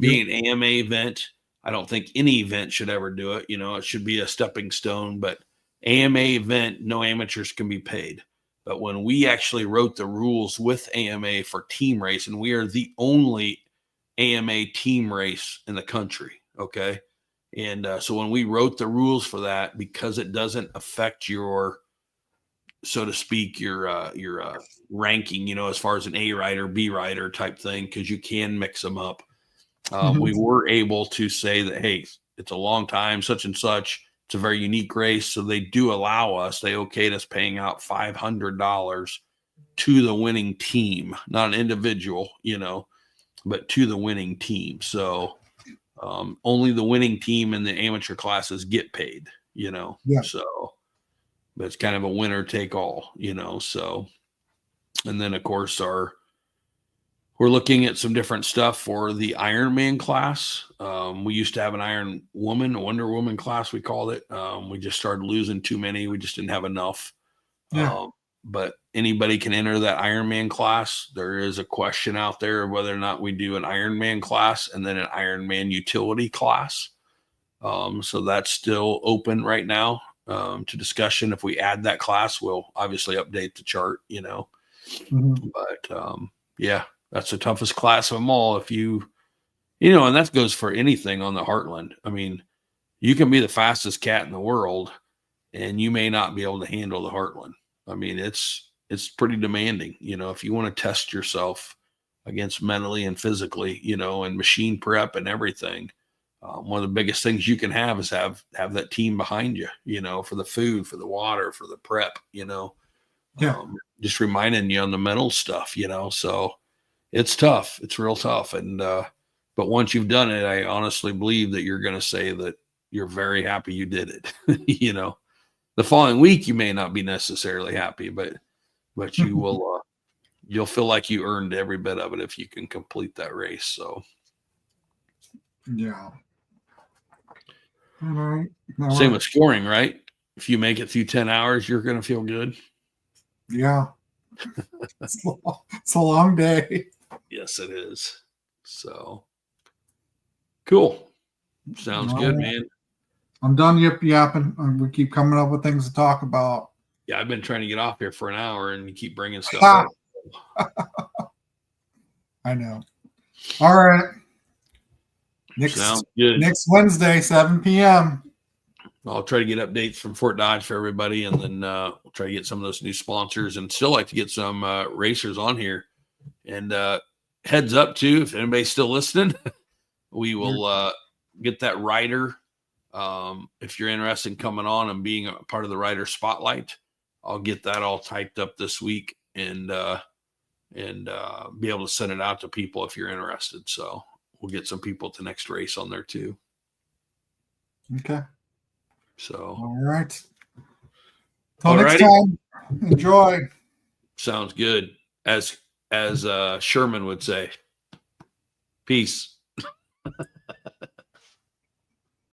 Being an AMA event, I don't think any event should ever do it. It should be a stepping stone, but AMA event, no amateurs can be paid. But when we actually wrote the rules with AMA for team race, and we are the only AMA team race in the country, okay? And so when we wrote the rules for that, because it doesn't affect your, so to speak, your ranking, as far as an A rider, B rider type thing, because you can mix them up. We were able to say that, hey, it's a long time, such and such. It's a very unique race. So they do allow us, they okayed us paying out $500 to the winning team, not an individual, but to the winning team. So only the winning team in the amateur classes get paid, Yeah. So but it's kind of a winner take all, so. And then, of course, we're looking at some different stuff for the Ironman class. We used to have an Iron Woman, a Wonder Woman class, we called it. We just started losing too many. We just didn't have enough. Yeah. But anybody can enter that Ironman class. There is a question out there of whether or not we do an Ironman class and then an Ironman utility class. So that's still open right now to discussion. If we add that class, we'll obviously update the chart, But yeah. That's the toughest class of them all. If and that goes for anything on the Heartland. I mean, you can be the fastest cat in the world and you may not be able to handle the Heartland. I mean, it's pretty demanding, if you want to test yourself against mentally and physically, and machine prep and everything. one of the biggest things you can have is have that team behind you, for the food, for the water, for the prep, Yeah. just reminding you on the mental stuff, so it's tough. It's real tough. And, but once you've done it, I honestly believe that you're going to say that you're very happy you did it. The following week, you may not be necessarily happy, but you will, you'll feel like you earned every bit of it if you can complete that race. So, yeah. All right. Same with scoring, right? If you make it through 10 hours, you're going to feel good. Yeah. It's a long day. Yes, it is. So cool. Sounds good, man. I'm done yapping. We keep coming up with things to talk about. Yeah, I've been trying to get off here for an hour and you keep bringing stuff up. I know. All right. Sounds good. Next Wednesday, 7 p.m. I'll try to get updates from Fort Dodge for everybody, and then we'll try to get some of those new sponsors, and still like to get some racers on here. And heads up too, if anybody's still listening, we will get that rider. If you're interested in coming on and being a part of the rider spotlight, I'll get that all typed up this week and be able to send it out to people if you're interested. So we'll get some people at the next race on there too. Okay. So all right. Till next time. Enjoy. Sounds good. As Sherman would say. Peace.